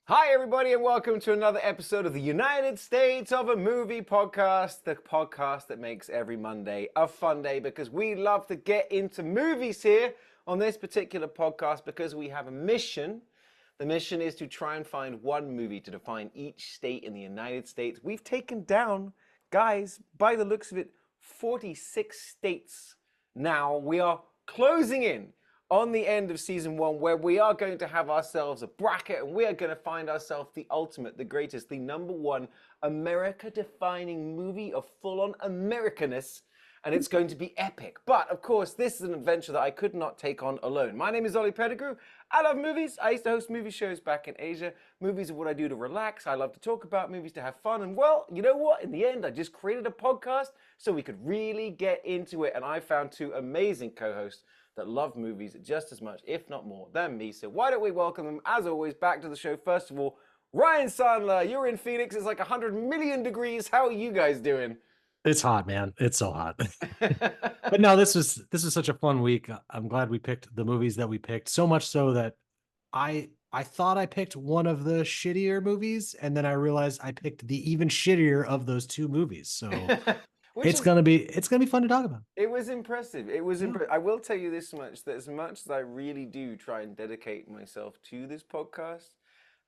Hi, everybody, and welcome to another episode of the United States of a Movie podcast, the podcast that makes every Monday a fun day because we love to get into movies here on this particular podcast because we have a mission. The mission is to try and find one movie to define each state in the United States. We've taken down, guys, by the looks of it, 46 states. Now we are closing in on the end of season one, where we are going to have ourselves a bracket and we are going to find ourselves the ultimate, the greatest, the number one America-defining movie of full-on Americanness, and it's going to be epic. But, of course, this is an adventure that I could not take on alone. My name is Ollie Pettigrew. I love movies. I used to host movie shows back in Asia. Movies are what I do to relax. I love to talk about movies, to have fun. And, well, you know what? In the end, I just created a podcast so we could really get into it. And I found two amazing co-hosts that love movies just as much, if not more, than me. So why don't we welcome them, as always, back to the show. First of all, Ryan Sandler, you're in Phoenix. It's like 100 million degrees. How are you guys doing? It's hot, man. It's so hot. But no, this was such a fun week. I'm glad we picked the movies that we picked, so much so that I thought I picked one of the shittier movies, and then I realized I picked the even shittier of those two movies. So it's gonna be fun to talk about. It was impressive. It was I will tell you this much, that as much as I really do try and dedicate myself to this podcast,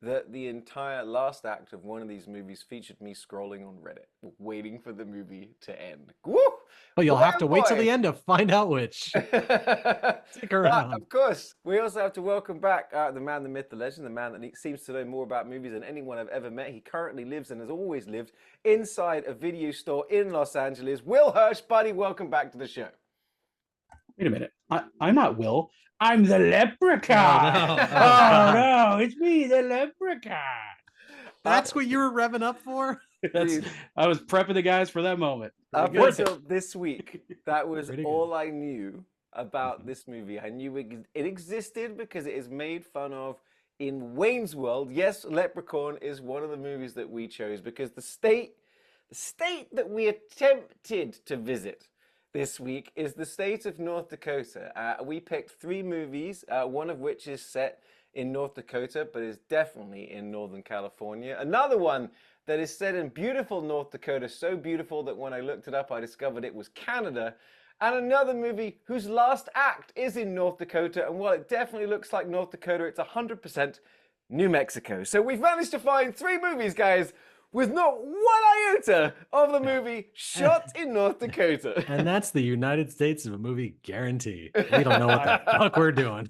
that the entire last act of one of these movies featured me scrolling on Reddit, waiting for the movie to end. Woo! Well, you'll have to wait till the end to find out which. Stick around. Of course, we also have to welcome back the man, the myth, the legend, the man that seems to know more about movies than anyone I've ever met. He currently lives and has always lived inside a video store in Los Angeles. Will Hirsch, buddy, welcome back to the show. Wait a minute. I'm not Will. I'm the Leprechaun. Oh, no, it's me, the Leprechaun. That's what you were revving up for? I was prepping the guys for that moment. Up until this week, that was all I knew about this movie. I knew it existed because it is made fun of in Wayne's World. Yes, Leprechaun is one of the movies that we chose because the state that we attempted to visit this week is the state of North Dakota. We picked three movies, one of which is set in North Dakota, but is definitely in Northern California. Another one that is set in beautiful North Dakota, so beautiful that when I looked it up, I discovered it was Canada. And another movie whose last act is in North Dakota, and while it definitely looks like North Dakota, it's 100% New Mexico. So we've managed to find three movies, guys, with not one iota of the movie shot in North Dakota. And that's the United States of a movie guarantee. We don't know what the fuck we're doing.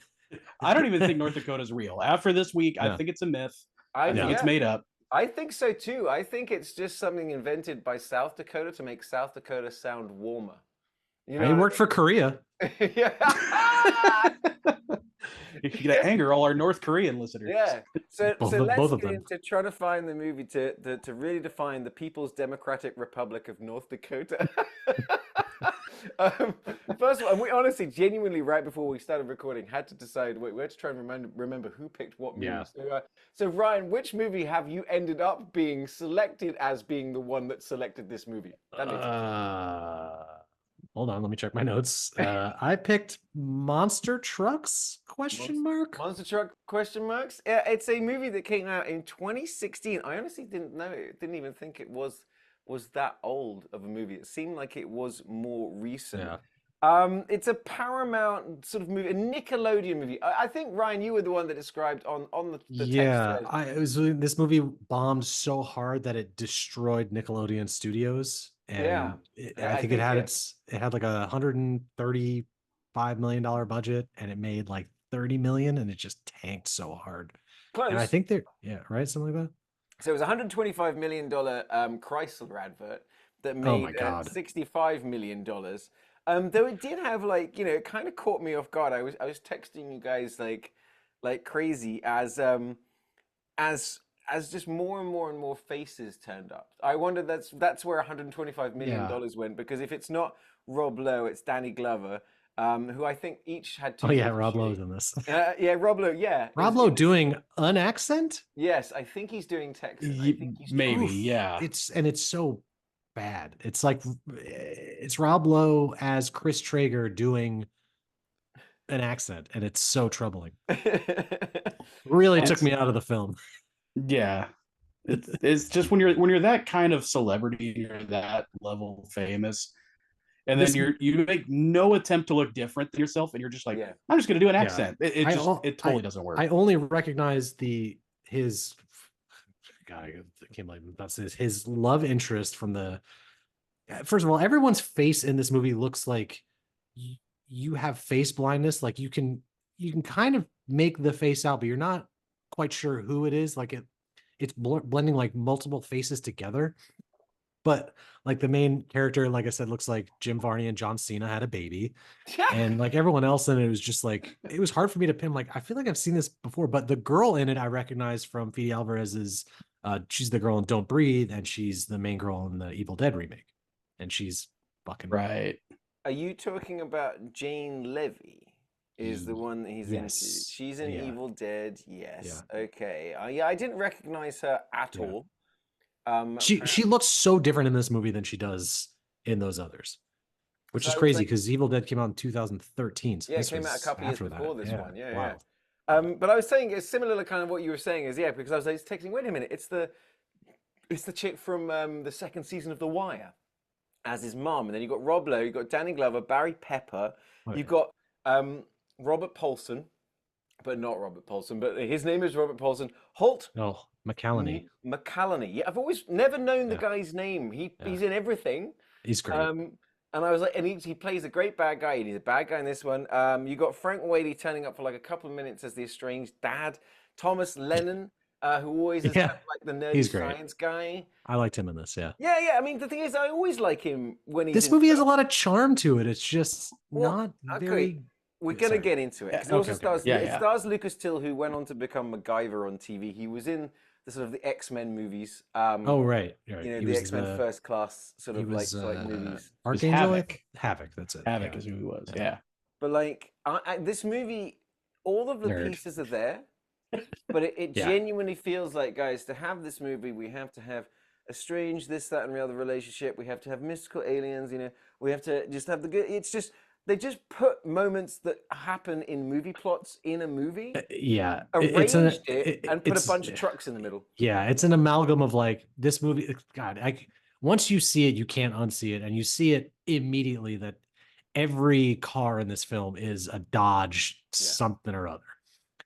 I don't even think North Dakota is real. After this week, I think it's a myth. I think it's made up. I think so too. I think it's just something invented by South Dakota to make South Dakota sound warmer. You know, it worked for Korea. Yeah. You're gonna anger all our North Korean listeners. Yeah. So let's of get them. into trying to find the movie to really define the People's Democratic Republic of North Dakota. First of all, and we honestly, genuinely, right before we started recording, had to decide. Wait, we had to try and remember who picked what movie. Yeah. So Ryan, which movie have you ended up being selected as being the one that selected this movie? That makes sense. Hold on, let me check my notes. I picked Monster Trucks? Monster Truck ? Yeah, it's a movie that came out in 2016. I honestly didn't know it. Didn't even think it was that old of a movie. It seemed like it was more recent. Yeah. It's a Paramount sort of movie, a Nickelodeon movie. I think, Ryan, you were the one that described on the text. This movie bombed so hard that it destroyed Nickelodeon Studios. And I think it had like $135 million budget, and it made like 30 million, and it just tanked so hard. Close. And I think right, something like that. So it was a $125 million Chrysler advert that made $65 million. Though it did have it kind of caught me off guard. I was texting you guys like crazy as just more and more faces turned up. I wonder that's where $125 million went, because if it's not Rob Lowe, it's Danny Glover. who I think each had two. Oh yeah, years of Rob Lowe's shooting. in this. Yeah, Rob Lowe. Yeah, Rob Lowe doing an accent? Yes, I think he's doing Texan. I think he's Maybe, trying. yeah. It's so bad. It's like it's Rob Lowe as Chris Traeger doing an accent, and it's so troubling. Really took me out of the film. Yeah. It's just when you're that kind of celebrity, you're that level famous, and then you make no attempt to look different than yourself, and you're just like, I'm just gonna do an accent. It totally doesn't work. I only recognize his God, I can't believe that's his love interest from the. First of all, everyone's face in this movie looks like you have face blindness. Like you can kind of make the face out, but you're not quite sure who it is. Like it's blending like multiple faces together. But like the main character, like I said, looks like Jim Varney and John Cena had a baby. And like everyone else in it was just like, it was hard for me to pin. Like, I feel like I've seen this before, but the girl in it, I recognize from Fede Alvarez's, she's the girl in Don't Breathe, and she's the main girl in the Evil Dead remake. And she's fucking right. Are you talking about Jane Levy? Is the one that he's into? She's in Evil Dead. Yes. Yeah. Okay. Yeah, I didn't recognize her at all. She looks so different in this movie than she does in those others, which is crazy because Evil Dead came out in 2013. So it came out a couple years before this one. Yeah. But I was saying it's similar to kind of what you were saying is because I was texting. Wait a minute, it's the chick from the second season of The Wire as his mom, and then you got Rob Lowe, you got Danny Glover, Barry Pepper, you've got Robert Paulson, but not Robert Paulson, but his name is Robert Paulson. Holt. Oh. McCallany. Yeah, I've always never known the guy's name. He's in everything. He's great. And I was like, and he plays a great bad guy. He's a bad guy in this one. You got Frank Whaley turning up for like a couple of minutes as the estranged dad. Thomas Lennon, who always is kind of like the nerdy science guy. I liked him in this. Yeah. I mean, the thing is, I always like him when he's. This movie has a lot of charm to it. It's just not very. We're gonna get into it. It also stars Lucas Till, who went on to become MacGyver on TV. He was in the sort of the X-Men movies. Right. You know, the X-Men First Class sort of like movies. Archangel? Havoc, that's it. Havoc is who he was, yeah. But like, this movie, all of the pieces are there, but it genuinely feels like, guys, to have this movie, we have to have a strange this, that, and the other relationship. We have to have mystical aliens, you know. We have to just have the good, it's just, they just put moments that happen in movie plots in a movie. Arranged it and put a bunch of trucks in the middle. Yeah, it's an amalgam of like this movie. God, once you see it, you can't unsee it, and you see it immediately that every car in this film is a Dodge something or other.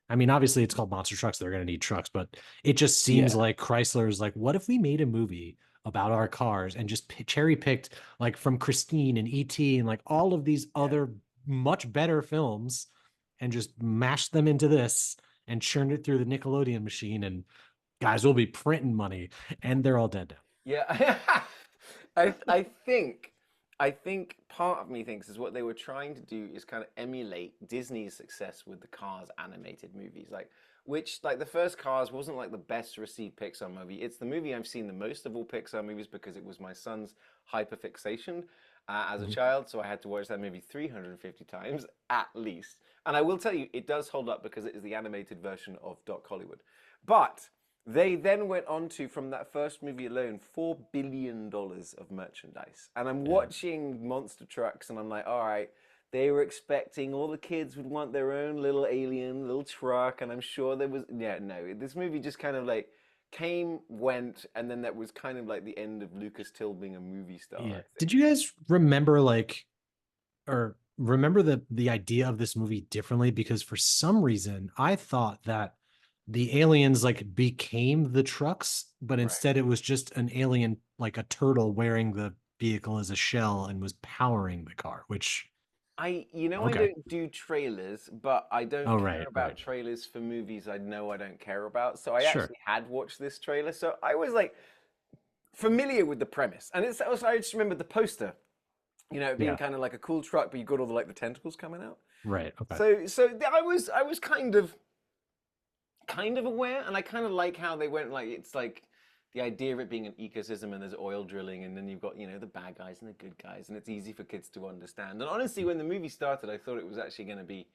I mean, obviously it's called Monster Trucks. They're going to need trucks, but it just seems like Chrysler's like, what if we made a movie about our cars and just cherry picked like from Christine and E.T. and like all of these other much better films and just mashed them into this and churned it through the Nickelodeon machine, and guys will be printing money, and they're all dead now. Yeah. I think part of me thinks is what they were trying to do is kind of emulate Disney's success with the Cars animated movies, which the first Cars wasn't like the best received Pixar movie. It's the movie I've seen the most of all Pixar movies because it was my son's hyperfixation as a child, so I had to watch that movie 350 times at least. And I will tell you, it does hold up because it is the animated version of Doc Hollywood. But they then went on to, from that first movie alone, $4 billion of merchandise. And I'm watching Monster Trucks and I'm like, all right, they were expecting all the kids would want their own little alien, little truck. And I'm sure there was, this movie just kind of like came, went, and then that was kind of like the end of Lucas Till being a movie star. Yeah. Did you guys remember remember the idea of this movie differently? Because for some reason I thought that the aliens became the trucks, but instead it was just an alien, like a turtle wearing the vehicle as a shell and was powering the car, which I don't do trailers, but I don't care about trailers for movies I know I don't care about. So I actually had watched this trailer. So I was like familiar with the premise. And it's also, I just remember the poster, it being kind of like a cool truck, but you got all the tentacles coming out. Right. Okay. So I was kind of aware, and I kind of like how they went it's like the idea of it being an ecosystem and there's oil drilling, and then you've got, the bad guys and the good guys, and it's easy for kids to understand. And honestly, when the movie started, I thought it was actually going to be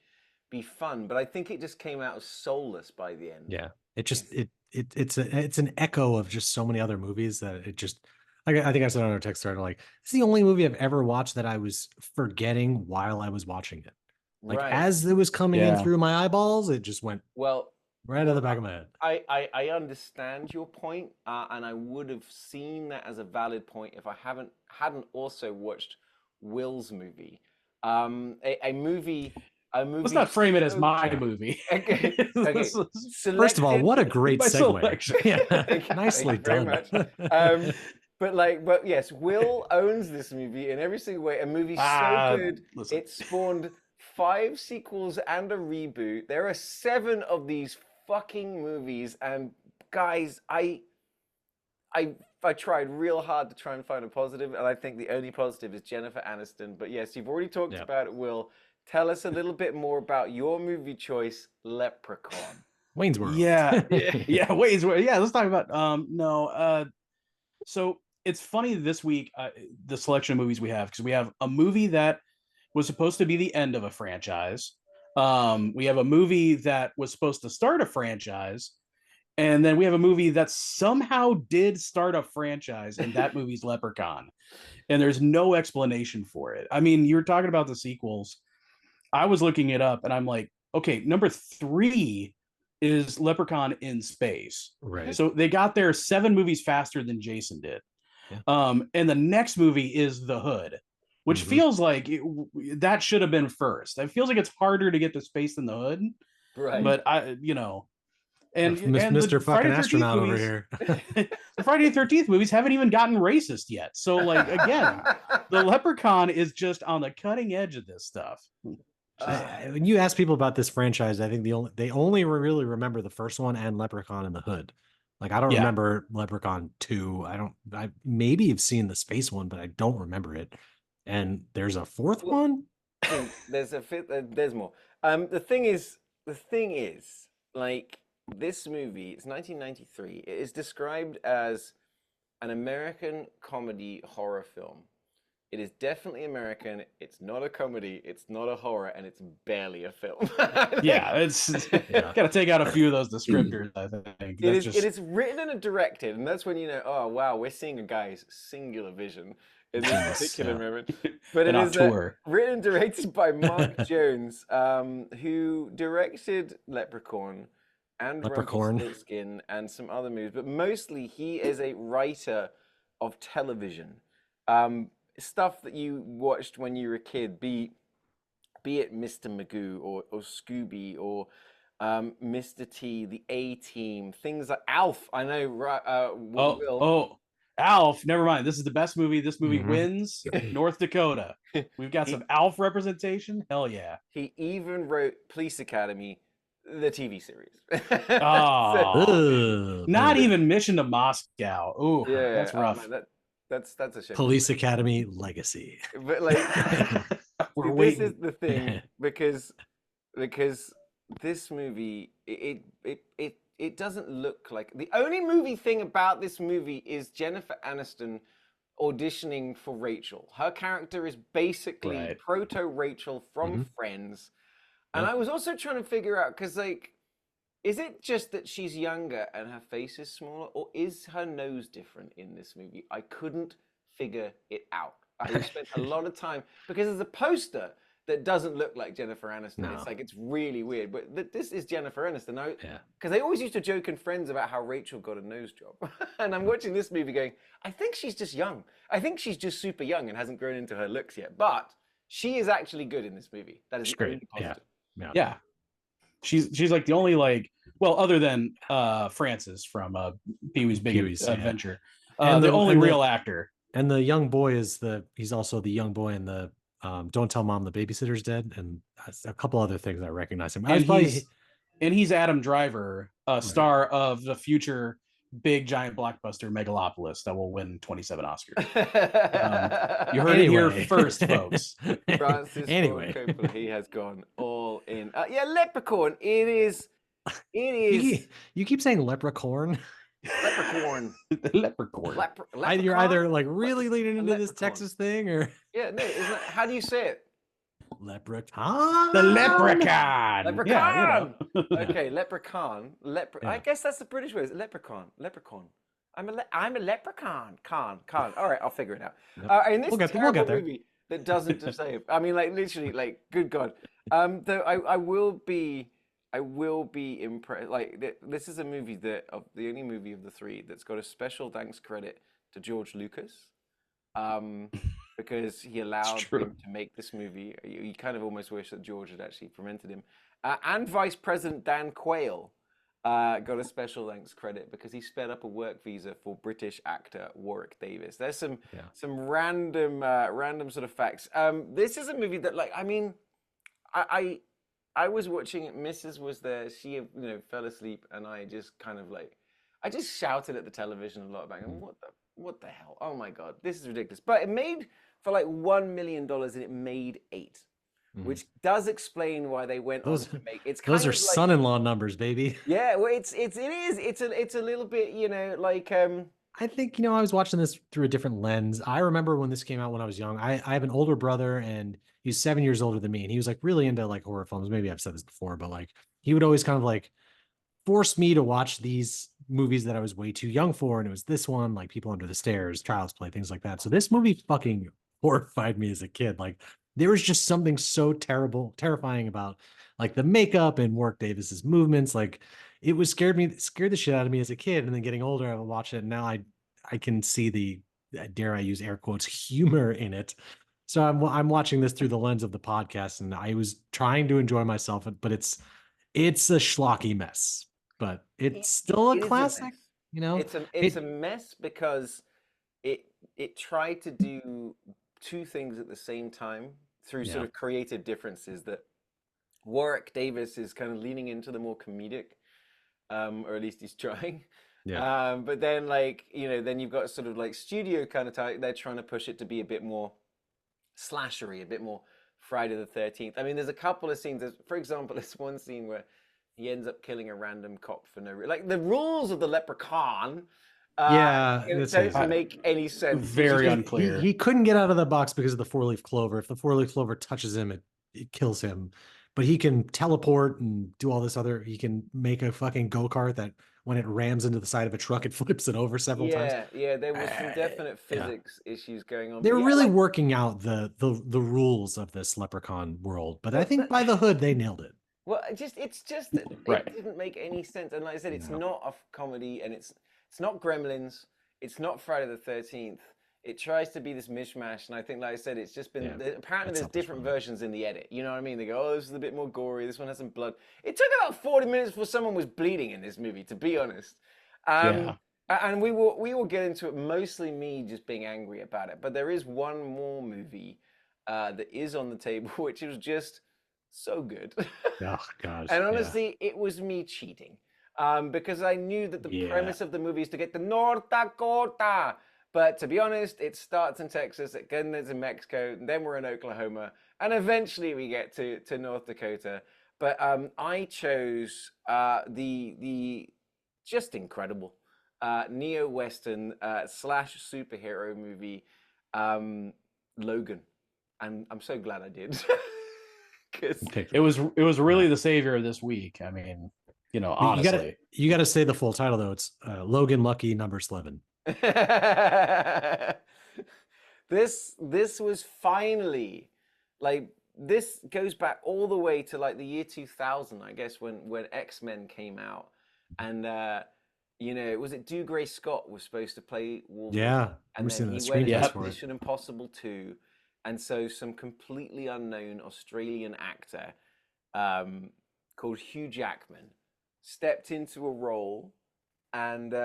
fun, but I think it just came out soulless by the end. Yeah, it's an echo of just so many other movies that it just. I think I said on our text thread, like, it's the only movie I've ever watched that I was forgetting while I was watching it. Like, as it was coming in through my eyeballs, it just went right out of the back of my head. I understand your point, and I would have seen that as a valid point if I hadn't also watched Will's movie. A movie. Let's not frame it as my movie. Okay. First of all, what a great segue. Yeah. Nicely done. But yes, Will owns this movie in every single way. A movie so good, it spawned 5 sequels and a reboot. There are 7 of these fucking movies, and guys, I tried real hard to try and find a positive, and I think the only positive is Jennifer Aniston. But yes, you've already talked about it, Will. Tell us a little bit more about your movie choice, Leprechaun. Wayne's World. Yeah, Wayne's World. Yeah, let's talk about so it's funny this week, the selection of movies we have, because we have a movie that was supposed to be the end of a franchise. We have a movie that was supposed to start a franchise, and then we have a movie that somehow did start a franchise, and that movie's Leprechaun. And there's no explanation for it. I mean, you're talking about the sequels. I was looking it up, and I'm like, okay, number 3 is Leprechaun in Space. Right. So they got there 7 movies faster than Jason did. Yeah. And the next movie is The Hood, which feels like that should have been first. It feels like it's harder to get to space than The Hood. Right. But and Mr. fucking astronaut over here. The Friday the 13th movies haven't even gotten racist yet. So, like, again, the Leprechaun is just on the cutting edge of this stuff. When you ask people about this franchise, I think they only really remember the first one and Leprechaun in the Hood. Like, I don't remember Leprechaun 2. I maybe have seen the space one, but I don't remember it. And there's a 4th one. There's a 5th. There's more. The thing is, like, this movie, it's 1993. It is described as an American comedy horror film. It is definitely American. It's not a comedy. It's not a horror, and it's barely a film. It's got to take out a few of those descriptors. I think it is written and directed, and that's when you know, oh wow, we're seeing a guy's singular vision in this particular moment. But it is written and directed by Mark Jones, who directed Leprechaun and Skin and some other movies. But mostly, he is a writer of television. Stuff that you watched when you were a kid, be it Mr. Magoo or Scooby or Mr. T, the A-Team, things like Alf. I know. Alf. Never mind. This is the best movie. This movie wins North Dakota. We've got some Alf representation. Hell yeah. He even wrote Police Academy, the TV series. Not even Mission to Moscow. Ooh, yeah, that's rough. Man, that's a shame. Police Academy Legacy. But like, this is the thing, because this movie, it doesn't look like, the only movie thing about this movie is Jennifer Aniston auditioning for Rachel. Her character is basically proto Rachel from Friends. And I was also trying to figure out, because like, is it just that she's younger and her face is smaller, or is her nose different in this movie? I couldn't figure it out. I spent a lot of time, because there's a poster that doesn't look like Jennifer Aniston. No. It's like, it's really weird. But this is Jennifer Aniston. Because they always used to joke in Friends about how Rachel got a nose job. And I'm watching this movie going, I think she's just young. I think she's just super young and hasn't grown into her looks yet. But she is actually good in this movie. That is great. Yeah. She's like the only, like, well, other than Francis from Pee-wee's Big Adventure, and the only real actor. And the young boy he's also the young boy in the Don't Tell Mom the Babysitter's Dead, and a couple other things I recognize him. And he's Adam Driver, star of the future big giant blockbuster Megalopolis that will win 27 Oscars. You heard it here first, folks. Francis Ford Coppola, he has gone all in. Leprechaun. It is. You keep saying Leprechaun. Leprechaun. The leprechaun. You're either like really leaning into this leprechaun. Texas thing or Yeah, no, isn't that, how do you say it? Leprechaun. The leprechaun. Leprechaun. Yeah, Okay, leprechaun. I guess that's the British word. Leprechaun. Leprechaun. I'm a leprechaun. Con. All right, I'll figure it out. Yep. In this We'll terrible get there. movie that doesn't save. I mean, like literally, like good God. Though I will be impressed. Like this is a movie the only movie of the three that's got a special thanks credit to George Lucas. Because he allowed him to make this movie. You kind of almost wish that George had actually fermented him. And Vice President Dan Quayle got a special thanks credit because he sped up a work visa for British actor Warwick Davis. There's some random sort of facts. This is a movie that, like, I mean, I was watching it. Mrs. was there. She, fell asleep, and I just kind of I just shouted at the television a lot about it. What the hell? Oh my God, this is ridiculous. But it made for like $1 million, and it made 8, which does explain why they went on to make. It's kind those are of son-in-law numbers, baby. Yeah, well, it is. It's a little bit, I think, I was watching this through a different lens. I remember when this came out when I was young. I have an older brother, and he's 7 years older than me, and he was like really into like horror films. Maybe I've said this before, but like he would always kind of like force me to watch these movies that I was way too young for. And it was this one, like People Under the Stairs, Child's Play, things like that. So this movie fucking horrified me as a kid. Like there was just something so terrifying about like the makeup and Warwick Davis's movements. Like it scared the shit out of me as a kid. And then getting older, I would watch it. And now I can see the, dare I use air quotes, humor in it. So I'm watching this through the lens of the podcast, and I was trying to enjoy myself, but it's a schlocky mess. But it's still a classic, It's a mess because it tried to do two things at the same time through sort of creative differences. That Warwick Davis is kind of leaning into the more comedic, or at least he's trying. Yeah. But then then you've got sort of like studio kind of type. They're trying to push it to be a bit more slashery, a bit more Friday the 13th. I mean, there's a couple of scenes. For example, there's one scene where he ends up killing a random cop for no reason. Like the rules of the Leprechaun, don't make any sense. Very unclear. He couldn't get out of the box because of the 4-leaf clover. If the 4-leaf clover touches him, it kills him. But he can teleport and do all this other. He can make a fucking go-kart that when it rams into the side of a truck, it flips it over several times. Yeah, there was some definite physics issues going on. They're really working out the rules of this Leprechaun world, but I think by the hood they nailed it. Well, it's just that it didn't make any sense. And like I said, it's not a comedy, and it's not Gremlins, it's not Friday the 13th. It tries to be this mishmash, and I think, like I said, it's just been apparently there's different versions in the edit. You know what I mean? They go, oh, this is a bit more gory. This one has some blood. It took about 40 minutes before someone was bleeding in this movie, to be honest. And we will get into it. Mostly me just being angry about it, but there is one more movie that is on the table, which was just so good. Oh gosh. And honestly, it was me cheating. Because I knew that the premise of the movie is to get to North Dakota. But to be honest, it starts in Texas, it ends in Mexico, and then we're in Oklahoma, and eventually we get to North Dakota. But I chose the just incredible neo-Western slash superhero movie, Logan. And I'm so glad I did. It was really the savior of this week. I mean, honestly. You gotta say the full title though. It's Logan Lucky number 11. This was finally this goes back all the way to like the year 2000, I guess, when X-Men came out, and was it Dougray Scott was supposed to play Wolverine? Yeah, and then he went into Mission Impossible 2, and so some completely unknown Australian actor called Hugh Jackman stepped into a role and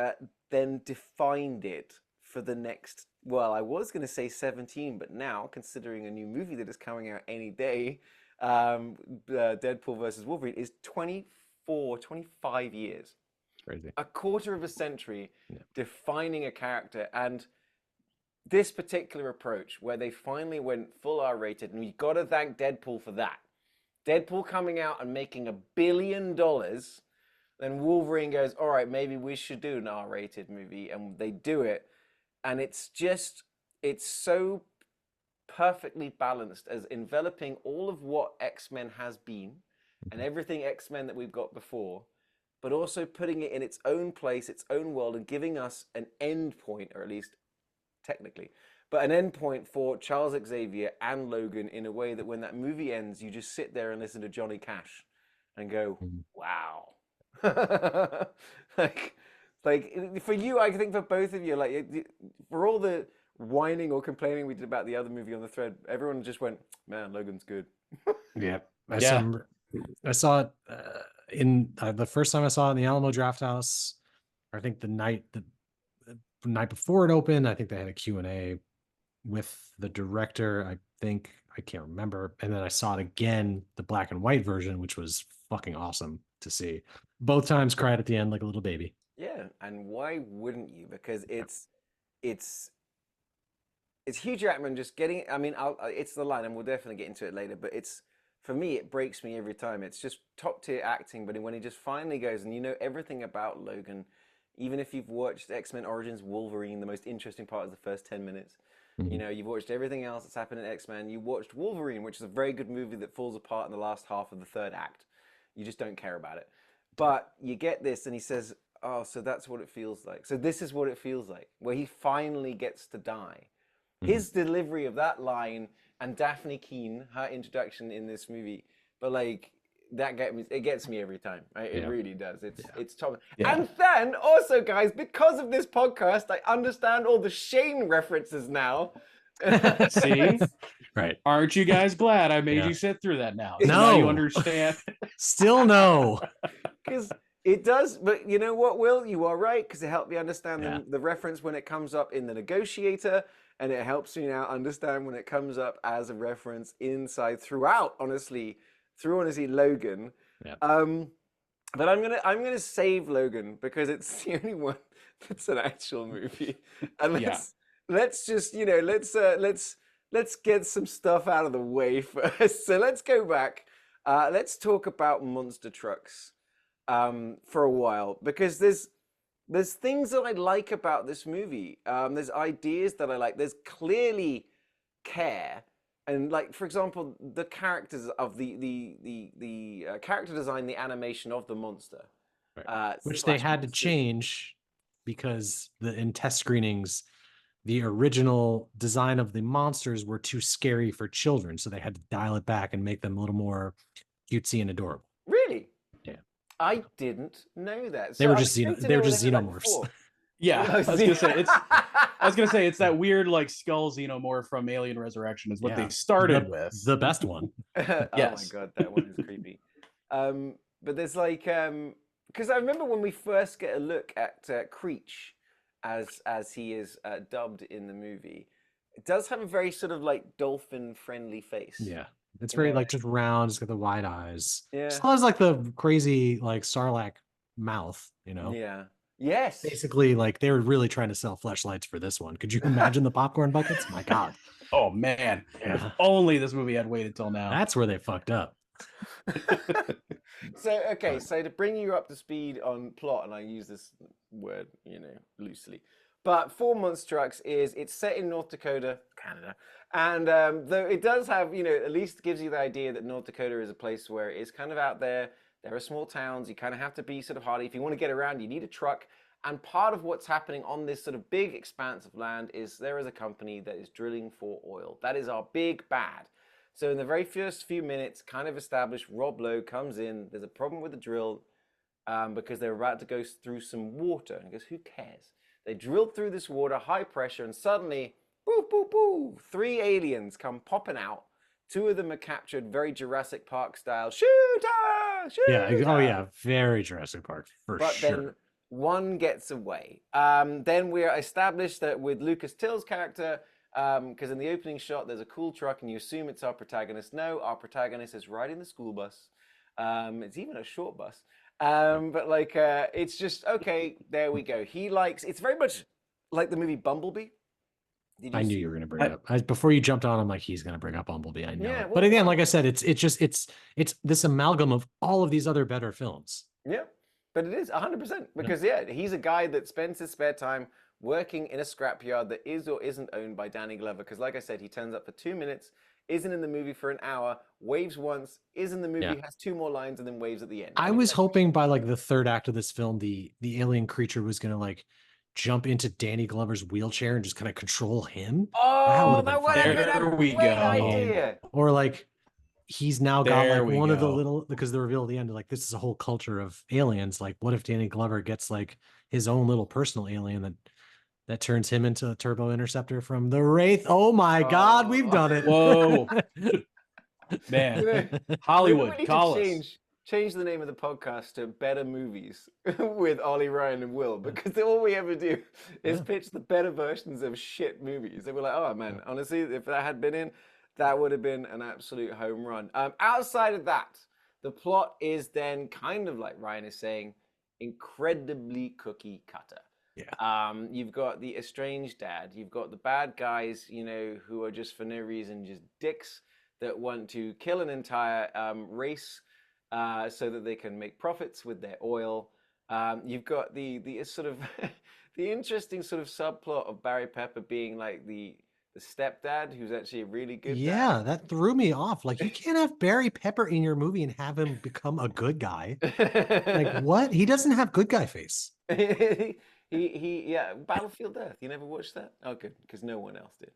then defined it for the next, well, I was going to say 17, but now, considering a new movie that is coming out any day, Deadpool versus Wolverine, is 25 years. Crazy. A quarter of a century defining a character. And this particular approach, where they finally went full R-rated, and we got to thank Deadpool for that. Deadpool coming out and making $1 billion. Then Wolverine goes, all right, maybe we should do an R-rated movie, and they do it, and it's so perfectly balanced as enveloping all of what X-Men has been and everything X-Men that we've got before, but also putting it in its own place, its own world, and giving us an end point, or at least technically, but an end point for Charles Xavier and Logan in a way that when that movie ends, you just sit there and listen to Johnny Cash and go, wow. like for you, I think for both of you, like for all the whining or complaining we did about the other movie on the thread, everyone just went, man, Logan's good. Yeah. I saw it in the first time I saw it in the Alamo Drafthouse. I think the night before it opened, I think they had a Q&A with the director. I can't remember. And then I saw it again, the black and white version, which was fucking awesome to see. Both times cried at the end like a little baby. Yeah, and why wouldn't you? Because it's Hugh Jackman just getting. I mean, it's the line, and we'll definitely get into it later. But for me, it breaks me every time. It's just top tier acting. But when he just finally goes, and you know everything about Logan, even if you've watched X-Men Origins Wolverine, the most interesting part is the first 10 minutes. You know, you've watched everything else that's happened in X-Men. You watched Wolverine, which is a very good movie that falls apart in the last half of the third act. You just don't care about it. But you get this, and he says, oh, so that's what it feels like. So this is what it feels like, where he finally gets to die. His delivery of that line and Daphne Keane, her introduction in this movie, but like that gets me every time. Right? It really does. It's top. Yeah. And then also, guys, because of this podcast, I understand all the Shane references now. See, right? Aren't you guys glad I made you sit through that now? No, now you understand. Still no, because it does. But you know what, Will? You are right, because it helped me understand the reference when it comes up in The Negotiator. And it helps me now understand when it comes up as a reference through honestly Logan. Yeah. But I'm gonna save Logan because it's the only one that's an actual movie. And let's just let's get some stuff out of the way first. So let's go back. Let's talk about monster trucks for a while, because there's things that I like about this movie. There's ideas that I like. There's clearly care, and like, for example, the characters of the character design, the animation of the monster, which they had to change because in test screenings, the original design of the monsters were too scary for children, so they had to dial it back and make them a little more cutesy and adorable. Really? Yeah. I didn't know that. So they were just xenomorphs. Yeah, I was gonna say it's that weird like skull xenomorph from Alien Resurrection is what they started with. The best one. Oh my god, that one is creepy. But there's like because I remember when we first get a look at Creech as he is dubbed in the movie, it does have a very sort of like dolphin friendly face. Yeah. It's very like just round. It's got the wide eyes. Yeah. It still has like the crazy like Sarlacc mouth, you know? Yeah. Yes. Basically, like they were really trying to sell fleshlights for this one. Could you imagine the popcorn buckets? My God. Oh man. If only this movie had waited till now. That's where they fucked up. So to bring you up to speed on plot, and I use this word, loosely. But For Monster Trucks it's set in North Dakota, Canada. And though it does have, at least gives you the idea that North Dakota is a place where it's kind of out there. There are small towns. You kind of have to be sort of hardy. If you want to get around, you need a truck. And part of what's happening on this sort of big expanse of land is there is a company that is drilling for oil. That is our big bad. So in the very first few minutes, kind of established, Rob Lowe comes in. There's a problem with the drill because they're about to go through some water. And he goes, who cares? They drilled through this water, high pressure, and suddenly, boo, boo, boo, 3 aliens come popping out. 2 of them are captured, very Jurassic Park style. Shooter! Yeah. Oh, yeah. Very Jurassic Park, for sure. But then one gets away. Then we're established that with Lucas Till's character, because in the opening shot, there's a cool truck, and you assume it's our protagonist. No, our protagonist is riding the school bus. It's even a short bus. But like, it's just, okay, there we go. It's very much like the movie Bumblebee. I knew you were going to bring it up. Before you jumped on, I'm like, he's going to bring up Bumblebee. I know. Yeah, well, but again, like I said, it's this amalgam of all of these other better films. Yeah. But it is 100% because he's a guy that spends his spare time working in a scrapyard that is or isn't owned by Danny Glover. Because, like I said, he turns up for 2 minutes, isn't in the movie for an hour, waves once, is in the movie, has 2 more lines, and then waves at the end. I was hoping by like the third act of this film, the alien creature was gonna like jump into Danny Glover's wheelchair and just kind of control him. Oh, that would have been a we great go. idea. Or like he's now got There like we one of the go. little, because the reveal at the end, like this is a whole culture of aliens. Like, what if Danny Glover gets like his own little personal alien that turns him into a Turbo Interceptor from the Wraith? Oh my God, we've done it! Whoa, man, You know, Hollywood, we need call to us. change the name of the podcast to Better Movies with Ollie, Ryan, and Will, because all we ever do is pitch the better versions of shit movies. And we're like, oh man, honestly, if that had been in, that would have been an absolute home run. Outside of that, the plot is then kind of like Ryan is saying, incredibly cookie cutter. Yeah. You've got the estranged dad. You've got the bad guys, you know, who are just for no reason just dicks that want to kill an entire race so that they can make profits with their oil. You've got the sort of the interesting sort of subplot of Barry Pepper being like the stepdad who's actually a really good dad. That threw me off. Like, you can't have Barry Pepper in your movie and have him become a good guy. Like, what? He doesn't have good guy face. Yeah, Battlefield Earth. You never watched that? Oh, good, because no one else did.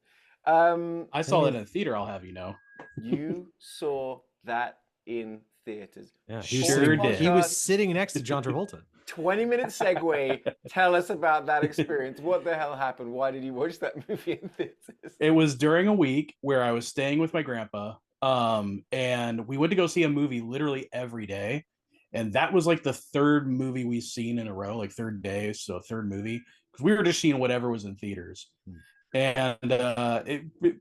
I saw that in the theater, I'll have you know. You saw that in theaters. Yeah, Sure did. He was sitting next to John Travolta. 20-minute segue. Tell us about that experience. What the hell happened? Why did you watch that movie in theaters? It was during a week where I was staying with my grandpa, and we went to go see a movie literally every day. And that was like the third movie we've seen in a row, like third day, so third movie, because we were just seeing whatever was in theaters. And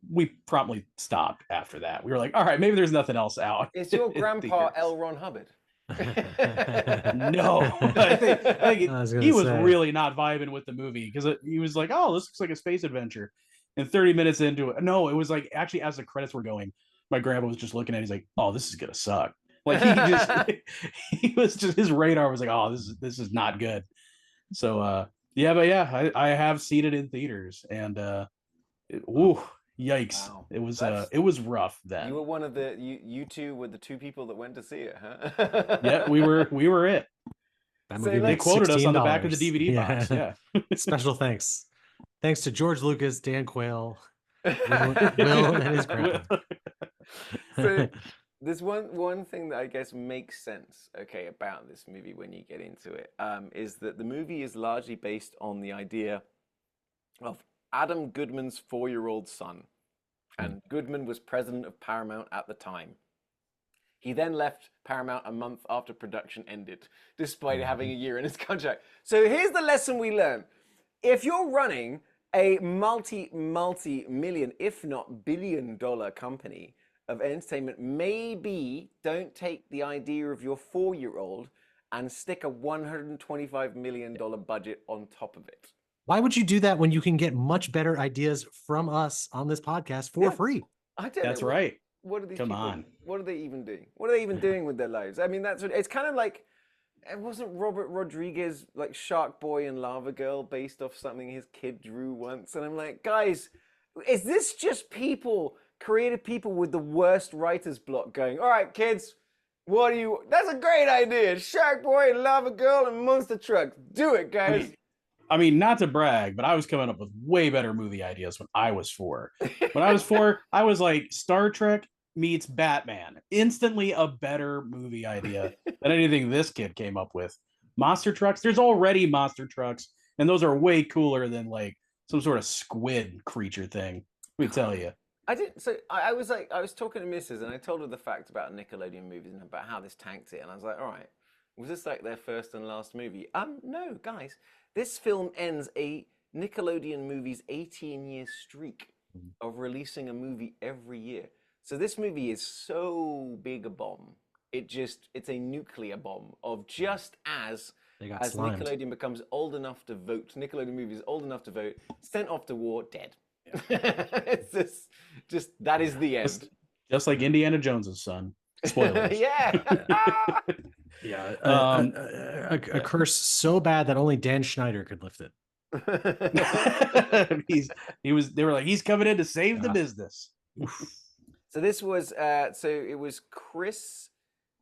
we promptly stopped after that. We were like, all right, maybe there's nothing else out. Is your grandpa L. Ron Hubbard? No, I think he was really not vibing with the movie because he was like, oh, this looks like a space adventure. And 30 minutes into it, no, it was like actually as the credits were going, my grandpa was just looking at it, he's like, oh, this is gonna suck. Like he was just, his radar was like, oh, this is not good. So I have seen it in theaters, and yikes. Wow. It was rough then. You were one of you two were the two people that went to see it, huh? Yeah, we were it. That movie They quoted us on the back of the DVD box. Yeah. Special thanks to George Lucas, Dan Quayle, Will and his grandpa. So there's one thing that I guess makes sense, okay, about this movie when you get into it, is that the movie is largely based on the idea of Adam Goodman's 4-year-old son. And Goodman was president of Paramount at the time. He then left Paramount a month after production ended, despite having a year in his contract. So here's the lesson we learned. If you're running a multi-million, if not billion-dollar company of entertainment, maybe don't take the idea of your 4-year-old and stick a $125 million budget on top of it. Why would you do that when you can get much better ideas from us on this podcast for free? I don't That's know. right. What are these Come people? on. What are they even doing? What are they even doing with their lives? I mean, that's what it's kind of like. It wasn't Robert Rodriguez like Shark Boy and Lava Girl based off something his kid drew once, and I'm like, guys, is this just people, creative people with the worst writer's block going, all right, kids, what do you? That's a great idea. Shark Boy, Lava Girl, and Monster Trucks. Do it, guys. I mean, not to brag, but I was coming up with way better movie ideas when I was 4. When I was 4, I was like, Star Trek meets Batman. Instantly a better movie idea than anything this kid came up with. Monster Trucks, there's already Monster Trucks, and those are way cooler than like some sort of squid creature thing. Let me tell you. I was talking to Mrs. and I told her the fact about Nickelodeon movies and about how this tanked it. And I was like, all right, was this like their first and last movie? No, guys. This film ends a Nickelodeon movie's 18-year streak of releasing a movie every year. So this movie is so big a bomb. It's a nuclear bomb of just as Nickelodeon becomes old enough to vote, Nickelodeon movies old enough to vote, sent off to war, dead. Yeah. It's just that is the end. Just like Indiana Jones's son. Spoilers. Yeah. Yeah, Um, a curse so bad that only Dan Schneider could lift it. they were like, he's coming in to save the Yeah. business. So this was so it was Chris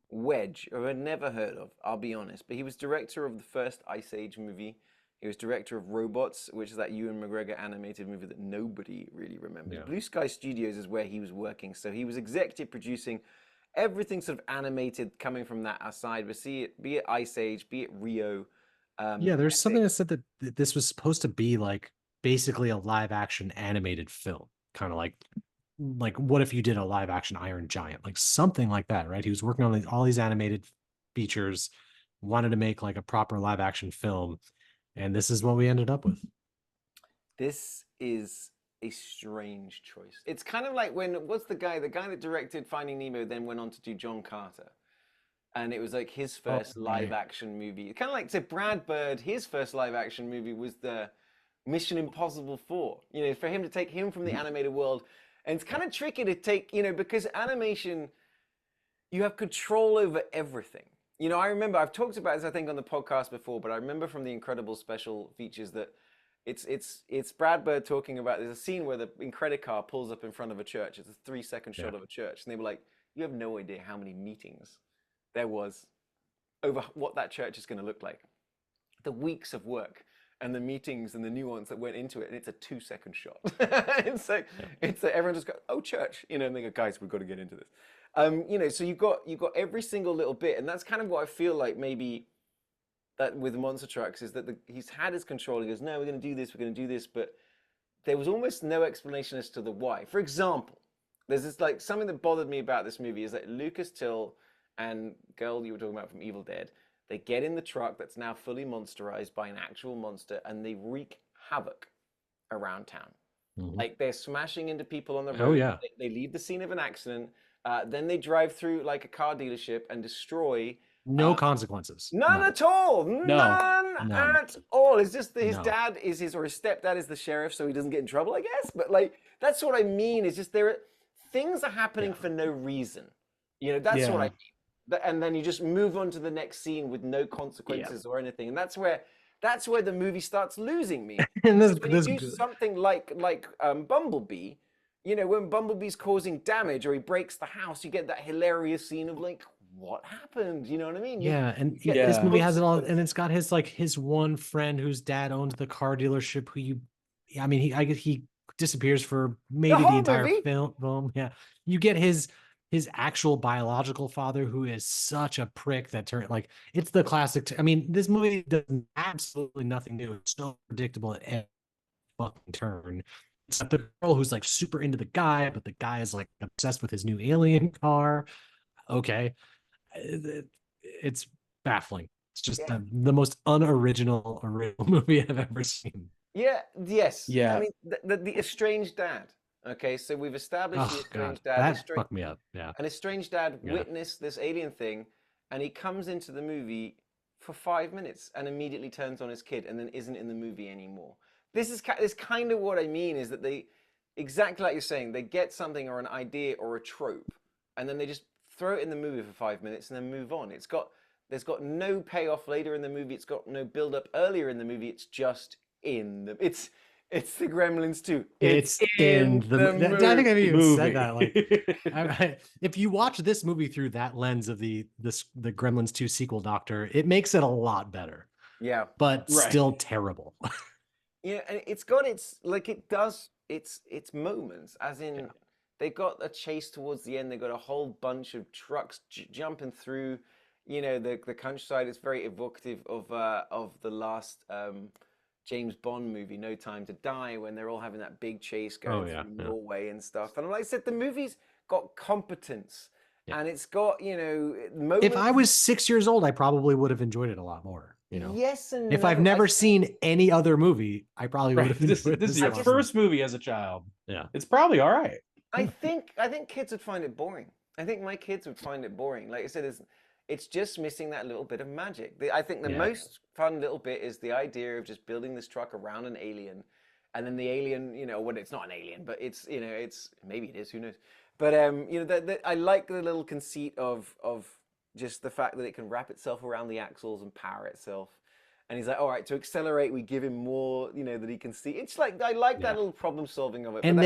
Wedge, who I'd never heard of, I'll be honest, but he was director of the first Ice Age movie. He was director of Robots, which is that Ewan McGregor animated movie that nobody really remembers. Yeah. Blue Sky Studios is where he was working, so he was executive producing everything sort of animated coming from that aside. But be it Ice Age, be it Rio. Yeah, there's something that said that this was supposed to be like basically a live action animated film, kind of like what if you did a live action Iron Giant, like something like that, right? He was working on all these animated features, wanted to make like a proper live action film, and this is what we ended up with. This is a strange choice. It's kind of like what's the guy that directed Finding Nemo then went on to do John Carter. And it was like his first live action movie. Kind of like, so Brad Bird, his first live action movie was the Mission Impossible 4. You know, for him to take him from the animated world. And it's kind of tricky to take, you know, because animation, you have control over everything. You know, I remember, I've talked about this, I think, on the podcast before, but I remember from the Incredible special features that it's Brad Bird talking about, there's a scene where the Incredicar pulls up in front of a church. It's a 3-second shot of a church. And they were like, you have no idea how many meetings there was over what that church is going to look like. The weeks of work and the meetings and the nuance that went into it, and it's a 2-second shot. it's like everyone just go, oh, church, you know, and they go, guys, we've got to get into this. You know, so you've got every single little bit, and that's kind of what I feel like maybe that with Monster Trucks is that he's had his control. He goes, no, we're going to do this, we're going to do this, but there was almost no explanation as to the why. For example, there's this like something that bothered me about this movie is that Lucas Till and girl you were talking about from Evil Dead, they get in the truck that's now fully monsterized by an actual monster, and they wreak havoc around town. Like they're smashing into people on the road. Oh yeah. They leave the scene of an accident. Then they drive through like a car dealership and destroy. No consequences. None at all. None at all. It's just that his dad is or his stepdad is the sheriff, so he doesn't get in trouble, I guess. But like that's what I mean. Is just things are happening for no reason. You know, that's what I mean. And then you just move on to the next scene with no consequences or anything, and that's where the movie starts losing me. And when you do something like Bumblebee, you know, when Bumblebee's causing damage or he breaks the house, you get that hilarious scene of like, what happened? You know what I mean? This movie has it all, and it's got his one friend whose dad owns the car dealership. He disappears for maybe the entire film. Yeah, you get his actual biological father, who is such a prick that it's the classic. This movie does absolutely nothing new. It's so predictable at every fucking turn. It's not the girl who's like super into the guy, but the guy is like obsessed with his new alien car. Okay. It's baffling. It's just the most unoriginal movie I've ever seen. Yeah. Yes. Yeah. I mean, the estranged dad. Okay, so we've established the estranged dad. That fucked me up. Yeah. An estranged dad witnessed this alien thing, and he comes into the movie for 5 minutes and immediately turns on his kid, and then isn't in the movie anymore. This is kind of what I mean. Is that they, exactly like you're saying, they get something or an idea or a trope, and then they just throw it in the movie for 5 minutes and then move on. There's got no payoff later in the movie. It's got no build up earlier in the movie. It's just it's the Gremlins 2. It's in the movie. I think I've even said that. Like, if you watch this movie through that lens of the Gremlins 2 sequel, Doctor, it makes it a lot better. Yeah, but still terrible. Yeah, and it's moments, as in they got a chase towards the end. They got a whole bunch of trucks jumping through, you know, the countryside. It's very evocative of the last James Bond movie, No Time to Die, when they're all having that big chase going through Norway and stuff. And like I said, the movie's got competence, and it's got, you know, moments. If I was 6 years old, I probably would have enjoyed it a lot more. You know, yes and if I've never seen any other movie, I probably would have. This is your first movie as a child. Yeah, it's probably all right. I think kids would find it boring. I think my kids would find it boring. Like I said, it's just missing that little bit of magic. I think the most fun little bit is the idea of just building this truck around an alien, and then the alien, you know, when it's not an alien, but it's, you know, it's maybe it is, who knows? But you know, I like the little conceit of just the fact that it can wrap itself around the axles and power itself. And he's like, all right, to accelerate, we give him more, that he can see. It's like, I like that little problem solving of it. And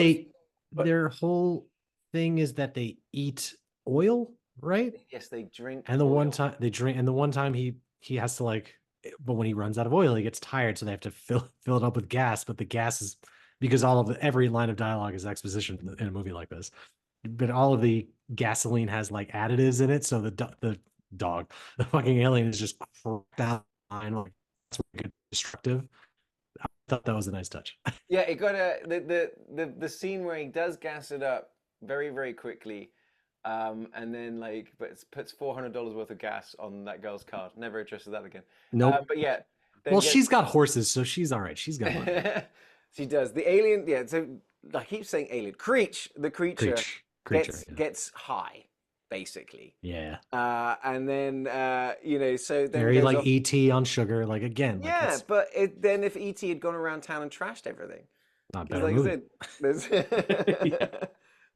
but their whole thing is that they eat oil, right? Yes, they drink. And the oil. one time they drink, and the one time he has to but when he runs out of oil, he gets tired, so they have to fill it up with gas. But the gas is because every line of dialogue is exposition in a movie like this. But all of the gasoline has like additives in it, so the fucking alien is just down like it's really destructive. I thought that was a nice touch. Yeah, it got the scene where he does gas it up very, very quickly, and then but puts $400 worth of gas on that girl's card. Never addresses that again. Nope. But yeah. Well, she's got horses, so she's all right. She's got money. She does. The alien, yeah. So I keep saying alien. The creature gets high, basically. Yeah. And then so then very like ET on sugar, like again. Yeah, but then if ET had gone around town and trashed everything, not better movie.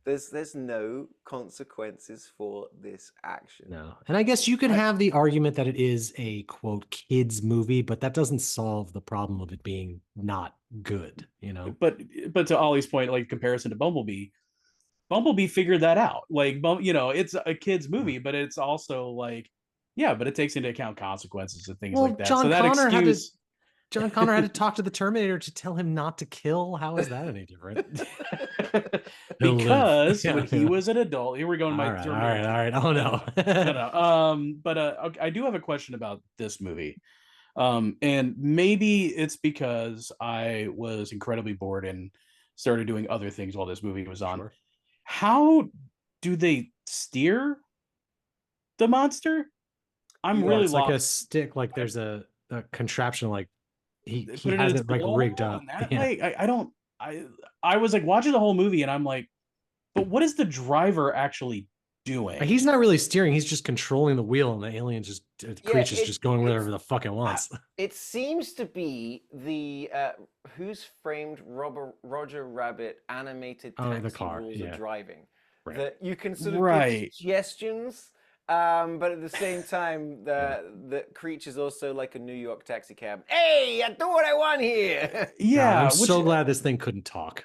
There's no consequences for this action. No. And I guess you could have the argument that it is a quote kids movie, but that doesn't solve the problem of it being not good, But to Ollie's point, like comparison to Bumblebee figured that out. Like, it's a kids movie, but it's also like, yeah, but it takes into account consequences and things like that. John Connor had to talk to the Terminator to tell him not to kill. How is that any different? Because when he was an adult, here we're going. All right. Oh no. no. But I do have a question about this movie, and maybe it's because I was incredibly bored and started doing other things while this movie was on. Sure. How do they steer the monster? I'm really it's lost. Like a stick. Like there's a contraption. Like he has it like rigged up. I was like watching the whole movie and I'm like, but what is the driver actually doing? He's not really steering. He's just controlling the wheel, and the alien creature's just going wherever the fuck it wants. It seems to be the Who's Framed Roger Rabbit animated taxi the car rules of driving. Right. That you can sort of give suggestions. But at the same time, the creature's also like a New York taxi cab. Hey, I do what I want here. Yeah, I'm so glad this thing couldn't talk.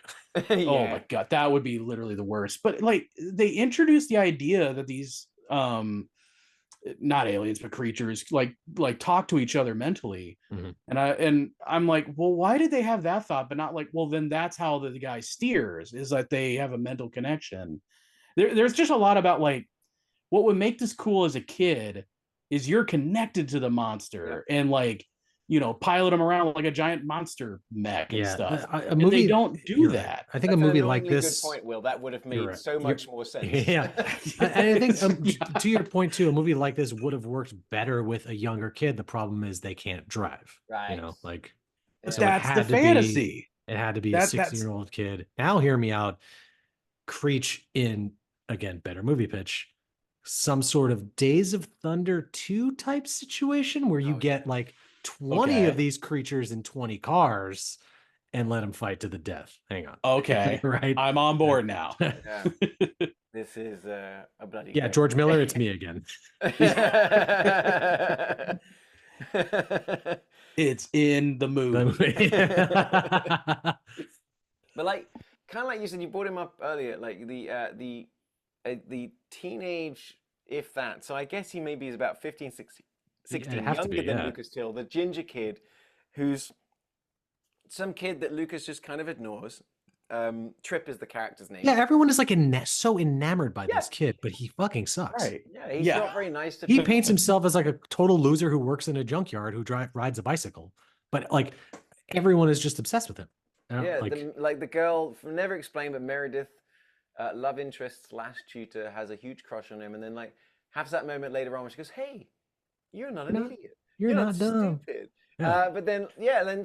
Oh my god, that would be literally the worst. But like, they introduced the idea that these not aliens but creatures like talk to each other mentally, and I'm like, well, why did they have that thought, but not like, well, then that's how the guy steers, is that they have a mental connection. There's just a lot about like, what would make this cool as a kid is you're connected to the monster and like, pilot them around like a giant monster mech and stuff. A movie, they don't do that. Right. I think a movie like this. Good point, Will. That would have made so much more sense. Yeah, I think to your point too, a movie like this would have worked better with a younger kid. The problem is they can't drive. Right. So that's the fantasy. It had to be a 16-year-old kid. Now hear me out. Creech in, again, better movie pitch, some sort of Days of Thunder 2 type situation where you get like 20 of these creatures in 20 cars and let them fight to the death. Hang on. Okay. Right. I'm on board now. Yeah. This is a bloody George Miller, it's me again. It's in the movie. But like, kind of like you said, you brought him up earlier, like the teenage, if that. So I guess he maybe is about 15, 16, younger than Lucas Till, the ginger kid, who's some kid that Lucas just kind of ignores. Trip is the character's name. Yeah, everyone is like so enamored by this kid, but he fucking sucks. Right. Yeah, he's not very nice to He paints himself as like a total loser who works in a junkyard who rides a bicycle. But like everyone is just obsessed with him. Yeah, like the girl, never explained, but Meredith, love interest / tutor, has a huge crush on him, and then like has that moment later on where she goes, "Hey, you're not an idiot. You're not dumb." Stupid." But then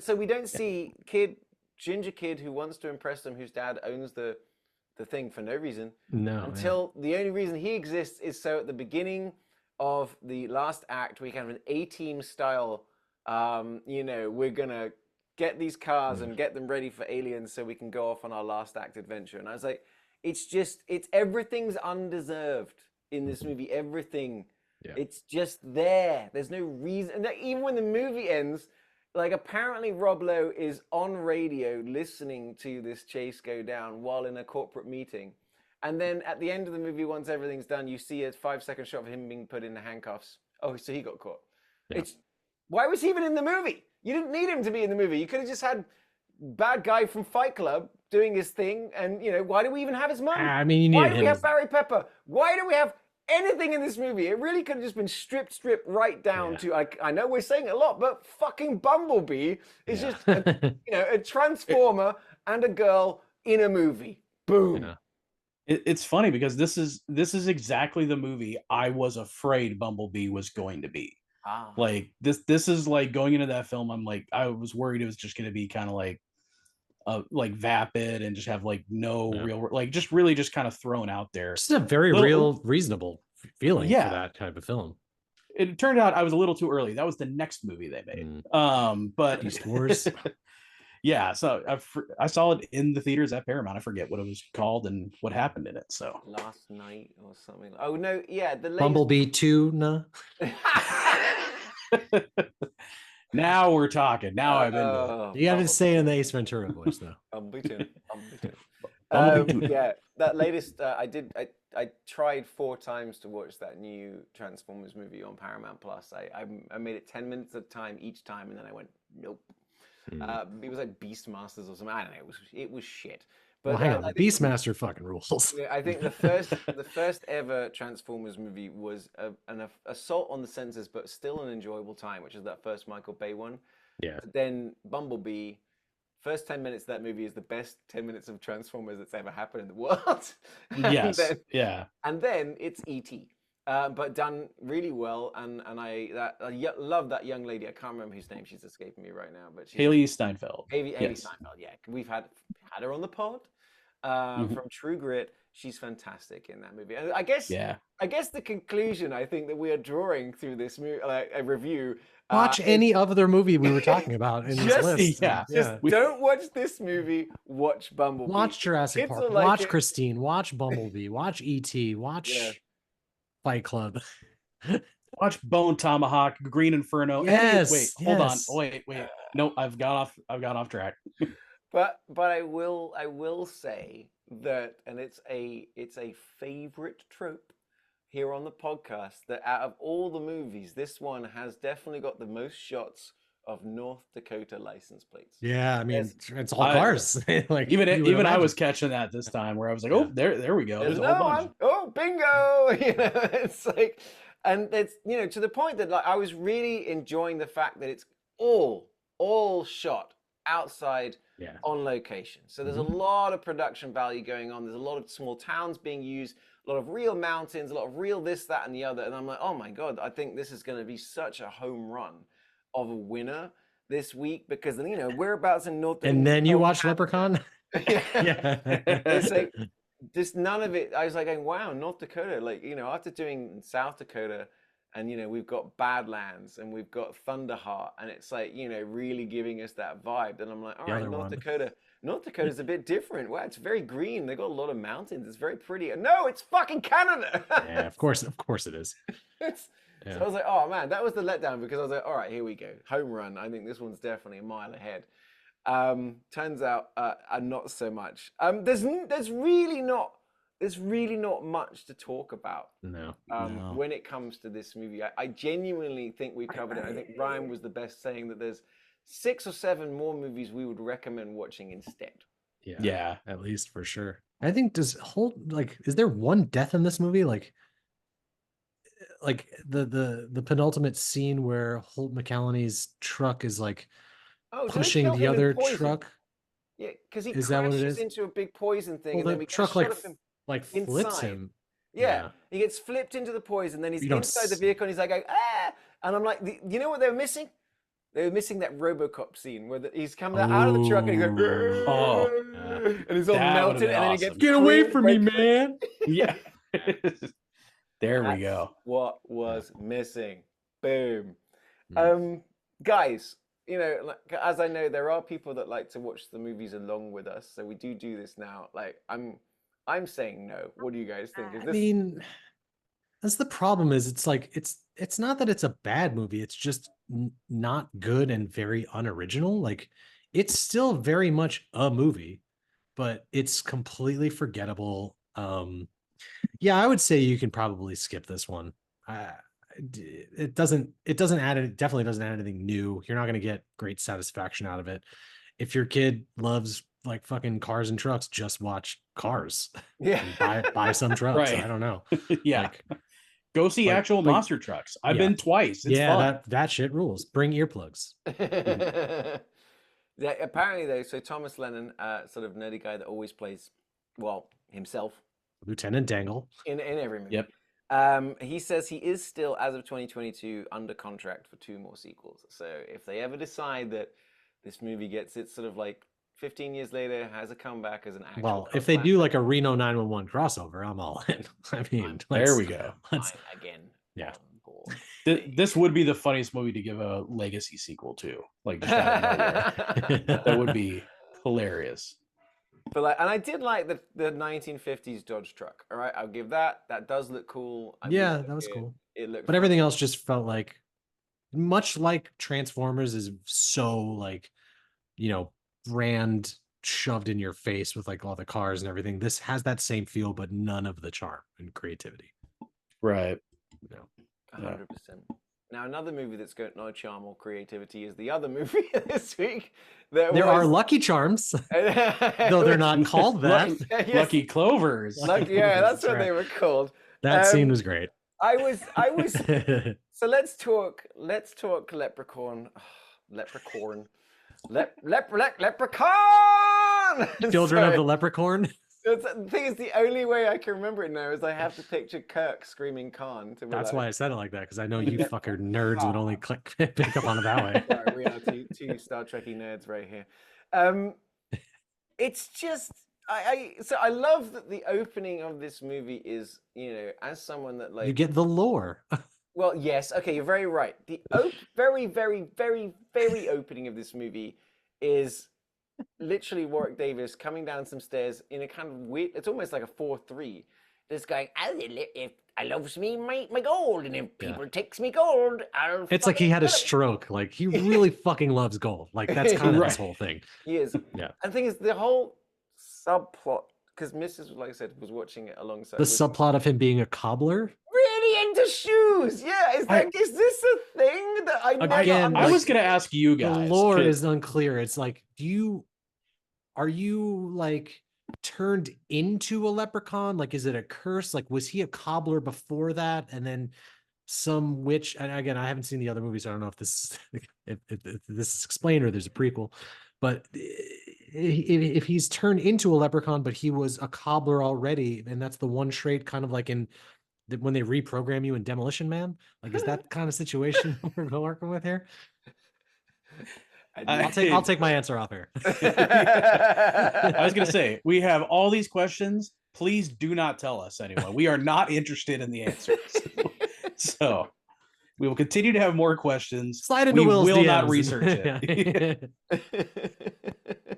so we don't see ginger kid who wants to impress them, whose dad owns the thing for no reason. Until the only reason he exists is so at the beginning of the last act we have an A-Team style. We're gonna get these cars and get them ready for aliens so we can go off on our last act adventure. And I was like, it's everything's undeserved in this movie. Everything Yeah. It's just there. There's no reason. And even when the movie ends, like apparently Rob Lowe is on radio listening to this chase go down while in a corporate meeting. And then at the end of the movie, once everything's done, you see a 5-second shot of him being put in the handcuffs. Oh, so he got caught. Yeah. Why was he even in the movie? You didn't need him to be in the movie. You could have just had bad guy from Fight Club doing his thing. And, why do we even have his mum? I mean, why do we have Barry Pepper? Why do we have anything in this movie? It really could have just been stripped right down to, I know we're saying it a lot, but fucking Bumblebee is just, a transformer and a girl in a movie. Boom. Yeah. It's funny because this is exactly the movie I was afraid Bumblebee was going to be. Like this is like going into that film. I'm like, I was worried it was just going to be kind of like vapid and just have like no real, like just really just kind of thrown out there. Just a very real, reasonable feeling for that type of film. It turned out I was a little too early. That was the next movie they made. But Beast Wars. Yeah, so I saw it in the theaters at Paramount. I forget what it was called and what happened in it. So last night or something. Oh no, yeah, the latest... Bumblebee 2, no. Now we're talking. Now I'm into it. You got to say it in the Ace Ventura voice, though. Bumblebee 2. Yeah, that latest. I tried 4 times to watch that new Transformers movie on Paramount Plus. I made it 10 minutes at a time each time, and then I went nope. It was like Beastmasters or something. I don't know. It was shit. But hang on, Beastmaster fucking rules. Yeah, I think the first ever Transformers movie was an assault on the senses, but still an enjoyable time, which is that first Michael Bay one. Yeah. But then Bumblebee, first 10 minutes of that movie is the best 10 minutes of Transformers that's ever happened in the world. Yes. And then it's E.T. But done really well, and I love that young lady. I can't remember whose name, she's escaping me right now, but she's Haley Steinfeld. Haley Steinfeld, yeah. We've had her on the pod from True Grit. She's fantastic in that movie. And I guess the conclusion I think that we are drawing through this a review. Watch any other movie we were talking about in this list. Just don't watch this movie. Watch Bumblebee. Watch Jurassic Park. Watch Christine. Watch Bumblebee. Watch E.T. Watch Fight Club. Watch Bone Tomahawk, Green Inferno. Yes. Hold on. Wait. No, I've got off track. But I will say that, and it's a favorite trope here on the podcast, that out of all the movies, this one has definitely got the most shots of North Dakota license plates. Yeah, I mean, it's all cars. Like even I was catching that this time, where I was like, oh, there we go. There's a whole bunch. Oh, bingo! It's like, and it's to the point that like I was really enjoying the fact that it's all shot outside on location. So there's a lot of production value going on. There's a lot of small towns being used, a lot of real mountains, a lot of real this, that, and the other. And I'm like, oh my God, I think this is going to be such a home run of a winner this week, because whereabouts in North Dakota. And then you watch Leprechaun? It's like just none of it. I was like going, wow, North Dakota, like, after doing South Dakota, and we've got Badlands and we've got Thunderheart, and it's like really giving us that vibe. And I'm like, all right, North Dakota's a bit different. Wow, it's very green. They got a lot of mountains. It's very pretty. No, it's fucking Canada. Yeah, of course it is. So I was like, oh man, that was the letdown, because I was like, all right, here we go, home run. I think this one's definitely a mile ahead. Turns out, not so much. There's really not much to talk about. No. When it comes to this movie, I genuinely think we covered it. I think Ryan was the best, saying that there's 6 or 7 more movies we would recommend watching instead. Yeah, at least for sure. I think is there one death in this movie? Like the penultimate scene where Holt McCallany's truck is like pushing the other truck. Yeah, because he is crashes into a big poison thing, well, and then the truck flips inside. him. Yeah, he gets flipped into the poison. Then he's inside the vehicle, and he's like, ah! And I'm like, you know what they were missing? They were missing that RoboCop scene where he's coming out of the truck and he goes, and he's all melted, and then he gets, get away from me, man! Yeah. There we go. What was missing? Boom. Guys, as I know, there are people that like to watch the movies along with us, so we do this now. Like, I'm saying no. What do you guys think? That's the problem. Is it's like it's not that it's a bad movie. It's just not good and very unoriginal. Like it's still very much a movie, but it's completely forgettable. Yeah, I would say you can probably skip this one. It doesn't add it definitely doesn't add anything new. You're not going to get great satisfaction out of it. If your kid loves like fucking cars and trucks, just watch Cars. Yeah. And buy some trucks. Right. I don't know. Yeah. Like, Go see actual monster trucks. I've been twice. It's fun. that shit rules. Bring earplugs. Yeah, apparently though, so Thomas Lennon, sort of nerdy guy that always plays, well, himself Lieutenant Dangle. in every movie. Yep. He says he is still, as of 2022, under contract for 2 more sequels. So if they ever decide that this movie gets it sort of like 15 years later, has a comeback as an actual. Well, if they do like a Reno 911 crossover, I'm all in. I mean, there we go. Again. Yeah. This would be the funniest movie to give a legacy sequel to. Like, just out of nowhere. That would be hilarious. But like, and I did like the 1950s Dodge truck. All right, I'll give that. That does look cool. That was cool. It looked. But everything else just felt like, much like Transformers is so like, brand shoved in your face with like all the cars and everything. This has that same feel, but none of the charm and creativity. Right. 100%. Now, another movie that's got no charm or creativity is the other movie this week. There are Lucky Charms, though they're not called that. Lucky Clovers. That's what they were called. That scene was great. I was. So let's talk Leprechaun. Leprechaun. Leprechaun! Children of the Leprechaun. The thing is, the only way I can remember it now is I have to picture Kirk screaming Khan. That's why I said it like that, because I know you fucker nerds would only pick up on it that way. Sorry, we are two Star Trekky nerds right here. It's just I love that the opening of this movie is, as someone that like you get the lore. Well, yes, okay, you're very right. The very, very, very, very opening of this movie is literally Warwick Davis coming down some stairs in a kind of weird, it's almost like a 4-3, just going, if I loves me my gold, and if people takes me gold, it's like he had a stroke. Like, he really fucking loves gold. Like, that's kind of his whole thing. He is. Yeah. And the thing is, the whole subplot, because Mrs., like I said, was watching it alongside. The subplot of him being a cobbler? Really into shoes. Yeah, is this a thing that I never I was gonna ask you guys. The lore is unclear. It's like, are you like turned into a leprechaun? Like, is it a curse? Like, was he a cobbler before that? And then some witch, and again, I haven't seen the other movies. So I don't know if this if this is explained or there's a prequel, but if he's turned into a leprechaun, but he was a cobbler already, and that's the one trait kind of like in when they reprogram you in Demolition Man, like, is that kind of situation we're working with here? I'll take my answer off here. I was gonna say, we have all these questions. Please do not tell us, anyone. We are not interested in the answers. So we will continue to have more questions. Slide into Will's will DMs. Not research it.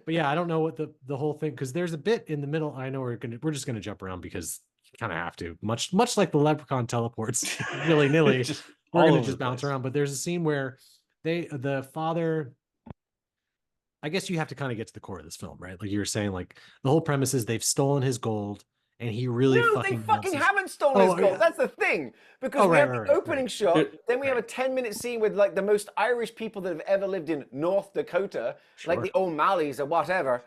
But yeah, I don't know what the whole thing, because there's a bit in the middle. I know we're just gonna jump around because you kind of have to, much like the Leprechaun teleports willy-nilly. We're gonna just bounce around. But there's a scene where the father, I guess you have to kind of get to the core of this film, right? Like you were saying, like the whole premise is they've stolen his gold, and he really they fucking haven't stolen his gold. Yeah. That's the thing, because we have the opening shot, then we have a 10-minute scene with like the most Irish people that have ever lived in North Dakota, like the O'Malleys or whatever.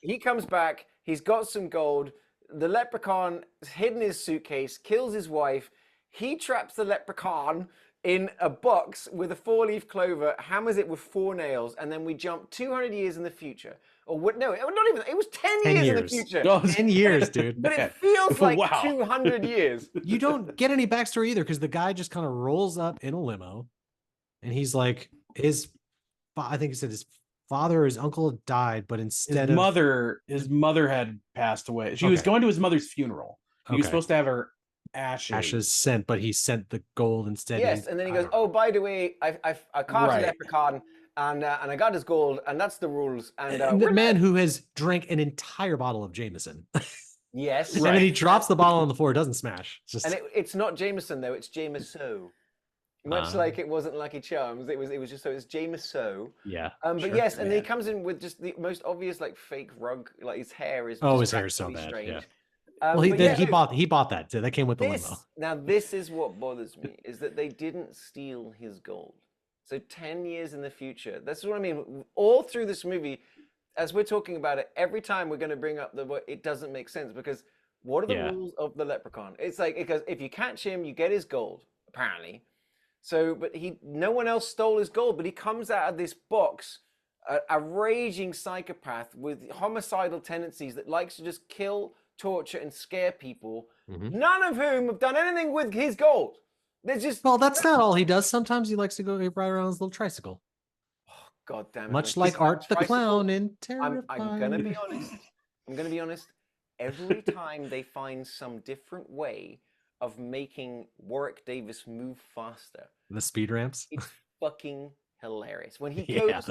He comes back, he's got some gold. The leprechaun has hidden his suitcase, kills his wife. He traps the leprechaun in a box with a 4-leaf clover, hammers it with 4 nails, and then we jump 200 years in the future. Or what? No, not even. It was 10 years in the future. No, 10 years, dude. But it feels like 200 years. You don't get any backstory either, because the guy just kind of rolls up in a limo, and he's like, I think he said his father or his uncle had died, but instead his mother had passed away. She was going to his mother's funeral. He was supposed to have her ashes sent, but he sent the gold instead. Yes, and then he goes, "Oh, by the way, I caught a leprechaun, and I got his gold, and that's the rules." And the man who has drank an entire bottle of Jameson. Yes. And then he drops the bottle on the floor. It doesn't smash. It's And just it's not Jameson though, it's Jameso. Much like it wasn't Lucky Charms, it was just so it's Jameso. yeah. But sure. yes, and then he Man. comes in with just the most obvious like fake rug, like his hair is Oh, just his hair is so practically bad. strange. Yeah. Well, he but then yeah, he bought that too. That came with the limo. this is what bothers me is that they didn't steal his gold. So 10 years in the future, that's what I mean. All through this movie, as we're talking about it, every time we're going to bring up it doesn't make sense because what are the rules of the leprechaun? It's like because if you catch him, you get his gold apparently. So, but no one else stole his gold, but he comes out of this box, a raging psychopath with homicidal tendencies that likes to just kill, torture, and scare people. None of whom have done anything with his gold. There's just that's not all he does. Sometimes he likes to go ride around his little tricycle. God damn it! Much like Art the Clown in Terrified. I'm gonna be honest. I'm gonna be honest. Every time they find some different way of making Warwick Davis move faster, the speed ramps. It's fucking hilarious when he goes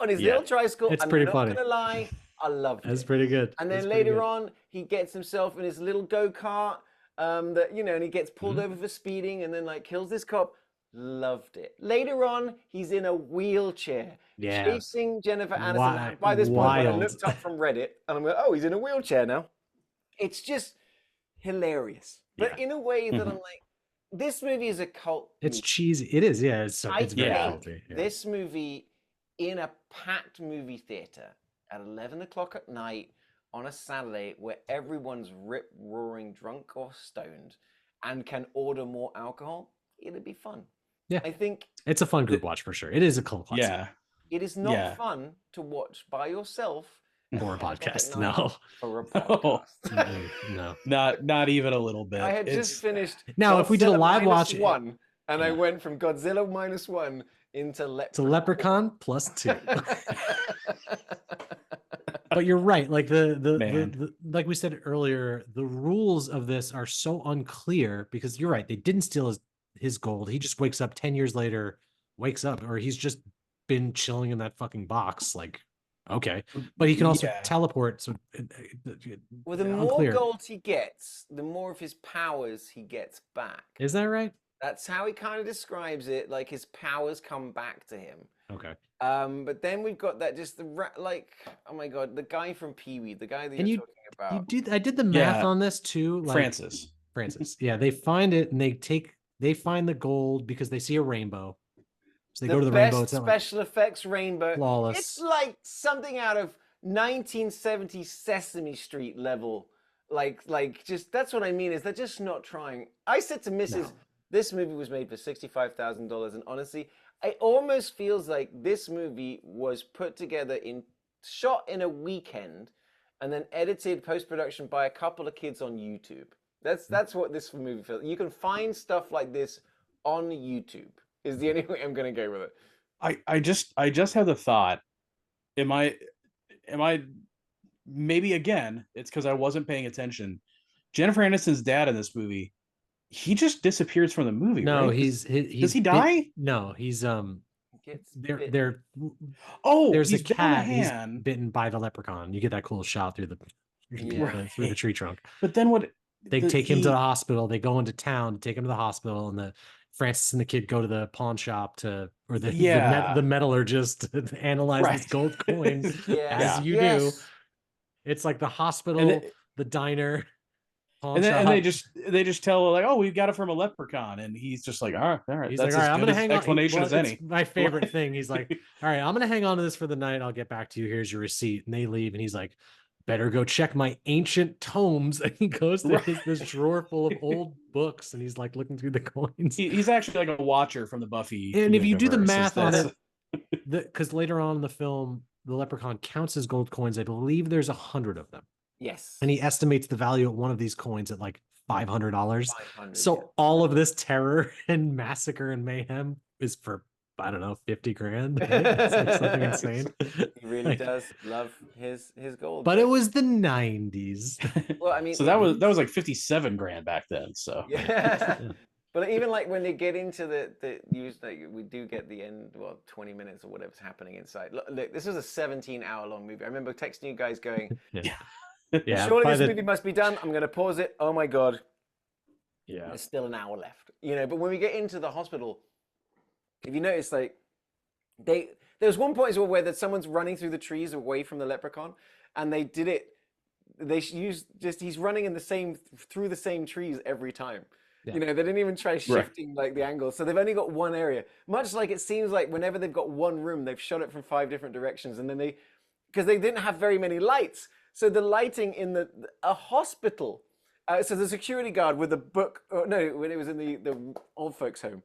on his Yeah. little tricycle. It's I'm pretty not funny. gonna lie, I loved it. That's pretty good. And then That's pretty later good. on, he gets himself in his little go-kart, that and he gets pulled over for speeding, and then like kills this cop. Loved it. Later on, he's in a wheelchair, Yeah. chasing Jennifer Aniston. Now, by this point, when I looked up from Reddit, and I'm like, oh, he's in a wheelchair now. It's just hilarious, but in a way that I'm like, this movie is a cult. It's cheesy. It is. Yeah. It's very culty. This movie in a packed movie theater at 11 o'clock at night on a Saturday where everyone's rip-roaring drunk or stoned and can order more alcohol, it'd be fun. Yeah. I think it's a fun group watch for sure. It is a cult classic. Yeah. It is not fun to watch by yourself or a podcast. No. Or a podcast. No. Not even a little bit. I had just finished. Now, if we did a live watch, one, and I went from Godzilla -1 into Leprechaun +2. But you're right. Like the like we said earlier, the rules of this are so unclear because you're right. They didn't steal his gold. He just wakes up 10 years later, or he's just been chilling in that fucking box. Like, okay, but he can also teleport. So, well, the more gold he gets, the more of his powers he gets back. Is that right? That's how he kind of describes it. Like his powers come back to him. Okay. But then we've got that oh my god, the guy from Pee-wee, the guy that you're talking about. I did the math on this too. Like, Francis. Yeah, they find it and they find the gold because they see a rainbow. So they go to the rainbow. It's special effects rainbow. Flawless. It's like something out of 1970s Sesame Street level. Like just that's what I mean is they're just not trying. I said to Mrs. This movie was made for $65,000, and honestly, it almost feels like this movie was put together shot in a weekend, and then edited post-production by a couple of kids on YouTube. That's what this movie feels. You can find stuff like this on YouTube. Is the only way I'm going to go with it. I just had the thought. Am I maybe again? It's because I wasn't paying attention. Jennifer Aniston's dad in this movie. He just disappears from the movie. No, right? he's does he die? No, he's there's he's a cat. He's bitten by the leprechaun. You get that cool shot through through the tree trunk. But then what? They take him to the hospital. They go into town to take him to the hospital, and Francis and the kid go to the pawn shop the metallurgist to analyze his gold coins as you do. It's like the hospital, the diner. And they just tell like, oh, we got it from a leprechaun, and he's just like, all right, he's that's like, all right, I'm gonna hang on. Explanation as any. My favorite thing. He's like, all right, I'm gonna hang on to this for the night. I'll get back to you. Here's your receipt. And they leave, and he's like, better go check my ancient tomes. And he goes to this drawer full of old books, and he's like looking through the coins. He's actually like a watcher from the Buffy. And if you do the math on it, because later on in the film, the leprechaun counts his gold coins. I believe there's 100 of them. Yes. And he estimates the value of one of these coins at like $500. So all of this terror and massacre and mayhem is for, I don't know, 50 grand. It's like something insane. He really does love his gold. But it was the 90s. Well, I mean, so that was like 57 grand back then. So yeah. But even like when they get into we do get the end, 20 minutes or whatever's happening inside. Look, this was a 17-hour long movie. I remember texting you guys going, Yeah, Surely by this the- movie must be done. I'm going to pause it. Oh my God. yeah. There's still an hour left. You know, but when we get into the hospital, if you notice, like, there's one point as well where someone's running through the trees away from the leprechaun, and they did it. They used just he's running in through the same trees every time. Yeah. You know, they didn't even try Right. shifting like the angle. So they've only got one area. Much like it seems like whenever they've got one room, they've shot it from 5 different directions, and then because they didn't have very many lights, so the lighting in a hospital. So the security guard with a book. No, when it was in the old folks' home.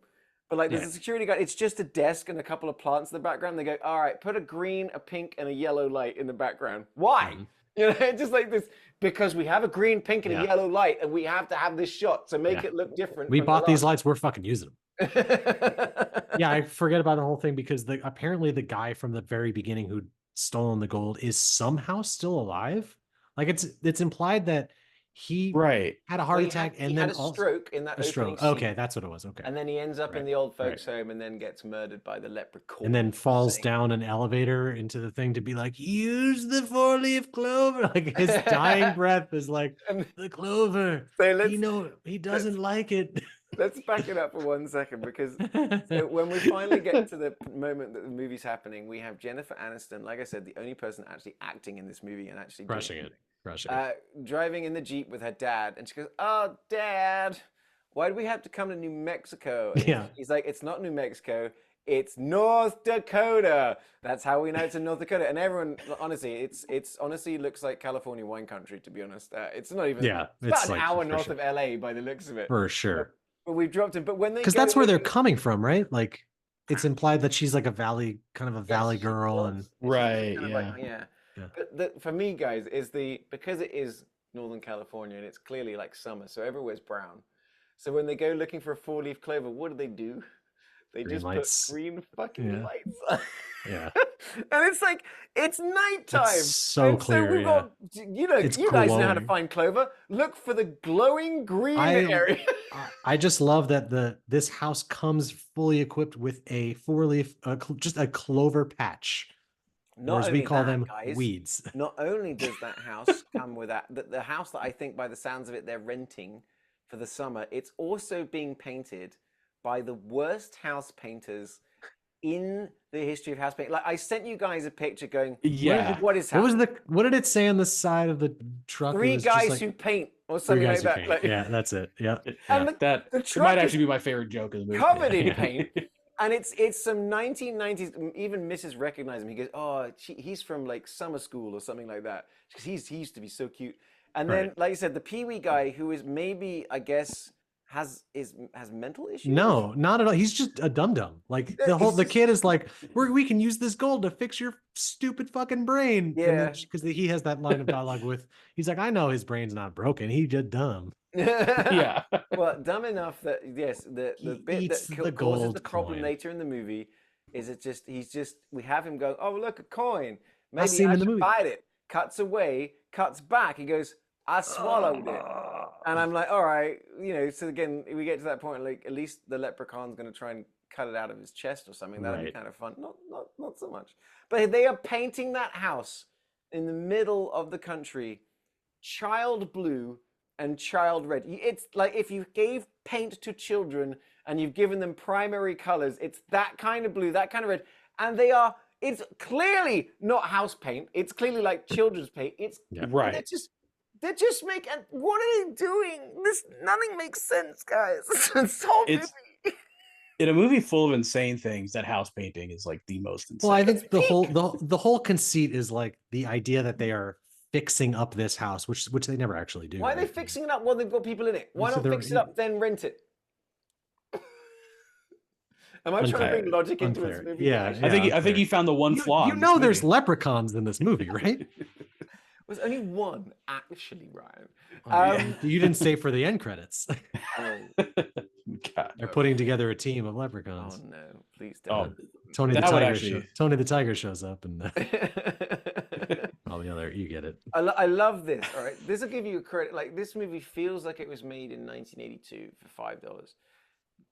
But like, there's a security guard. It's just a desk and a couple of plants in the background. They go, all right, put a green, a pink, and a yellow light in the background. Why? Mhm. You know, just like this, because we have a green, pink, and a yellow light, and we have to have this shot to make it look different. We from bought the these lights. We're fucking using them. last. Yeah, I forget about the whole thing because apparently the guy from the very beginning who'd stolen the gold is somehow still alive. Like it's implied that he Right. had a heart attack he and then had a stroke in that a opening stroke. scene. Okay, that's what it was. Okay. And then he ends up in Right, the old folks' home and then gets murdered by the leprechaun. and then falls saying- down an elevator into the thing to be like, use the 4-leaf clover. Like his dying breath is like, And the clover. so He doesn't like it. let's back it up for 1 second, because so when we finally get to the moment that the movie's happening, we have Jennifer Aniston, like I said, the only person actually acting in this movie and actually doing Crushing it. driving in the Jeep with her dad, and she goes, "Oh, Dad, why do we have to come to New Mexico?" And Yeah. he's like, "It's not New Mexico, it's North Dakota." That's how we know it's in North Dakota. And everyone, honestly, it's honestly looks like California wine country, to be honest. It's not even. Yeah, it's about it's an like, hour for north sure. of LA by the looks of it. For sure. But we've dropped it. But when they Because go that's where they're looking- coming from, right? Like it's implied that she's like a valley, kind of a valley Yes, girl, yes. and It's Right, kind of yeah. yeah. Yeah. But for me, guys, because it is Northern California and it's clearly like summer, so everywhere's brown. So when they go looking for a 4-leaf clover, what do? They Green just lights. put green fucking Yeah. lights. Yeah. And it's like it's nighttime. It's so and clear, So we've got It's you guys know how to glowing. find clover. Look for the glowing green I- area. I just love that this house comes fully equipped with a 4-leaf, just a clover patch, or Not as we only call that, them, guys, weeds. Not only does that house come with that, the house that I think by the sounds of it they're renting for the summer, it's also being painted by the worst house painters in the history of house painting. Like I sent you guys a picture going, Yeah. what is What was happening? what did it say on the side of the truck? It 3 was just guys like, who paint or 3 something guys like who that. paint. Like, Yeah, that's it. Yeah. And yeah. That the it truck might is actually be my favorite joke of the movie. covered in Yeah. paint. And it's some 1990s. Even Mrs. recognized him. He goes, "Oh, he's from like summer school or something like that." Because he used to be so cute. And then, Right. like you said, the Pee Wee guy, who is maybe, I guess, has mental issues. No, not at all. He's just a dum dum. Like Yeah, the he's kid is like, we can use this gold to fix your stupid fucking brain. Yeah. Because he has that line of dialogue with, he's like, I know his brain's not broken. He's just dumb. Yeah. Well, dumb enough that yes, the He bit eats that the causes gold the problem coin. later in the movie is we have him go, "Oh, look, a coin. I Maybe see him I in the should movie." bite it." Cuts away, cuts back. He goes, "I swallowed it." And I'm like, all right, so again, we get to that point, like at least the leprechaun's going to try and cut it out of his chest or something. That'd be Right. kind of fun. Not so much. But they are painting that house in the middle of the country, child blue and child red. It's like if you gave paint to children and you've given them primary colors, it's that kind of blue, that kind of red. And it's clearly not house paint. It's clearly like children's paint. Yeah. Right. They're just making. What are they doing? Nothing makes sense, guys. This whole It's- movie. In a movie full of insane things, that house painting is like the most insane. Well, I think It's the whole conceit is like the idea that they are fixing up this house, which they never actually do. Why are they right? fixing it up while they've got people in it? Why So not they're- fix it up then rent it? Am I trying to bring logic into this Unclear. movie? Yeah, guys? I think unclear. he found the one flaw. You in know this there's movie. leprechauns in this movie, right? There's only one, actually, Ryan. You didn't say for the end credits. Oh, God. They're putting together a team of oh leprechauns. no, please Oh, don't. Tony the that would Tiger actually- Tony the Tiger shows up and all the other. You get it. I love this. All right, this will give you a credit. Like this movie feels like it was made in 1982 for $5.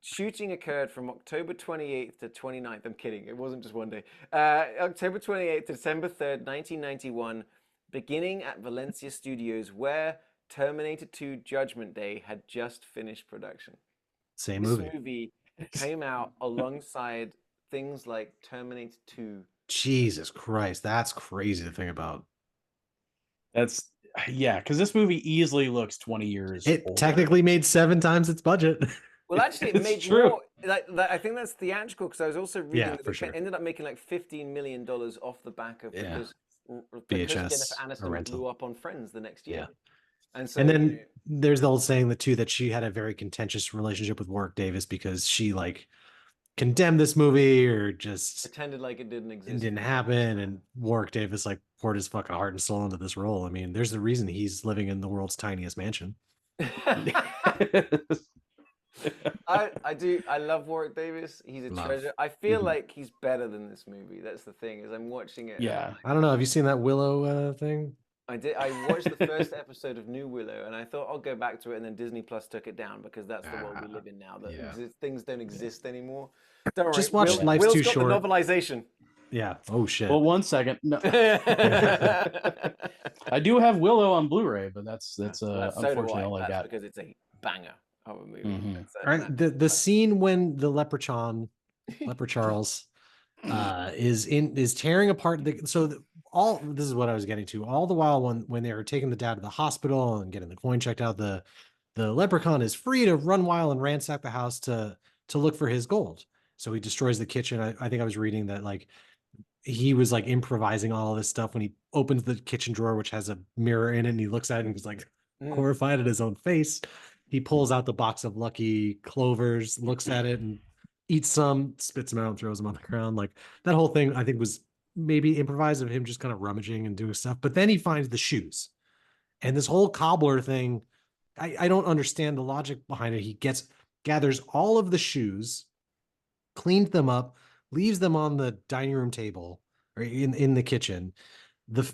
Shooting occurred from October 28th to 29th. I'm kidding. It wasn't just one day. October 28th to December 3rd, 1991. beginning at Valencia Studios, where Terminator 2 Judgment Day had just finished production. Same This movie. movie came out alongside things like Terminator 2. Jesus Christ, that's crazy to think about. That's because this movie easily looks 20 years It older. technically made 7 times its budget. Well, actually, it It's made true. more. I think that's theatrical because I was also reading Yeah, that for it sure. ended up making like $15 million off the back of Yeah. because VHS Jennifer or Aniston rental. blew up on Friends the next year. Yeah. And so, And then there's the old saying that she had a very contentious relationship with Warwick Davis because she like condemned this movie or just pretended like it didn't it exist. didn't happen. And Warwick Davis like poured his fucking heart and soul into this role. I mean, there's the reason he's living in the world's tiniest mansion. I love Warwick Davis. He's a treasure. I feel like he's better than this movie. That's the thing, is I'm watching it. Yeah. I don't know. Have you seen that Willow thing? I did. I watched the first episode of New Willow, and I thought I'll go back to it, and then Disney Plus took it down because that's the world we live in now. That things don't exist anymore. Don't worry. Just watch Life's Will's Too got Short. The novelization. Yeah. Oh shit. Well, 1 second. No. I do have Willow on Blu-ray, but that's unfortunately all I got. Because it's a banger of a movie. Mm-hmm. All right. The scene when the Leprechaun, Leper Charles, is tearing apart this is what I was getting to. All the while when they were taking the dad to the hospital and getting the coin checked out, the Leprechaun is free to run wild and ransack the house to look for his gold. So he destroys the kitchen. I think I was reading that like he was like improvising all this stuff when he opens the kitchen drawer, which has a mirror in it, and he looks at it and he's like horrified at his own face. He pulls out the box of Lucky Clovers, looks at it and eats some, spits them out, and throws them on the ground. Like that whole thing, I think, was maybe improvised of him just kind of rummaging and doing stuff. But then he finds the shoes, and this whole cobbler thing. I don't understand the logic behind it. He gathers all of the shoes, cleans them up, leaves them on the dining room table or in the kitchen.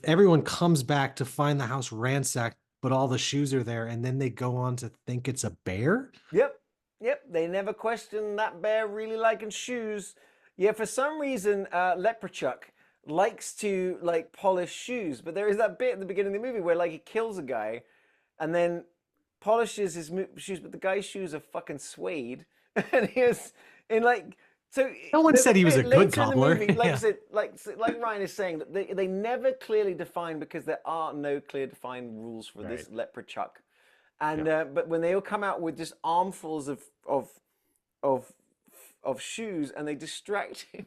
Everyone comes back to find the house ransacked, but all the shoes are there, and then they go on to think it's a bear. Yep. They never question that bear really liking shoes. Yeah, for some reason, Leprechaun likes to like polish shoes, but there is that bit at the beginning of the movie where like he kills a guy, and then polishes his shoes, but the guy's shoes are fucking suede, and he is in like. So no one said he was a good cobbler. Movie, like I said, like Ryan is saying, that they never clearly define, because there are no clear defined rules for this Leprechaun. And but when they all come out with just armfuls of shoes, and they distract him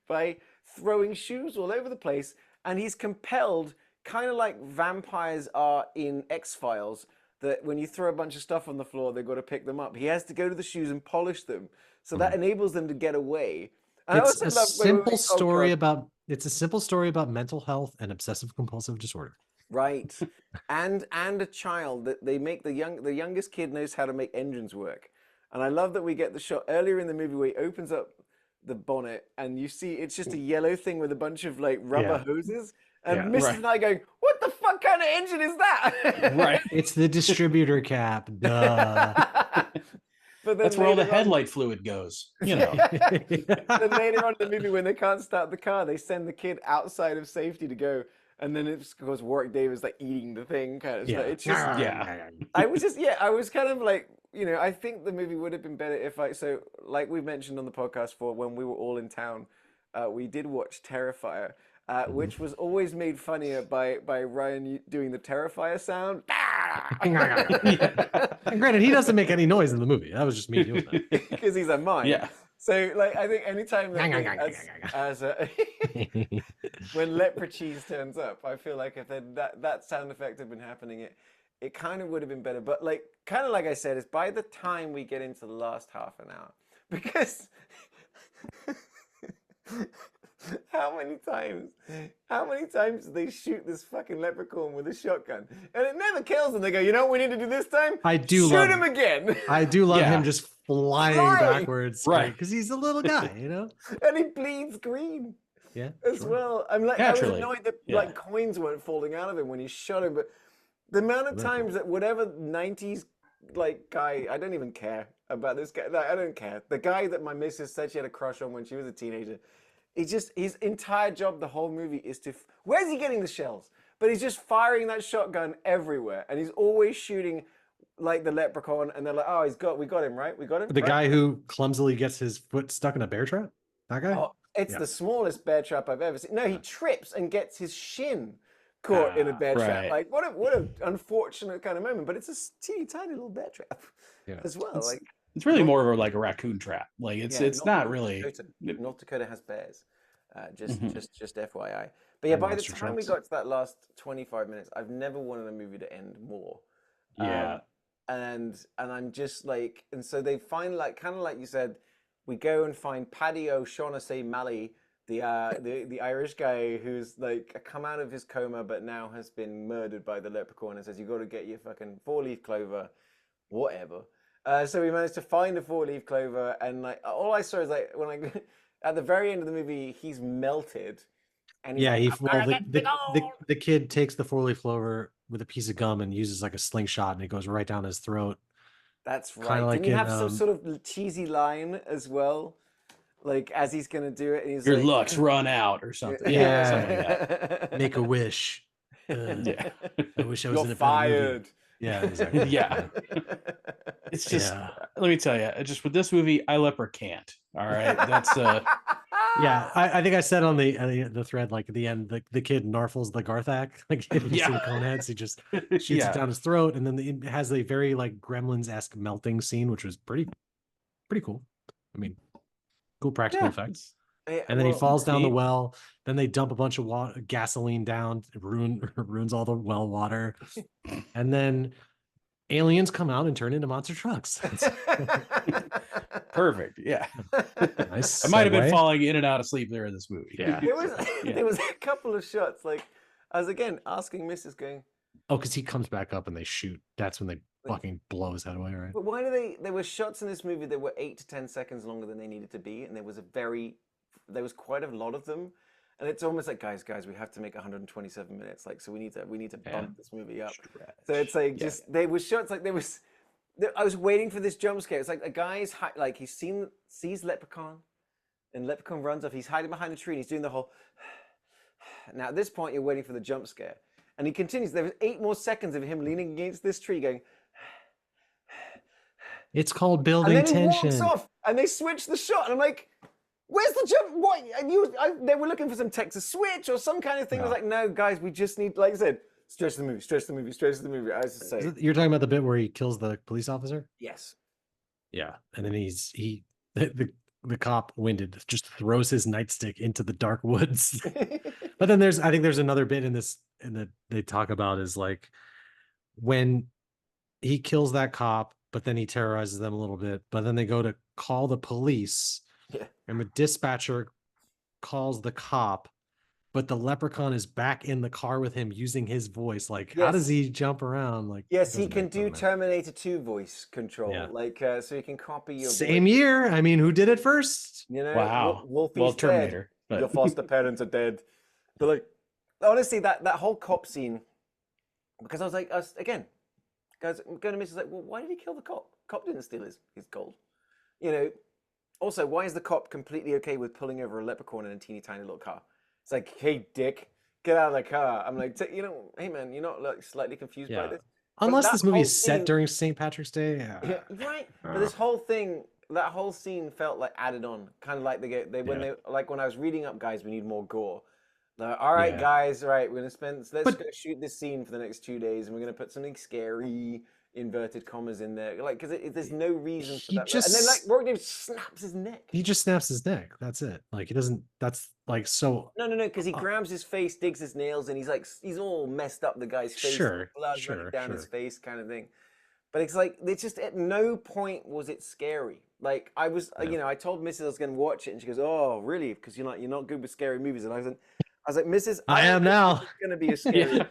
by throwing shoes all over the place, and he's compelled, kind of like vampires are in X-Files, that when you throw a bunch of stuff on the floor, they've got to pick them up. He has to go to the shoes and polish them. So that enables them to get away. And it's a simple story about mental health and obsessive compulsive disorder. Right. and a child that they make the youngest kid knows how to make engines work. And I love that we get the shot earlier in the movie where he opens up the bonnet and you see it's just a yellow thing with a bunch of like rubber hoses. And Mrs. and I going, what the fuck kind of engine is that? Right. It's the distributor cap. Duh. But that's where all the headlight fluid goes, you know. Then later on in the movie, when they can't start the car, they send the kid outside of safety to go, and then it's because Warwick Davis like eating the thing, kind of stuff. It's just I was kind of like, I think the movie would have been better if like we mentioned on the podcast for when we were all in town, we did watch Terrifier. Which was always made funnier by Ryan doing the Terrifier sound. And granted, he doesn't make any noise in the movie. That was just me doing that. Because he's a mime. Yeah. So, like, I think anytime that when Leprechaun turns up, I feel like if that sound effect had been happening, it kind of would have been better. But like, kind of like I said, is by the time we get into the last half an hour, because how many times do they shoot this fucking leprechaun with a shotgun, and it never kills them? They go, you know what we need to do this time? Shoot him again. I do love him just flying backwards, right? Because he's a little guy, and he bleeds green. Yeah, as well. I'm like, naturally. I was annoyed that like coins weren't falling out of him when he shot him, but the amount of times that whatever 90s like guy, I don't even care about this guy. I don't care. The guy that my missus said she had a crush on when she was a teenager. His entire job, the whole movie, is to... Where's he getting the shells? but he's just firing that shotgun everywhere, and he's always shooting like the Leprechaun, and they're like, "Oh, we got him, right? We got him." The right? guy who clumsily gets his foot stuck in a bear trap? That guy? Oh, it's Yeah. the smallest bear trap I've ever seen. No, he trips and gets his shin caught in a bear trap. right. Like, what a unfortunate kind of moment. But it's a teeny tiny little bear trap as well. It's really more of like a raccoon trap. Like it's not really. North Dakota has bears. Just FYI. But And by the monster time we trucks. got to that last 25 minutes, I've never wanted a movie to end more. Yeah. And I'm just like, and so they find, like, kind of like you said, we go and find Paddy O'Shaughnessy Malley, the Irish guy who's like come out of his coma but now has been murdered by the Leprechaun, and says, "You got to get your fucking 4-leaf clover, whatever." So we managed to find a 4-leaf clover, and like all I saw is like when I at the very end of the movie, he's melted, and he's the kid takes the 4-leaf clover with a piece of gum and uses like a slingshot, and it goes right down his throat. That's right. Kinda like Didn't he have in, some sort of cheesy line as well? Like as he's gonna do it, and he's Your like, luck's run out or something. Yeah. Something like that. Make a wish. Yeah. I wish I was in "You're a better movie. fired." Yeah, exactly. Yeah. It's just let me tell you, just with this movie, I leper can't. All right. That's Yeah, I think I said on the thread, like at the end, the kid narfles the Garthak, like if you see the Coneheads, he just shoots it down his throat, and then it has a very like Gremlins-esque melting scene, which was pretty cool. I mean, cool practical effects. And then he falls down the well. Then they dump a bunch of gasoline down, ruins all the well water, and then aliens come out and turn into monster trucks. perfect. Yeah. Nice. I might have been segue. falling in and out of sleep there in this movie. Yeah. There was a couple of shots. Like I was again asking Mrs. going, Oh, because he comes back up and they shoot. That's when they fucking blow his head away, right? but why do they? There were shots in this movie that were 8 to 10 seconds longer than they needed to be, and there was quite a lot of them, and it's almost like, guys, we have to make 127 minutes. Like, so we need to bump this movie up. So it's like there was shots like I was waiting for this jump scare. It's like a guy's like he sees Leprechaun, and Leprechaun runs off. He's hiding behind a tree, and he's doing the whole. Now at this point, you're waiting for the jump scare, and he continues. There was 8 more seconds of him leaning against this tree, going. It's called building tension. And then he walks off, and they switch the shot, and I'm like, "Where's the jump? What? They were looking for some Texas switch or some kind of thing." I was like, "No, guys, we just need, like I said, stretch the movie. I was just saying. You're talking about the bit where he kills the police officer? Yes. Yeah, and then the cop, winded, just throws his nightstick into the dark woods. But then I think there's another bit in this, and that they talk about is like when he kills that cop, but then he terrorizes them a little bit, but then they go to call the police, and the dispatcher calls the cop, but the Leprechaun is back in the car with him using his voice. Like, how does he jump around? Like, yes, he can do Terminator 2 voice control. Yeah. Like, so he can copy your same voice. year. I mean, who did it first? You know, wow. Wolfie's Terminator. Dead. Your foster parents are dead. But like, honestly, that whole cop scene, because I was like, again, guys, I'm going to miss. Like, well, why did he kill the cop? Cop didn't steal his gold. You know. Also, why is the cop completely okay with pulling over a leprechaun in a teeny tiny little car? It's like, hey, dick, get out of the car. I'm like, hey, man, you're not like slightly confused by this? Unless this movie is set during St. Patrick's Day. Yeah, right. But this whole thing, that whole scene felt like added on, kind of like when I was reading up, guys, we need more gore. Like, all right, guys, right, we're gonna let's go shoot this scene for the next 2 days, and we're gonna put something scary, inverted commas in there, like, because there's no reason for that. And then like Rourke snaps his neck. He just snaps his neck. That's it. Like, he doesn't. That's like so. No, because he grabs his face, digs his nails, and he's all messed up. The guy's face, blood running down his face, kind of thing. But it's like it's just at no point was it scary. Like I was, I told Mrs. I was going to watch it, and she goes, "Oh, really? Because you're not good with scary movies." And I was like, "Mrs. I am now. It's going to be a scary."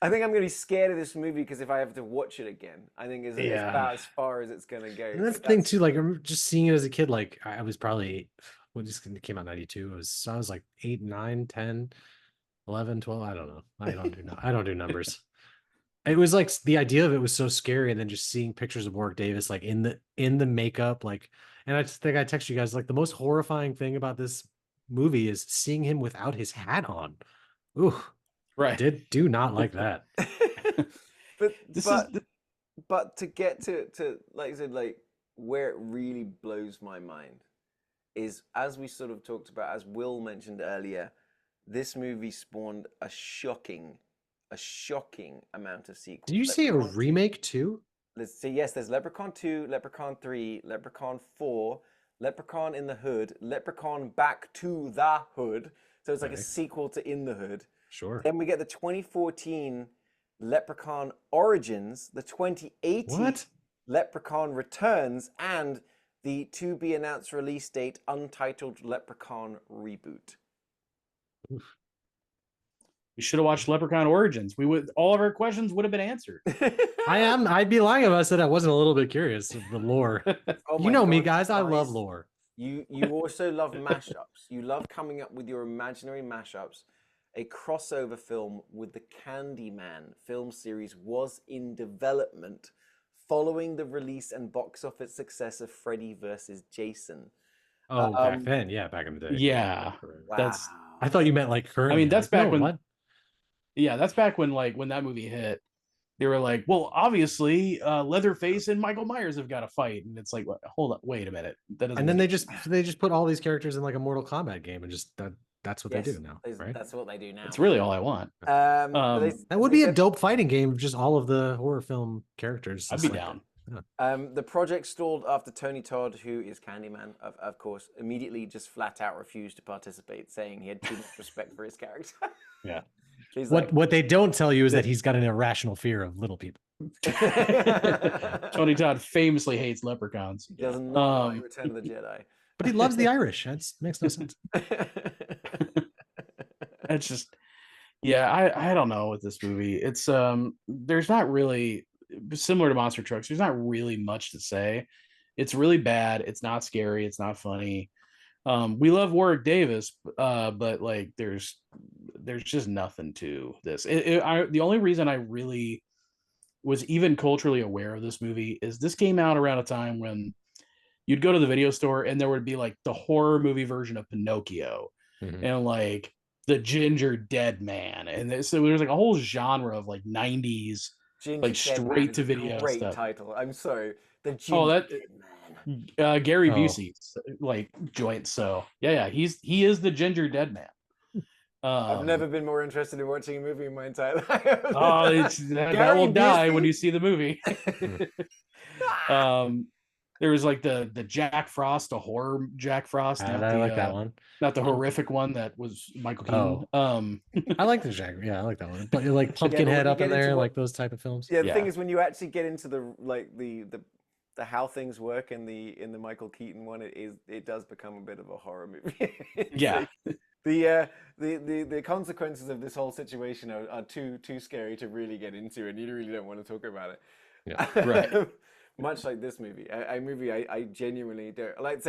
I think I'm going to be scared of this movie because if I have to watch it again, I think it's about as far as it's going to go. And that's the thing too. Like, I'm just seeing it as a kid. Like, I was probably when this came out in 92. I was like 8, 9, 10, 11, 12. I don't know. I don't do numbers. It was like the idea of it was so scary, and then just seeing pictures of Warwick Davis like in the makeup, like, and I just think I text you guys, like, the most horrifying thing about this movie is seeing him without his hat on. Ooh. Right. Do not like that. but This but is but to get to like I said, like where it really blows my mind is, as we sort of talked about, as Will mentioned earlier, this movie spawned a shocking amount of sequels. Did you say a Leprechaun 2. remake too? Let's see. Yes, there's Leprechaun 2, Leprechaun 3, Leprechaun 4, Leprechaun in the Hood, Leprechaun Back to the Hood. So it's like a Okay. sequel to In the Hood. Sure. Then we get the 2014 Leprechaun Origins, the 2018 What? Leprechaun Returns, and the to be announced release date untitled Leprechaun Reboot. we should have watched Leprechaun Origins. We would all of our questions would have been answered. I'd be lying if I said I wasn't a little bit curious of the lore. Oh You my know me, God, guys. I love lore. You also love mashups. You love coming up with your imaginary mashups. A crossover film with the Candyman film series was in development following the release and box office success of Freddy vs. Jason. Oh, back then, yeah, back in the day. Yeah, Wow. that's. I thought you meant like currently. I mean, that's like, back no, when. what? Yeah, that's back when when that movie hit. They were like, well, obviously, Leatherface and Michael Myers have got to fight, and it's like, hold up, wait a minute, that doesn't. And then they just put all these characters in like a Mortal Kombat game, and just that's what Yes, they do now, right? That's what they do now. It's really all I want. That would be a dope fighting game, just all of the horror film characters. I'd be down. The project stalled after Tony Todd, who is Candyman, of course, immediately just flat out refused to participate, saying he had too much respect for his character. Yeah. What they don't tell you is that he's got an irrational fear of little people. Tony Todd famously hates leprechauns. He does not like Return of the Jedi. But he loves the Irish. That makes no sense. It's just, yeah, I don't know with this movie. It's there's not really, similar to Monster Trucks, there's not really much to say. It's really bad. It's not scary. It's not funny. We love Warwick Davis, but like there's just nothing to this. The only reason I really was even culturally aware of this movie is this came out around a time when you'd go to the video store and there would be like the horror movie version of Pinocchio and like the Ginger Dead Man, and so there's like a whole genre of like 90s Ginger like straight to video great stuff. title. I'm sorry. The Ginger Dead Man. Gary Busey's like joint. So yeah, he is the Ginger Dead Man. I've never been more interested in watching a movie in my entire life. Oh, that will die when you see the movie. There was like the Jack Frost, a horror Jack Frost. I like that one. Not the horrific one that was Michael Keaton. I like the Jack. Yeah, I like that one. But like Pumpkinhead up in there, like those type of films. Yeah, the thing is, when you actually get into the how things work in the Michael Keaton one, it does become a bit of a horror movie. Yeah. The consequences of this whole situation are too scary to really get into, and you really don't want to talk about it. Yeah, right. Much like this movie, I genuinely don't. Like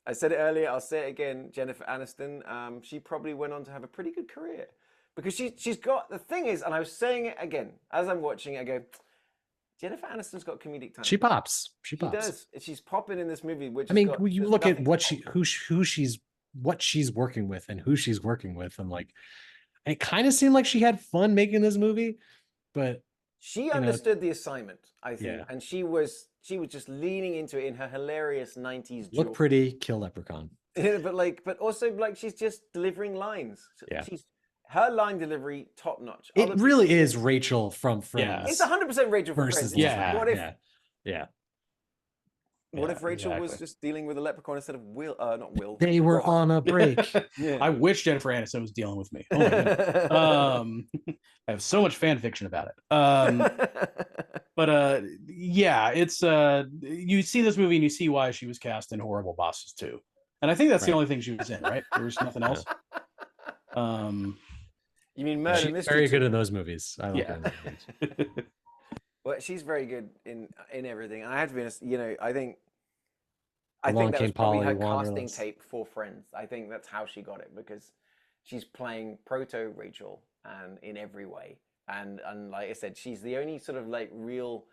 I said it earlier, I'll say it again. Jennifer Aniston, she probably went on to have a pretty good career because she's got, the thing is, and I was saying it again as I'm watching it, I go, Jennifer Aniston's got comedic talent. She pops. She does. She's popping in this movie. Which I mean, when you look at what she's working with and who she's working with, I'm like, it kind of seemed like she had fun making this movie, but she understood the assignment, I think, yeah. and she was just leaning into it in her hilarious 90s. Look pretty, kill Leprechaun. but also like she's just delivering lines. Yeah. Her line delivery, top notch. It really is Rachel from Friends. It's 100% Rachel from versus Friends. Yeah. What if Rachel was just dealing with a leprechaun instead of Will? Not Will. They were on a break. I wish Jennifer Aniston was dealing with me. Oh my goodness. I have so much fan fiction about it. But yeah, it's you see this movie and you see why she was cast in Horrible Bosses too. And I think that's the only thing she was in, right? There was nothing else. You mean Murder She's Mystery? very good in those movies. I like her. Well, she's very good in everything. And I have to be honest, I think Along that Came was probably her Polly, casting Wanderlust. tape for Friends. I think that's how she got it, because she's playing proto Rachel and in every way. And like I said, she's the only sort of like real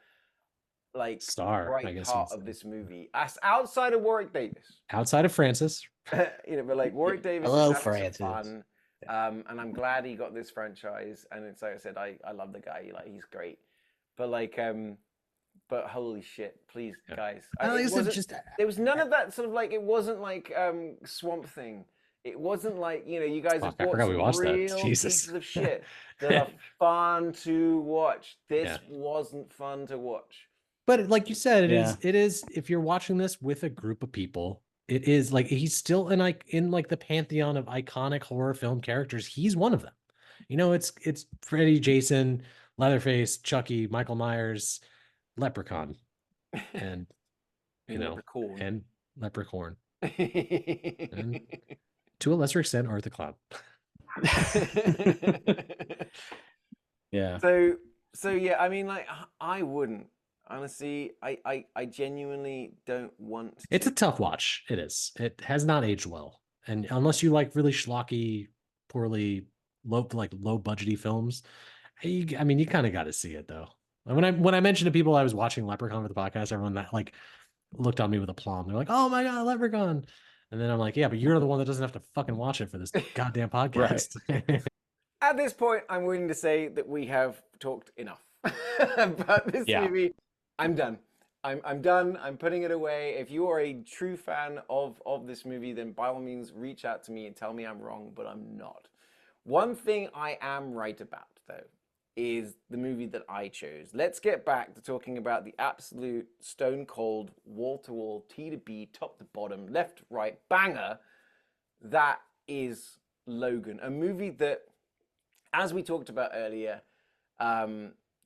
like Star, I bright guess part you'd of say. this movie. Outside of Warwick Davis. Outside of Francis. But like Warwick Davis Hello, is having some Francis. fun. And I'm glad he got this franchise. And it's like I said, I love the guy. Like, he's great. But like, but holy shit, please, guys. It wasn't, there was none of that sort of like, it wasn't like Swamp Thing. It wasn't like, you know, you guys have bought some real pieces of shit that are fun to watch. This wasn't fun to watch. But like you said, it is if you're watching this with a group of people, it is like he's still in like the pantheon of iconic horror film characters. He's one of them. You know, it's Freddy, Jason, Leatherface, Chucky, Michael Myers, Leprechaun, and you know, and Leprechaun, and to a lesser extent, Art the Clown. Yeah. So yeah, I mean, like, I wouldn't. Honestly, I genuinely don't want to. It's a tough watch. It is. It has not aged well. And unless you like really schlocky, poorly, low budgety films, I mean, you kind of got to see it though. When I mentioned to people I was watching Leprechaun for the podcast, everyone that like looked on me with aplomb. They're like, "Oh my god, Leprechaun!" And then I'm like, "Yeah, but you're the one that doesn't have to fucking watch it for this goddamn podcast." Right. At this point, I'm willing to say that we have talked enough about this movie. I'm done. I'm done. I'm putting it away. If you are a true fan of this movie, then by all means reach out to me and tell me I'm wrong, but I'm not. One thing I am right about, though, is the movie that I chose. Let's get back to talking about the absolute stone cold, wall to wall, T to B, top to bottom, left, right, banger. That is Logan, a movie that, as we talked about earlier,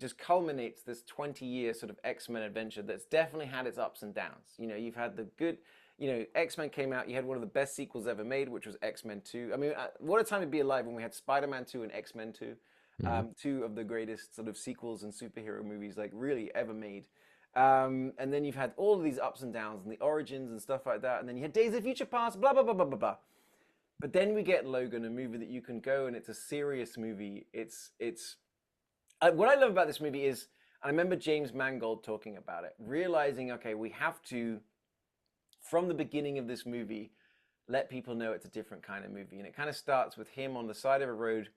just culminates this 20-year sort of X-Men adventure that's definitely had its ups and downs. You know, you've had the good, you know, X-Men came out, you had one of the best sequels ever made, which was X-Men 2. I mean, what a time to be alive when we had Spider-Man 2 and X-Men 2, two of the greatest sort of sequels and superhero movies like really ever made. And then you've had all of these ups and downs and the origins and stuff like that. And then you had Days of Future Past, blah, blah, blah, blah, blah, blah. But then we get Logan, a movie that you can go and it's a serious movie. What I love about this movie is, I remember James Mangold talking about it, realizing, okay, we have to, from the beginning of this movie, let people know it's a different kind of movie. And it kind of starts with him on the side of a road,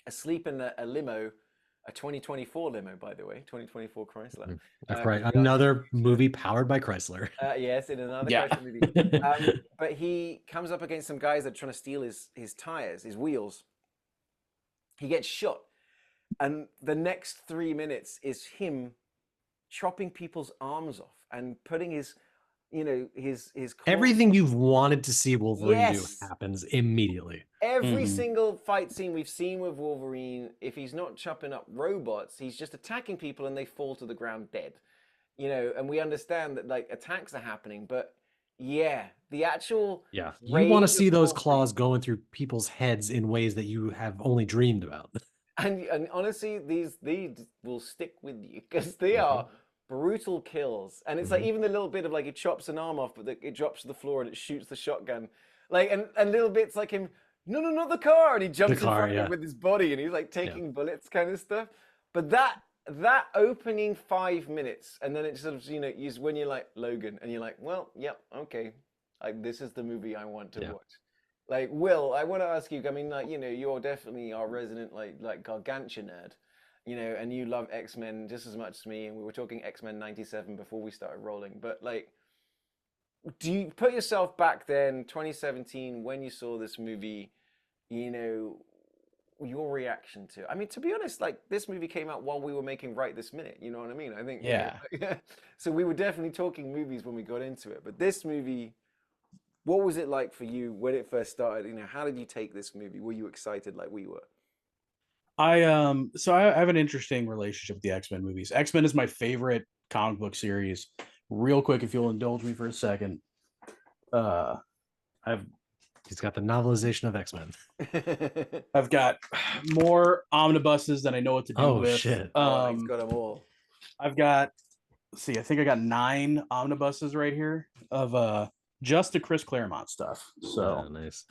asleep in a limo, a 2024 limo, by the way, 2024 Chrysler. That's right. Another movie powered by Chrysler. Yes, in another Chrysler movie. But he comes up against some guys that are trying to steal his tires, his wheels. He gets shot. And the next 3 minutes is him chopping people's arms off and putting his everything you've wanted to see Wolverine do happens immediately. Every single fight scene we've seen with Wolverine, if he's not chopping up robots, he's just attacking people and they fall to the ground dead. You know, and we understand that like attacks are happening, but the actual you want to see those claws going through people's heads in ways that you have only dreamed about. And honestly, these will stick with you because they are brutal kills. And it's like even the little bit of like he chops an arm off, but it drops to the floor and it shoots the shotgun. Like and little bits like him, no, not the car, and he jumps in front of him with his body and he's like taking bullets kind of stuff. But that opening 5 minutes, and then it sort of is when you're like Logan, and you're like, well, okay, like this is the movie I want to watch. Like, Will, I want to ask you, I mean, like, you're definitely our resident, like Gargantua nerd, and you love X-Men just as much as me, and we were talking X-Men 97 before we started rolling, but, like, do you put yourself back then, 2017, when you saw this movie, your reaction to it? I mean, to be honest, like, this movie came out while we were making Right This Minute, you know what I mean? I think, so we were definitely talking movies when we got into it, but this movie... What was it like for you when it first started? How did you take this movie? Were you excited like we were? I have an interesting relationship with the X-Men movies. X-Men is my favorite comic book series. Real quick, if you'll indulge me for a second. He's got the novelization of X-Men. I've got more omnibuses than I know what to do with. Shit. He's got them all. I think I got 9 omnibuses right here of just the Chris Claremont stuff. So nice.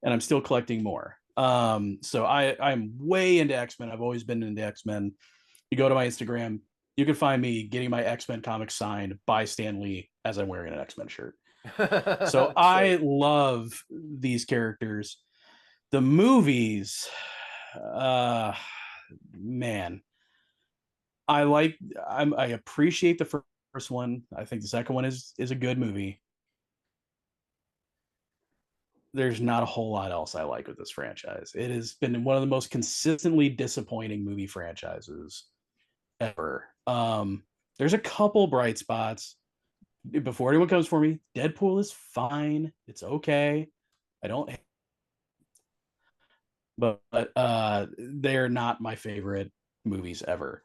And I'm still collecting more. So I'm way into X-Men. I've always been into X-Men. You go to my Instagram, you can find me getting my X-Men comic signed by Stan Lee as I'm wearing an X-Men shirt. So I love these characters. The movies, uh, man, I appreciate the first one. I think the second one is a good movie. There's not a whole lot else I like with this franchise. It has been one of the most consistently disappointing movie franchises ever. There's a couple bright spots. Before anyone comes for me, Deadpool is fine. It's okay. I don't, but they're not my favorite movies ever.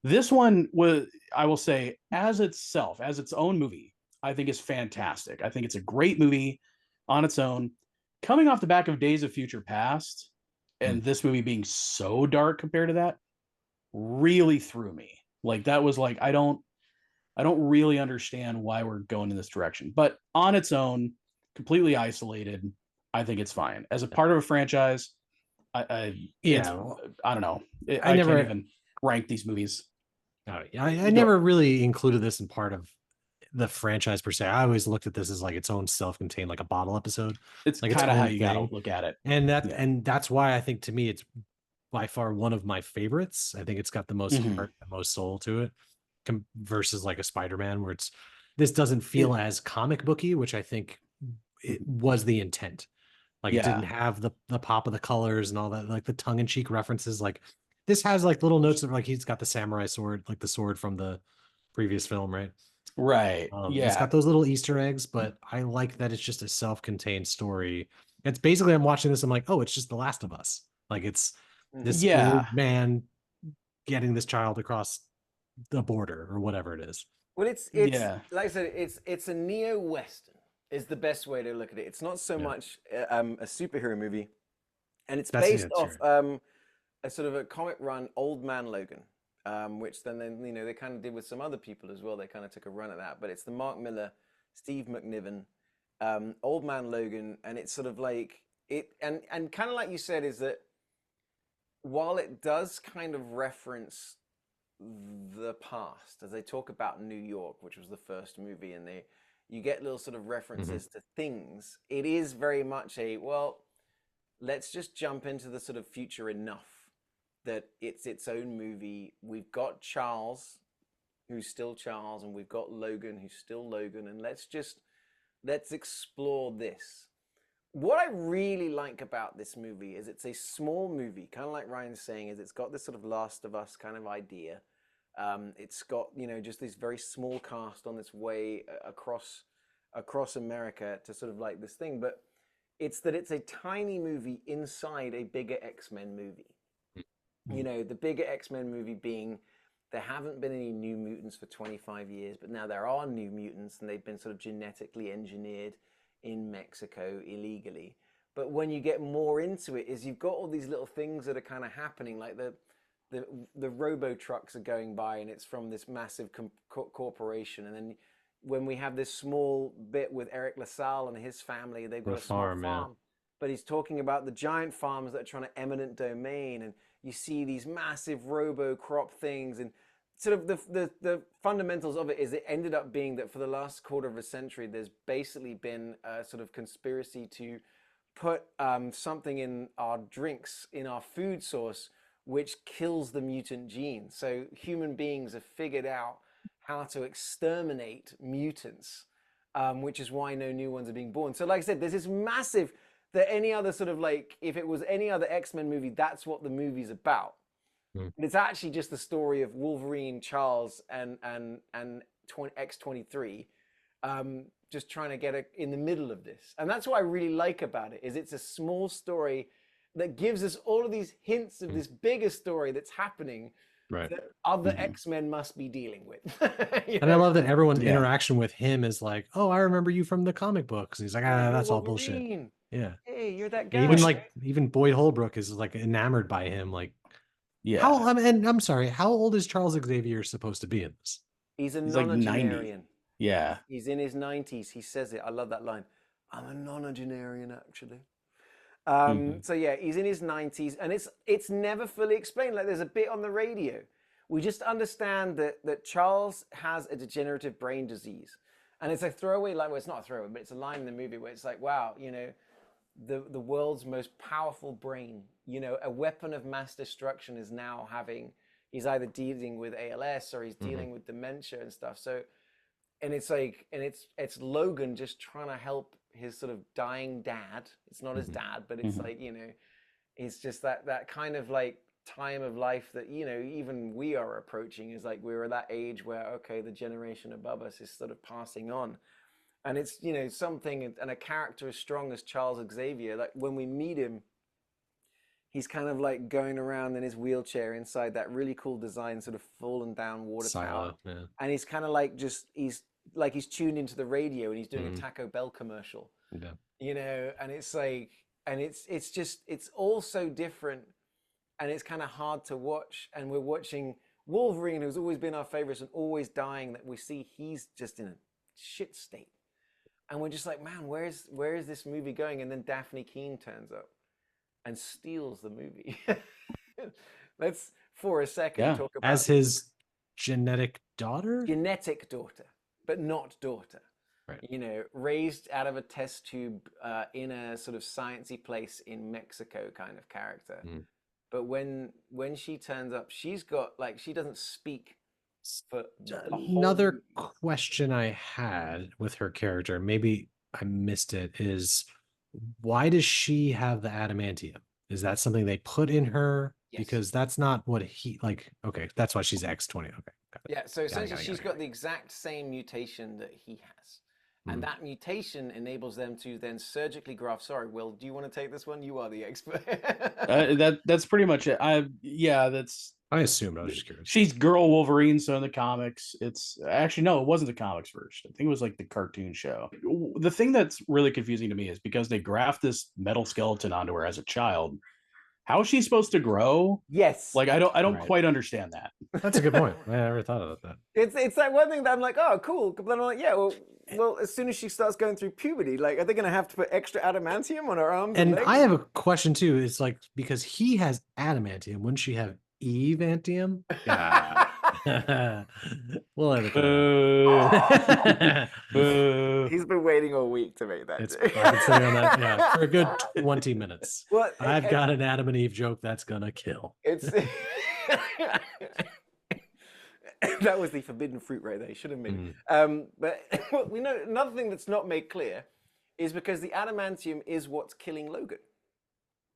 This one was, I will say, as itself, as its own movie, I think is fantastic. I think it's a great movie on its own. Coming off the back of Days of Future Past, and this movie being so dark compared to that, really threw me. Like that was like I don't really understand why we're going in this direction. But on its own, completely isolated, I think it's fine. As a part of a franchise, I don't know. I never can't even rank these movies. I never really included this in part of the franchise per se. I always looked at this as like its own self-contained, like a bottle episode. It's like kind of how you gotta look at it. And that's why I think to me it's by far one of my favorites. I think it's got the most heart, the most soul to it, versus like a Spider-Man, where this doesn't feel as comic booky, which I think it was the intent. Like it didn't have the pop of the colors and all that, like the tongue-in-cheek references. Like this has like little notes of like he's got the samurai sword, like the sword from the previous film, right? Right. It's got those little Easter eggs, but I like that it's just a self-contained story. It's basically I'm watching this, I'm like, oh, it's just The Last of Us. Like it's this old man getting this child across the border or whatever it is. Well, it's like I said, it's a neo-Western is the best way to look at it. It's not so much a superhero movie, and it's based off a sort of a comic run, Old Man Logan, which then they kind of did with some other people as well. They kind of took a run at that, but it's the Mark Miller, Steve McNiven, Old Man Logan, and it's sort of like it, and kind of like you said, is that while it does kind of reference the past, as they talk about New York, which was the first movie, and you get little sort of references to things, it is very much let's just jump into the sort of future enough that it's its own movie. We've got Charles, who's still Charles, and we've got Logan, who's still Logan, and let's explore this. What I really like about this movie is it's a small movie, kind of like Ryan's saying, is it's got this sort of Last of Us kind of idea. It's got, just this very small cast on its way across America to sort of like this thing, but it's a tiny movie inside a bigger X-Men movie. The bigger X-Men movie being there haven't been any new mutants for 25 years, but now there are new mutants and they've been sort of genetically engineered in Mexico illegally. But when you get more into it, is you've got all these little things that are kind of happening, like the robo trucks are going by and it's from this massive corporation. And then when we have this small bit with Eric LaSalle and his family, they've got a small farm. Yeah. But he's talking about the giant farms that are trying to eminent domain, and you see these massive robo crop things, and sort of the fundamentals of it is it ended up being that for the last quarter of a century, there's basically been a sort of conspiracy to put something in our drinks, in our food source, which kills the mutant gene. So human beings have figured out how to exterminate mutants, which is why no new ones are being born. So like I said, there's this massive, that any other sort of like, if it was any other X-Men movie, that's what the movie's about. But it's actually just the story of Wolverine, Charles, and X-23, just trying to get in the middle of this. And that's what I really like about it, is it's a small story that gives us all of these hints of this bigger story that's happening that other X-Men must be dealing with. And I love that everyone's interaction with him is like, oh, I remember you from the comic books. And he's like, that's all bullshit. Yeah. Hey, you're that guy. Even Boyd Holbrook is like enamored by him. Like, yeah. And I'm sorry, how old is Charles Xavier supposed to be in this? He's like 90. Yeah. He's in his 90s. He says it. I love that line. I'm a nonagenarian, actually. So yeah, he's in his 90s, and it's never fully explained. Like there's a bit on the radio. We just understand that Charles has a degenerative brain disease, and it's a throwaway line. Well, it's not a throwaway, but it's a line in the movie where it's like, wow, the world's most powerful brain, you know, a weapon of mass destruction, is now he's either dealing with ALS or he's dealing with dementia and stuff. So, and it's like, and it's Logan just trying to help his sort of dying dad. It's not his dad, but it's like, you know, it's just that kind of like time of life that, you know, even we are approaching, is like we're at that age where, okay, the generation above us is sort of passing on. And it's, you know, something, and a character as strong as Charles Xavier, like when we meet him, he's kind of like going around in his wheelchair inside that really cool design, sort of fallen down water tower. Yeah. And he's kind of like he's tuned into the radio and he's doing a Taco Bell commercial. Yeah. You know, and it's like, and it's just, it's all so different, and it's kind of hard to watch. And we're watching Wolverine, who's always been our favorites and always dying, that we see he's just in a shit state. And we're just like, man, where is this movie going? And then Daphne Keane turns up and steals the movie. Let's, for a second, talk about... As his genetic daughter? Genetic daughter, but not daughter. Right. You know, raised out of a test tube in a sort of sciencey place in Mexico kind of character. But when she turns up, she's got, like, she doesn't speak. For another question I had with her character, maybe I missed it, is why does she have the adamantium? Is that something they put in her? Yes. Because that's not what he, like, okay, that's why she's X20. Okay. Yeah, so essentially she's got the exact same mutation that he has. And that mutation enables them to then surgically graft. Sorry, Will, do you want to take this one? You are the expert. That's pretty much it. I assumed. I was just curious. She's Girl Wolverine, so in the comics, it's actually, no, it wasn't the comics first. I think it was like the cartoon show. The thing that's really confusing to me is because they graft this metal skeleton onto her as a child. How is she supposed to grow? Yes. Like I don't quite understand that. That's a good point. I never thought about that. It's that one thing that I'm like, oh, cool. But then I'm like, yeah, well, as soon as she starts going through puberty, like, are they going to have to put extra adamantium on her arms? And legs? I have a question too. It's like, because he has adamantium, wouldn't she have Evantium? Yeah. We'll have it. He's been waiting all week to make that. I've been sitting on that, yeah, for a good 20 minutes. Well, I've got an Adam and Eve joke that's gonna kill. It's that was the forbidden fruit right there. You should have made it. But we know another thing that's not made clear is because the adamantium is what's killing Logan.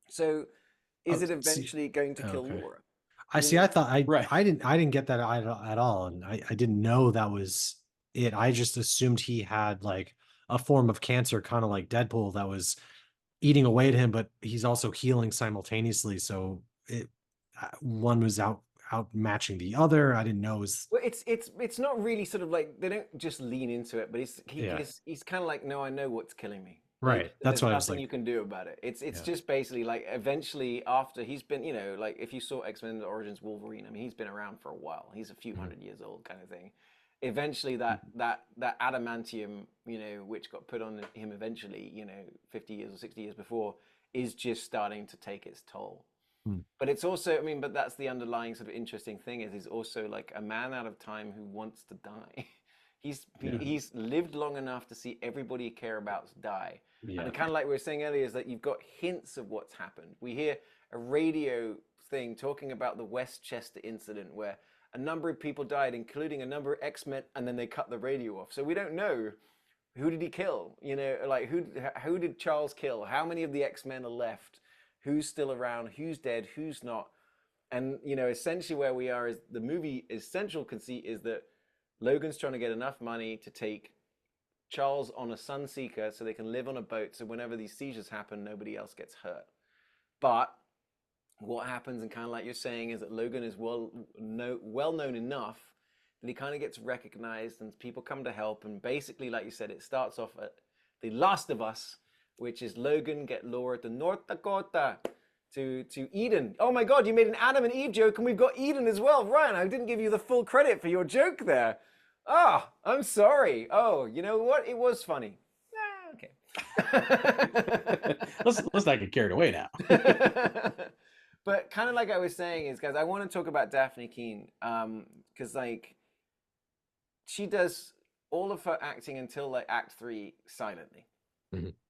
So is it eventually going to kill Laura? I see. I thought I didn't get that at all, and I didn't know that was it. I just assumed he had like a form of cancer, kind of like Deadpool, that was eating away at him, but he's also healing simultaneously. So one was out matching the other. I didn't know it was. Well, it's not really sort of like, they don't just lean into it, but he's kind of like, no, I know what's killing me. Right. Like, that's what I was like. Nothing you can do about it. It's just basically like, eventually after he's been, you know, like if you saw X-Men Origins Wolverine, I mean, he's been around for a while. He's a few hundred years old kind of thing. Eventually that adamantium, you know, which got put on him eventually, you know, 50 years or 60 years before, is just starting to take its toll. But it's also, I mean, but that's the underlying sort of interesting thing, is he's also like a man out of time who wants to die. He's lived long enough to see everybody he cares about die. Yeah. And kind of like we were saying earlier, is that you've got hints of what's happened. We hear a radio thing talking about the Westchester incident where a number of people died, including a number of X-Men, and then they cut the radio off. So we don't know, who did he kill? You know, like who did Charles kill? How many of the X-Men are left? Who's still around? Who's dead? Who's not? And, you know, essentially where we are is the movie essential conceit is that Logan's trying to get enough money to take Charles on a Sunseeker so they can live on a boat, so whenever these seizures happen, nobody else gets hurt. But what happens, and kind of like you're saying, is that Logan is well known enough that he kind of gets recognized and people come to help. And basically, like you said, it starts off at The Last of Us, which is Logan get Laura to North Dakota to Eden. Oh my God, you made an Adam and Eve joke and we've got Eden as well. Ryan, I didn't give you the full credit for your joke there. Ah, I'm sorry. Oh, you know what? It was funny. Okay. let's not get carried away now. But kind of like I was saying is, guys, I want to talk about Daphne Keane, because like she does all of her acting until like Act 3 silently.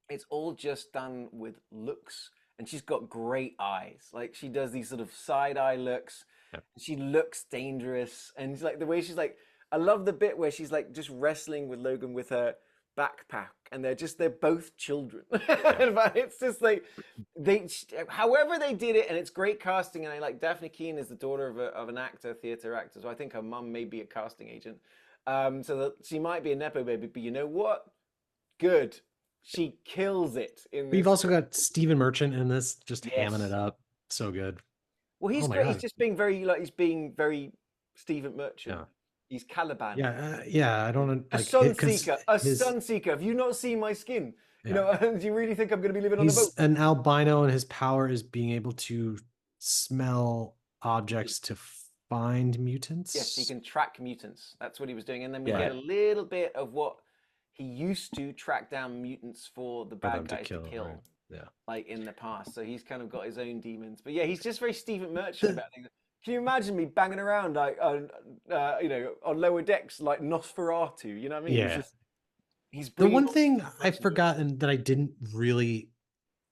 it's all just done with looks. And she's got great eyes. Like she does these sort of side eye looks. Yep. She looks dangerous. And it's like the way she's like, I love the bit where she's like just wrestling with Logan with her backpack, and they're both children. But it's just like however they did it, and it's great casting. And I like Daphne Keane is the daughter of an actor, theater actor. So I think her mum may be a casting agent. So that she might be a nepo baby, but you know what? Good. She kills it in this. We've also got Stephen Merchant in this, just hamming it up. So good. Well, he's Oh my great. God. He's just being very Stephen Merchant. Yeah. He's Caliban. Yeah. I don't a like sun seeker. A sun seeker. Have you not seen my skin? Yeah. You know, do you really think I'm going to be living on the boat? He's an albino, and his power is being able to smell objects to find mutants. Yes, he can track mutants. That's what he was doing. And then we Yeah. get a little bit of what he used to track down mutants for the bad guys to kill. Right. Yeah. Like in the past. So he's kind of got his own demons. But yeah, he's just very Stephen Merchant about things. Can you imagine me banging around like on lower decks like Nosferatu? You know what I mean? Yeah. He's the one thing I've forgotten that I didn't really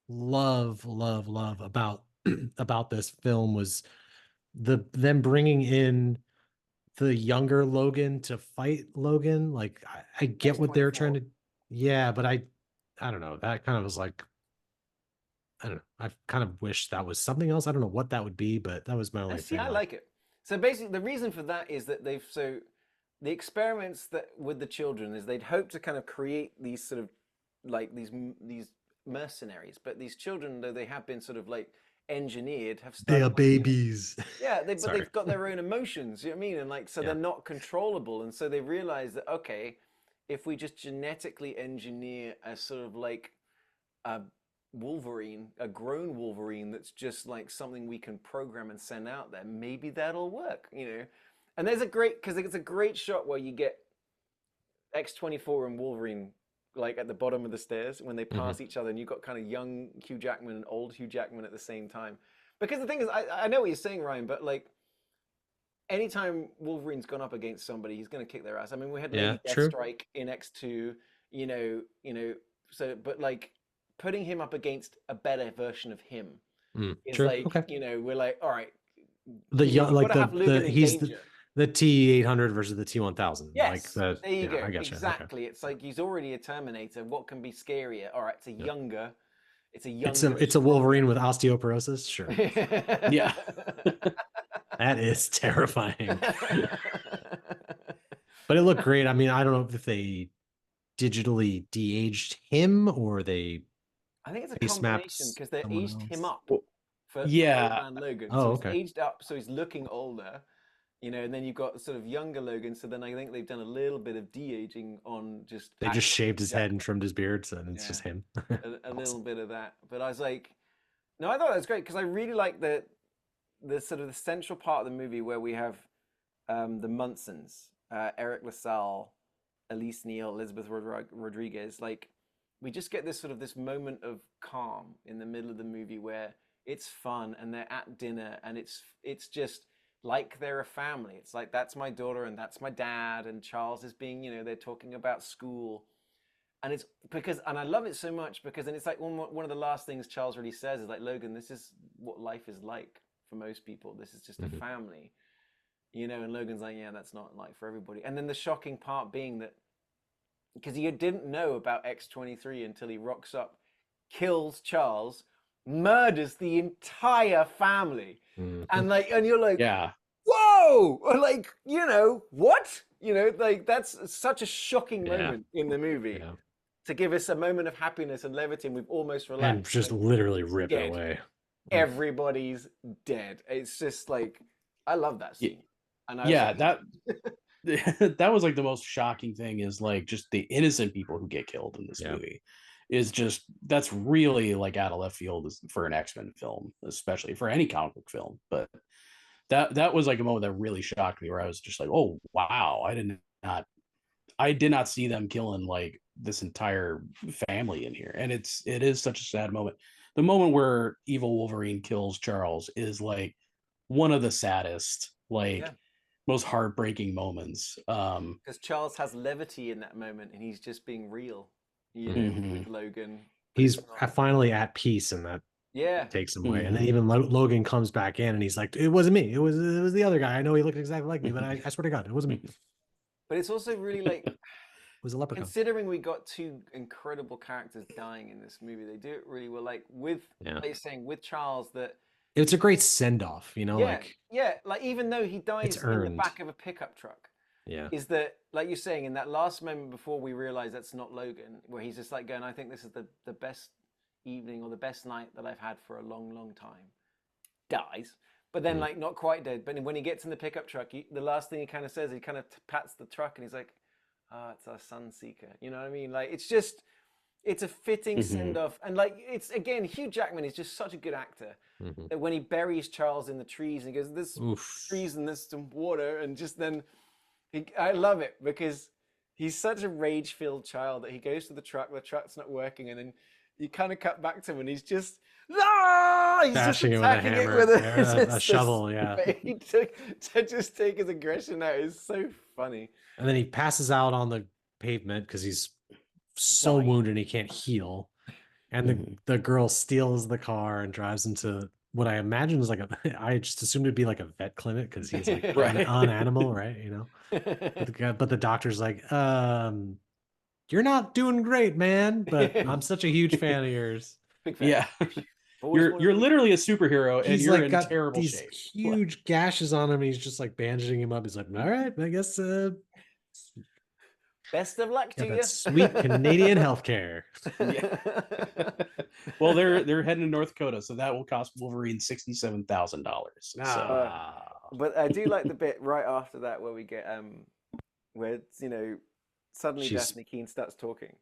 love about about this film was them bringing in the younger Logan to fight Logan. Like I get what they're trying to, but I don't know. That kind of was like, I don't know. I kind of wish that was something else. I don't know what that would be, but that was my only thing. I like it. So basically, the reason for that is that the experiments that with the children is they'd hope to kind of create these sort of like these mercenaries, but these children, though they have been sort of like engineered, have started, they are babies. Yeah, but they've got their own emotions. You know what I mean? And like, so they're not controllable, and so they realize that okay, if we just genetically engineer a sort of like a Wolverine, a grown Wolverine that's just like something we can program and send out there, maybe that'll work, you know. And there's because it's a great shot where you get X-24 and Wolverine like at the bottom of the stairs when they pass each other, and you've got kind of young Hugh Jackman and old Hugh Jackman at the same time. Because the thing is, I know what you're saying, Ryan, but like anytime Wolverine's gone up against somebody, he's going to kick their ass. I mean, we had Lady Deathstrike in X2, you know, so, but like putting him up against a better version of him is like, you know, we're like, all right, he's the T-800 versus the T-1000. Yes, like there you go. I gotcha. Exactly. Okay. It's like he's already a Terminator. What can be scarier? All right, it's a younger. It's a Wolverine with osteoporosis. Sure. Yeah. That is terrifying. But it looked great. I mean, I don't know if they digitally de-aged him or they. I think it's a combination because they aged him up for Logan. Oh, so he's aged up, so he's looking older, you know. And then you've got sort of younger Logan. So then I think they've done a little bit of de-aging on just. They just shaved his head and trimmed his beard, so it's just him. a little bit of that, but I was like, no, I thought that was great because I really like the sort of the central part of the movie where we have the Munsons, Eric LaSalle, Elise Neal, Elizabeth Rodriguez. Like, we just get this moment of calm in the middle of the movie where it's fun and they're at dinner and it's just like they're a family. It's like, that's my daughter and that's my dad, and Charles is being, you know, they're talking about school. And it's because, and I love it so much because then it's like one of the last things Charles really says is like, Logan, this is what life is like for most people. This is just a family, you know. And Logan's like, yeah, that's not like for everybody. And then the shocking part being that because he didn't know about X-23 until he rocks up, kills Charles, murders the entire family, and you're like, yeah, whoa, like, you know, what, you know, like that's such a shocking moment in the movie to give us a moment of happiness and levity, and we've almost relaxed and just literally rip it away. Everybody's dead. It's just like, I love that scene. And that that was like the most shocking thing is like just the innocent people who get killed in this movie is just, that's really like out of left field for an X-Men film, especially for any comic book film. But that was like a moment that really shocked me, where I was just like, oh wow, I did not see them killing like this entire family in here. And it is such a sad moment. The moment where evil Wolverine kills Charles is like one of the saddest, most heartbreaking moments. Because Charles has levity in that moment, and he's just being real, you know, with Logan. he's it's not. finally at peace, and that Yeah. takes him away. And then even Logan comes back in, and he's like, "It wasn't me. It was the other guy. I know he looked exactly like me, but I swear to God, it wasn't me. It But it's also really like was a leprechaun." considering we got two incredible characters dying in this movie, they do it really well. Like with, like you're saying, with Charles, that it's a great send off, you know, like even though he dies in the back of a pickup truck, is that, like you're saying, in that last moment before we realize that's not Logan, where he's just like going, I think this is the best evening or the best night that I've had for a long, long time. Dies. But then, like, not quite dead. But when he gets in the pickup truck, the last thing he kind of says, he kind of pats the truck and he's like, it's our Sunseeker. You know what I mean? Like, it's a fitting send-off. And, like, it's, again, Hugh Jackman is just such a good actor that when he buries Charles in the trees and he goes, there's trees and there's some water. And just then, I love it because he's such a rage-filled child that he goes to the truck's not working. And then you kind of cut back to him and he's just, he's bashing just it with a attacking hammer, it with a shovel. He took to just take his aggression out. It's so funny. And then he passes out on the pavement because he's so wounded he can't heal. And the girl steals the car and drives into what I imagine is like I just assumed it'd be like a vet clinic because he's like on animal, right? You know, but the doctor's like, you're not doing great, man, but I'm such a huge fan of yours. Big fan. Yeah. You're literally a superhero and you're in terrible shape. Huge gashes on him. And he's just like bandaging him up. He's like, all right, I guess best of luck to you. Sweet Canadian healthcare. Well, they're heading to North Dakota, so that will cost Wolverine $67,000. But I do like the bit right after that where we get where suddenly Daphne Keane starts talking.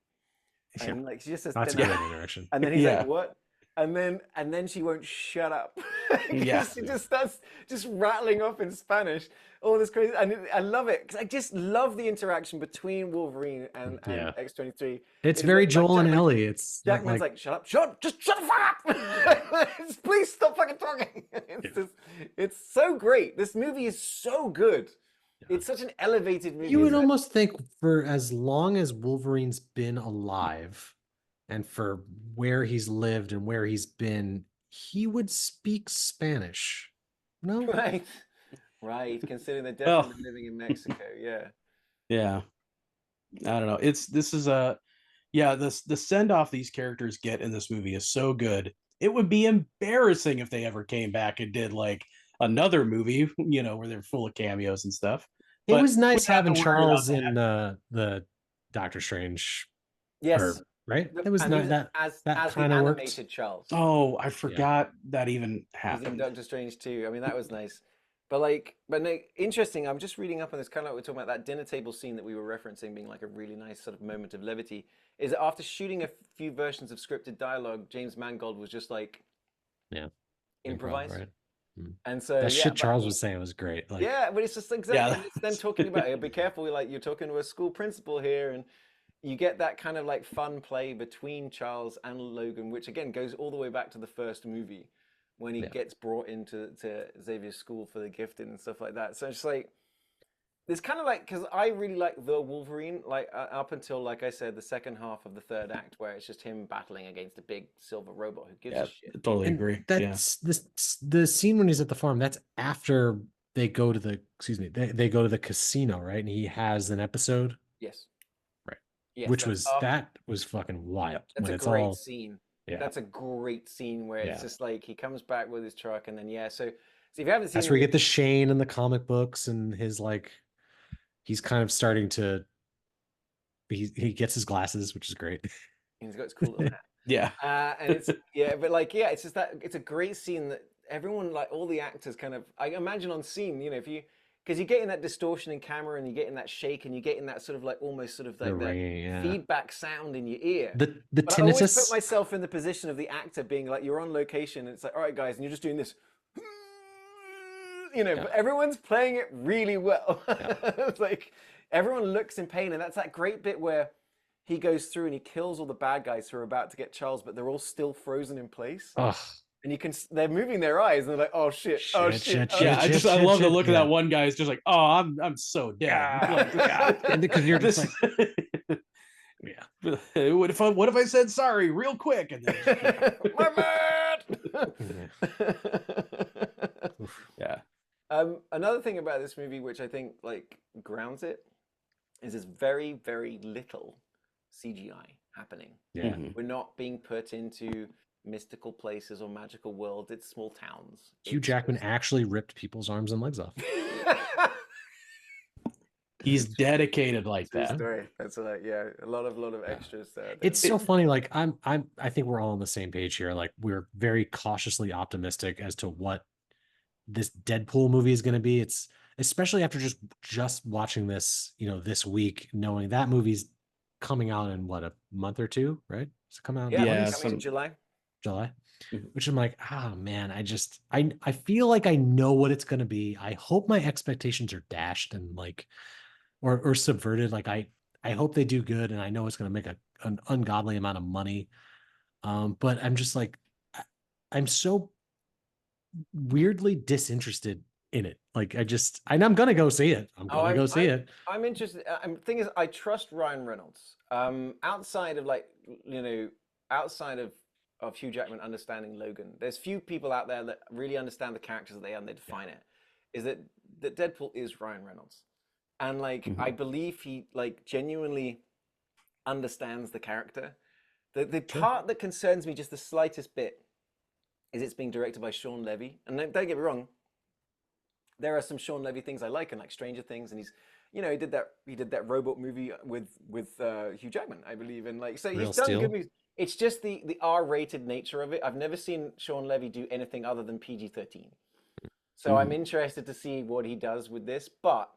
And like she just says, that's a good interaction. And then he's like, what? And then she won't shut up. She just starts just rattling off in Spanish. All this crazy, and I love it because I just love the interaction between Wolverine and X-23. It's very Joel and Ellie. It's Jackman's like, shut up, just shut the fuck up. Please stop fucking talking. It's so great. This movie is so good. It's such an elevated movie. You would almost think for as long as Wolverine's been alive and for where he's lived and where he's been, he would speak Spanish. No? Right. Considering they're definitely living in Mexico. Yeah. I don't know. The send off these characters get in this movie is so good. It would be embarrassing if they ever came back and did like another movie, where they're full of cameos and stuff. It was nice having Charles in the Doctor Strange. Yes. Right? It was not that kind of worked. Charles. Oh, I forgot that even happened. He's in Doctor Strange too. I mean, that was nice. But no, interesting. I'm just reading up on this, kind of like we're talking about that dinner table scene that we were referencing being like a really nice sort of moment of levity. Is that after shooting a few versions of scripted dialogue, James Mangold was just like, improvise. Right? And so that shit Charles was saying was great. But it's just exactly. It's then talking about be careful. Like you're talking to a school principal here, and you get that kind of like fun play between Charles and Logan, which again goes all the way back to the first movie when he gets brought into Xavier's school for the gifted and stuff like that. So it's like it's kind of like, because I really like the Wolverine, like up until, like I said, the second half of the third act, where it's just him battling against a big silver robot who gives a shit. Totally agree. That's the scene when he's at the farm. That's after they go to the they go to the casino, right? And he has an episode. Yes. Right. Yes, which was that was fucking wild. That's a great scene. Yeah. That's a great scene where it's just like he comes back with his truck, and then so if you haven't seen, that's where you get the Shane in the comic books, and his like. He's kind of starting to. He gets his glasses, which is great. He's got his cool little hat. And it's it's just that it's a great scene that everyone, like all the actors, kind of. I imagine on scene, if you, because you get in that distortion in camera and you get in that shake and you get in that sort of like almost sort of like the feedback sound in your ear. The tinnitus. I always put myself in the position of the actor being like, you're on location and it's like, all right, guys, and you're just doing this. But everyone's playing it really well. It's like everyone looks in pain, and that's that great bit where he goes through and he kills all the bad guys who are about to get Charles, but they're all still frozen in place. And they're moving their eyes, and they're like, "Oh shit! Oh shit!" I love the look of that one guy. Is just like, "Oh, I'm so dead." And because you're just like, What if I said sorry real quick? And then My bad. yeah. Another thing about this movie, which I think like grounds it, is there's very, very little CGI happening. Yeah. Mhm. We're not being put into mystical places or magical worlds. It's small towns. Hugh It's Jackman just- actually ripped people's arms and legs off. He's dedicated like True that. story. That's like, yeah, a lot of extras there. It's so funny. Like I think we're all on the same page here. Like we're very cautiously optimistic as to what this Deadpool movie is going to be. It's especially after just watching this, this week, knowing that movie's coming out in what, a month or two, right? Does it come out? yeah, Yeah, coming in July. July. Mhm. Which I'm like, man, I feel like I know what it's going to be. I hope my expectations are dashed and like, or subverted. Like I hope they do good, and I know it's going to make an ungodly amount of money. But I'm just like, I'm so weirdly disinterested in it. Like and I'm gonna go see it. I'm gonna go see it. I'm interested. Thing is, I trust Ryan Reynolds. Outside of like, outside of Hugh Jackman understanding Logan, there's few people out there that really understand the characters that they are and they define it. Is that Deadpool is Ryan Reynolds, and like I believe he like genuinely understands the character. The part that concerns me just the slightest bit is it's being directed by Sean Levy, and don't get me wrong, there are some Sean Levy things I like, and like Stranger Things, and he's, he did that robot movie with Hugh Jackman, I believe, and like so Real he's done Steel? good movies. It's just the R-rated nature of it. I've never seen Sean Levy do anything other than PG-13, so I'm interested to see what he does with this. But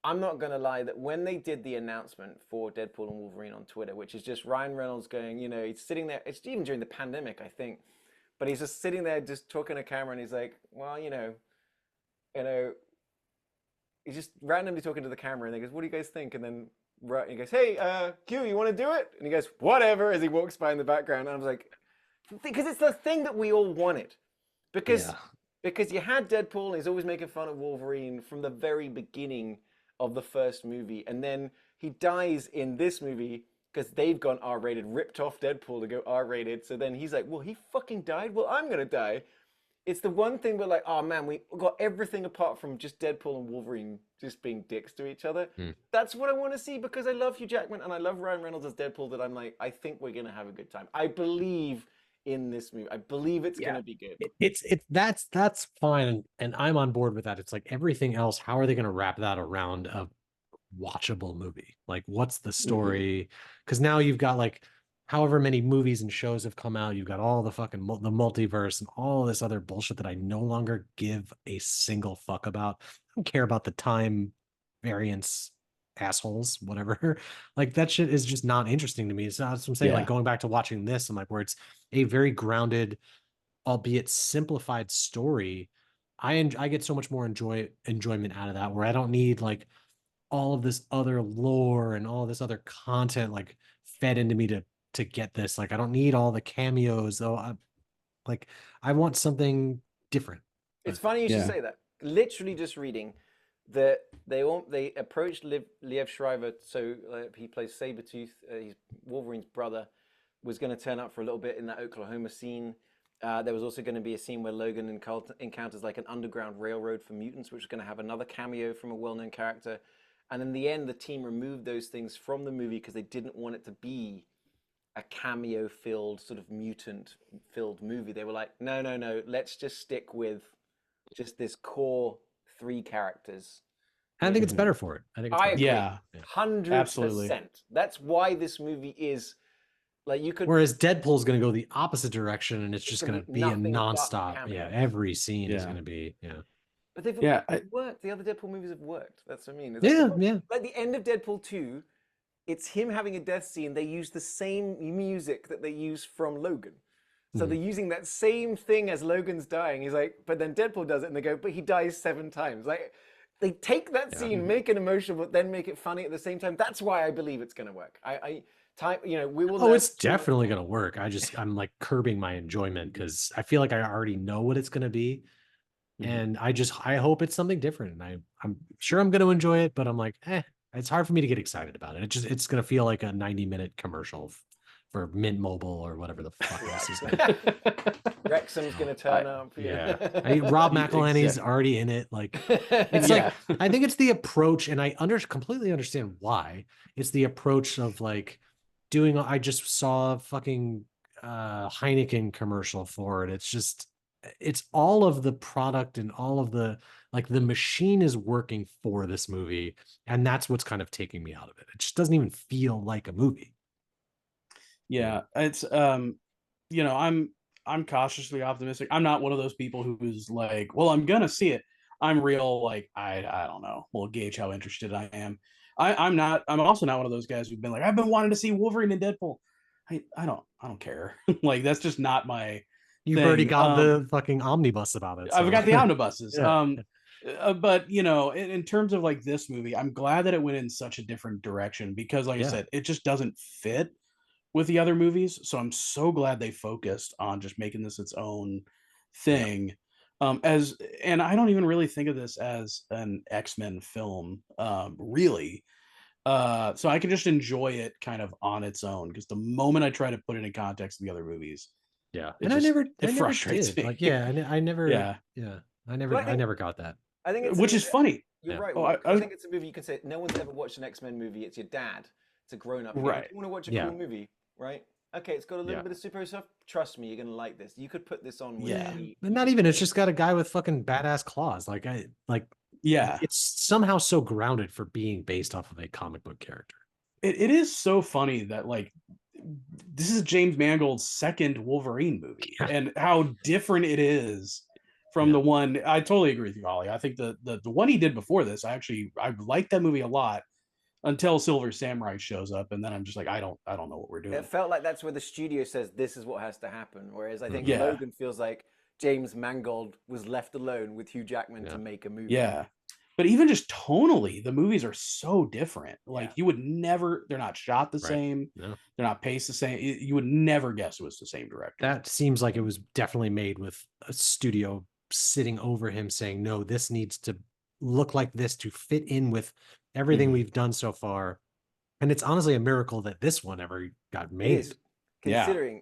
I'm not gonna lie that when they did the announcement for Deadpool and Wolverine on Twitter, which is just Ryan Reynolds going, he's sitting there. It's even during the pandemic, I think, but he's just sitting there, just talking to camera, and he's like, well, he's just randomly talking to the camera, and he goes, "What do you guys think?" And then he goes, "Hey, Q, you want to do it?" And he goes, "Whatever," as he walks by in the background. And I was like, because it's the thing that we all wanted, because you had Deadpool, and he's always making fun of Wolverine from the very beginning of the first movie, and then he dies in this movie because they've gone R-rated, ripped off Deadpool to go R-rated. So then he's like, "Well, he fucking died. Well, I'm gonna die." It's the one thing we're like, oh man, we got everything apart from just Deadpool and Wolverine just being dicks to each other. That's what I want to see because I love Hugh Jackman and I love Ryan Reynolds as Deadpool, that I'm like, I think we're gonna have a good time. I believe in this movie. I believe it's gonna be good. That's fine, and I'm on board with that. It's like everything else, how are they gonna wrap that around a watchable movie? Like what's the story? Because now you've got like however many movies and shows have come out, you've got all the fucking the multiverse and all this other bullshit that I no longer give a single fuck about. I don't care about the time variance assholes, whatever. Like that shit is just not interesting to me. So that's what I'm saying. Like going back to watching this, I'm like, where it's a very grounded, albeit simplified story. I get so much more enjoyment out of that, where I don't need like all of this other lore and all this other content like fed into me to get this. Like I don't need all the cameos though. I want something different. It's funny you should say that. Literally just reading that they approached Liev Schreiber, so he plays Sabretooth, he's Wolverine's brother, was going to turn up for a little bit in that Oklahoma scene. There was also going to be a scene where Logan encounters like an underground railroad for mutants, which is going to have another cameo from a well-known character. And in the end, the team removed those things from the movie because they didn't want it to be a cameo-filled, sort of mutant-filled movie. They were like, no, let's just stick with just this core 3 characters. I think it's better for it. I think it's agree. Yeah. 100%. Absolutely. That's why this movie is like you could. Whereas Deadpool's going to go the opposite direction, and it's just going to be a nothing but nonstop. cameos. Yeah, every scene is going to be. But they've worked. The other Deadpool movies have worked. That's what I mean. It's like the end of Deadpool 2, it's him having a death scene. They use the same music that they use from Logan. So they're using that same thing as Logan's dying. He's like, but then Deadpool does it, and they go, but he dies 7 times. Like, they take that scene, make it emotional, but then make it funny at the same time. That's why I believe it's going to work. We will. Oh, it's definitely going to work. I'm like curbing my enjoyment because I feel like I already know what it's going to be. And I hope it's something different. And I'm sure I'm going to enjoy it, but I'm like, I it's hard for me to get excited about it. It's gonna feel like a 90-minute commercial for Mint Mobile or whatever the fuck this is. Wrexham's gonna turn up. Yeah. I mean, Rob McElhenney's already in it. Like, it's like, I think it's the approach, and I completely understand why. It's the approach of like doing. I just saw a fucking Heineken commercial for it. It's all of the product and all of the, like, the machine is working for this movie, and that's what's kind of taking me out of it. It just doesn't even feel like a movie. Yeah, it's you know, I'm cautiously optimistic. I'm not one of those people who's like, well, I'm gonna see it. I'm real, like, I don't know. We'll gauge how interested I am. I'm also not one of those guys who've been like, I've been wanting to see Wolverine and Deadpool. I don't care. Like, that's just not my You've thing. already got the fucking omnibus about it. I've got the omnibuses. Yeah. But you know, in terms of like this movie, I'm glad that it went in such a different direction because, like I said, it just doesn't fit with the other movies. So I'm so glad they focused on just making this its own thing. And I don't even really think of this as an X-Men film, really. So I can just enjoy it kind of on its own, because the moment I try to put it in context of the other movies, and it frustrates me. Like, I never Well, I never got that. I think it's Which is funny. You're right. Oh, Will, I think it's a movie you can say no one's ever watched an X-Men movie. It's your dad. It's a grown-up. Right. You want to watch a cool movie, right? Okay, it's got a little bit of superhero stuff. Trust me, you're gonna like this. You could put this on. But not even. It's just got a guy with fucking badass claws. It's somehow so grounded for being based off of a comic book character. It is so funny that, like, this is James Mangold's second Wolverine movie, and how different it is from the one. I totally agree with you, Ollie. I think the one he did before this, I liked that movie a lot until Silver Samurai shows up, and then I'm just like, I don't know what we're doing. It felt like that's where the studio says this is what has to happen. Whereas I think Logan feels like James Mangold was left alone with Hugh Jackman to make a movie. Yeah. But even just tonally, the movies are so different. Like, you would never, they're not shot the same. No. They're not paced the same. You would never guess it was the same director. That seems like it was definitely made with a studio sitting over him saying, no, this needs to look like this to fit in with everything we've done so far. And it's honestly a miracle that this one ever got made. Considering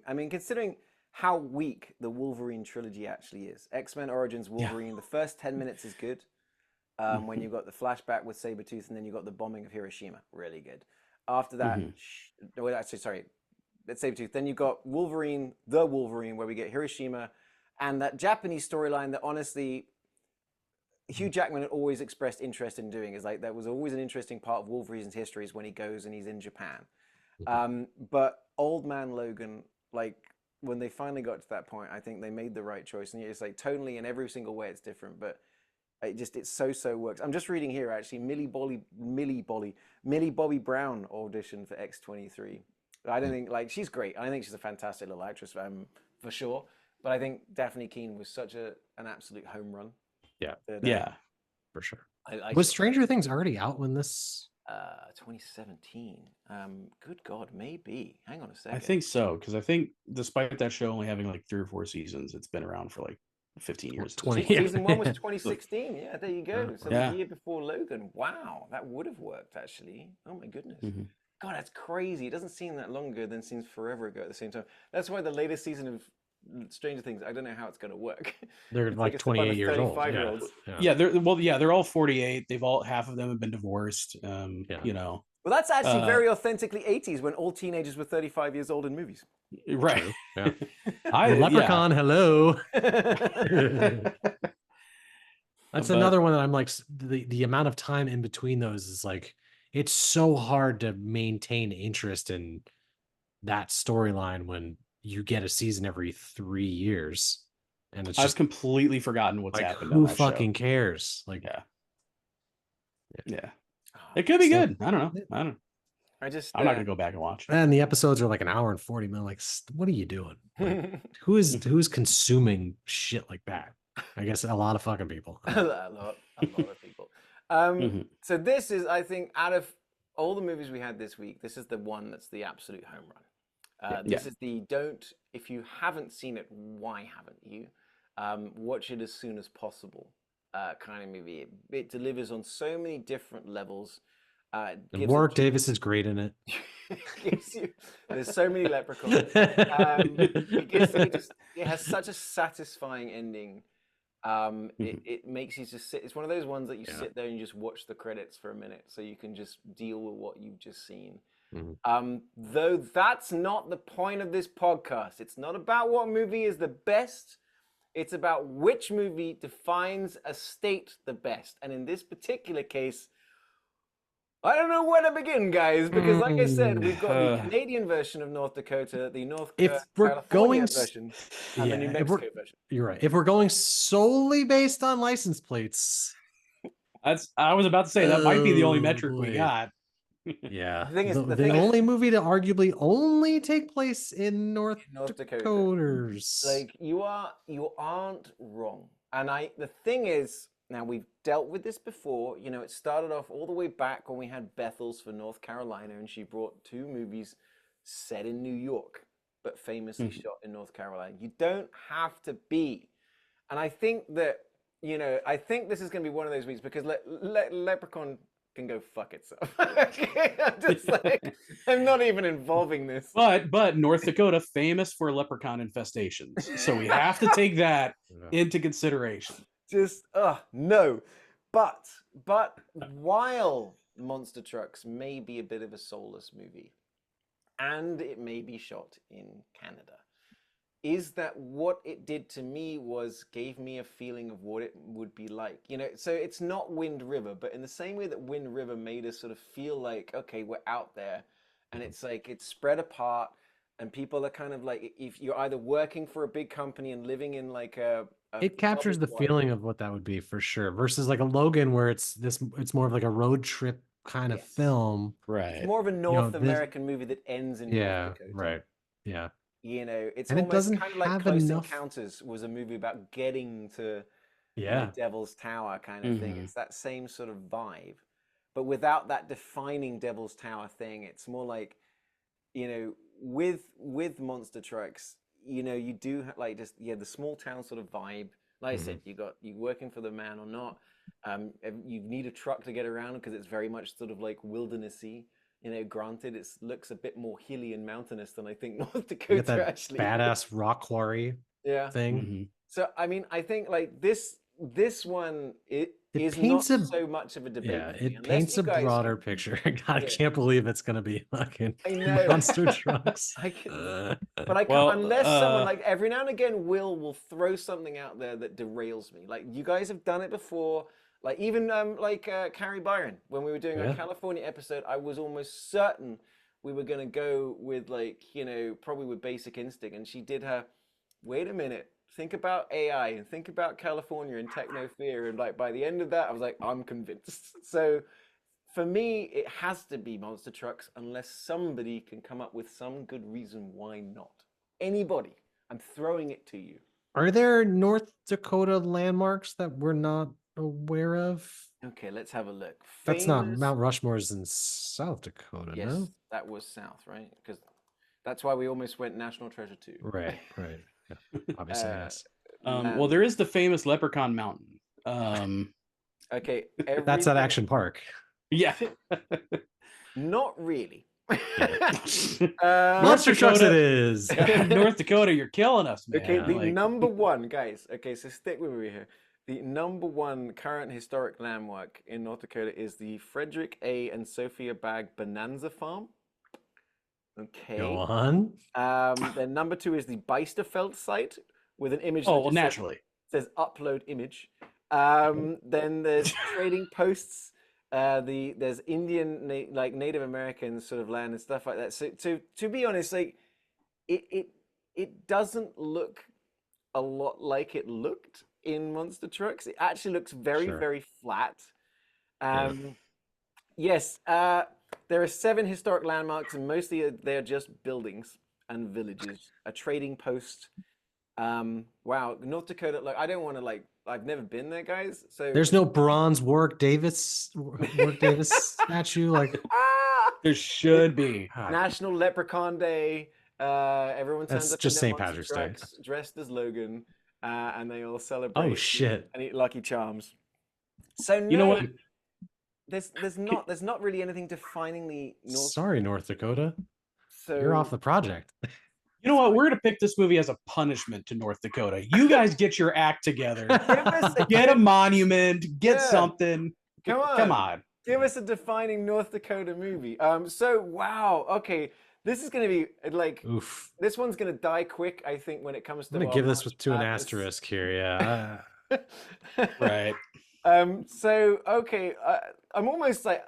how weak the Wolverine trilogy actually is. X-Men Origins Wolverine, the first 10 minutes is good. When you got the flashback with Sabretooth, and then you got the bombing of Hiroshima, really good. After that, that's Sabretooth. Then you got Wolverine, the Wolverine, where we get Hiroshima, and that Japanese storyline that honestly Hugh Jackman had always expressed interest in doing. Is like, that was always an interesting part of Wolverine's history, is when he goes and he's in Japan. But Old Man Logan, like, when they finally got to that point, I think they made the right choice. And it's like, tonally in every single way it's different, but it so works. I'm just reading here, actually, Millie Bobby Brown auditioned for X-23. I don't think, like, she's great. I think she's a fantastic little actress, for sure. But I think Daphne Keane was such an absolute home run. For sure. Was Stranger Things already out when this? 2017. Good God, maybe. Hang on a second. I think so, because I think despite that show only having like 3 or 4 seasons, it's been around for like 15 years. 20. Season 1 was 2016. Yeah, there you go. So the year before Logan. Wow, that would have worked, actually. Oh my goodness. God, that's crazy. It doesn't seem that long ago, then seems forever ago at the same time. That's why the latest season of Stranger Things, I don't know how it's going to work. They're like 28 years old. They're all 48. Half of them have been divorced. You know. Well, that's actually very authentically 80s, when all teenagers were 35 years old in movies. Right. Yeah. Leprechaun, hello. That's another one that I'm like, the amount of time in between those is like, it's so hard to maintain interest in that storyline when you get a season every 3 years. And it's just, I've completely forgotten what's like, happened. Who fucking cares? Like, yeah. It could be good. I don't know. I'm not gonna go back and watch. And the episodes are like an hour and 40 minutes. Like, what are you doing? Like, who's consuming shit like that? I guess a lot of fucking people. a lot of people. So this is, I think, out of all the movies we had this week, this is the one that's the absolute home run. This is the if you haven't seen it, why haven't you? Watch it as soon as possible kind of movie. It delivers on so many different levels. And Warwick Davis is great in it. There's so many leprechauns. It has such a satisfying ending. It makes you just sit. It's one of those ones that you sit there and you just watch the credits for a minute, so you can just deal with what you've just seen. Though that's not the point of this podcast. It's not about what movie is the best. It's about which movie defines a state the best. And in this particular case, I don't know where to begin, guys, because like I said, we've got the Canadian version of North Dakota, the California version, and the New Mexico version. You're right. If we're going solely based on license plates, I was about to say that might be the only metric we got. Yeah. The only movie to arguably only take place in North Dakota. Like you aren't wrong. And the thing is, now we've dealt with this before. You know, it started off all the way back when we had Bethel's for North Carolina, and she brought 2 movies set in New York, but famously shot in North Carolina. You don't have to be. And I think that, you know, I think this is going to be one of those weeks because Leprechaun can go fuck itself. I'm just like, I'm not even involving this. But North Dakota famous for leprechaun infestations, so we have to take that into consideration. Just no. But while Monster Trucks may be a bit of a soulless movie, and it may be shot in Canada, is that what it did to me was gave me a feeling of what it would be like. You know, so it's not Wind River, but in the same way that Wind River made us sort of feel like, okay, we're out there, and it's like it's spread apart, and people are kind of like, if you're either working for a big company and living in like it captures the feeling of what that would be for sure, versus like a Logan where it's more of like a road trip kind of film. Right. It's more of a North American movie that ends in North Dakota. Right. Yeah. You know, it's and almost it kind of like Close Encounters was a movie about getting to the Devil's Tower kind of thing. It's that same sort of vibe, but without that defining Devil's Tower thing. It's more like, you know, with Monster Trucks, you know, you do like just the small town sort of vibe. Like I said, you working for the man or not. You need a truck to get around because it's very much sort of like wildernessy. You know, granted, it looks a bit more hilly and mountainous than I think North Dakota actually. Badass rock quarry thing. So I mean, I think like this one it is not so much of a debate. Yeah, it paints a broader picture. God, I can't believe it's gonna be fucking Monster Trucks. But I can't unless someone like every now and again will throw something out there that derails me. Like you guys have done it before. Like even Carrie Byron, when we were doing our California episode, I was almost certain we were going to go with like, you know, probably with Basic Instinct. And she did her, wait a minute, think about AI and think about California and techno fear. And like by the end of that, I was like, I'm convinced. So for me, it has to be Monster Trucks unless somebody can come up with some good reason why not. Anybody, I'm throwing it to you. Are there North Dakota landmarks that we're not aware of? Okay, let's have a look. That's not Mount Rushmore's in South Dakota. Yes, no? That was south, right? Because that's why we almost went National Treasure 2. Right. Yeah. Obviously, yes. Well, there is the famous Leprechaun Mountain. Okay, that's at Action Park. Yeah. Not really. Monster Trucks it is. North Dakota, you're killing us, man. Okay, the number one, guys. Okay, so stick with me here. The number one current historic landmark in North Dakota is the Frederick A. and Sophia Bagg Bonanza Farm. Okay. Go on. Then number 2 is the Beisterfeld site with an image. Oh, well, naturally. Says upload image. Then there's trading posts. There's Indian, Native American sort of land and stuff like that. So to be honest, like it doesn't look a lot like it looked in Monster Trucks. It actually looks very, very flat. Yes, there are 7 historic landmarks, and mostly they're just buildings and villages. A trading post. Wow, North Dakota. Like, I don't want to I've never been there, guys. So there's no bronze Warwick Davis statue. Like there should be. National Leprechaun Day. Everyone turns up just in St. their Patrick's Monster Trucks, dressed as Logan, and they all celebrate. Oh shit! And eat Lucky Charms. So no, you know what? there's not really anything definingly North. Sorry, North Dakota. So You're off the project. You know what? We're gonna pick this movie as a punishment to North Dakota. You guys get your act together. Get a monument. Get something. Come on. Give us a defining North Dakota movie. So wow. Okay. This is going to be like, oof. This one's going to die quick, I think, when it comes to. I'm going to give this to an asterisk here. Yeah. Right. So, okay. I'm almost like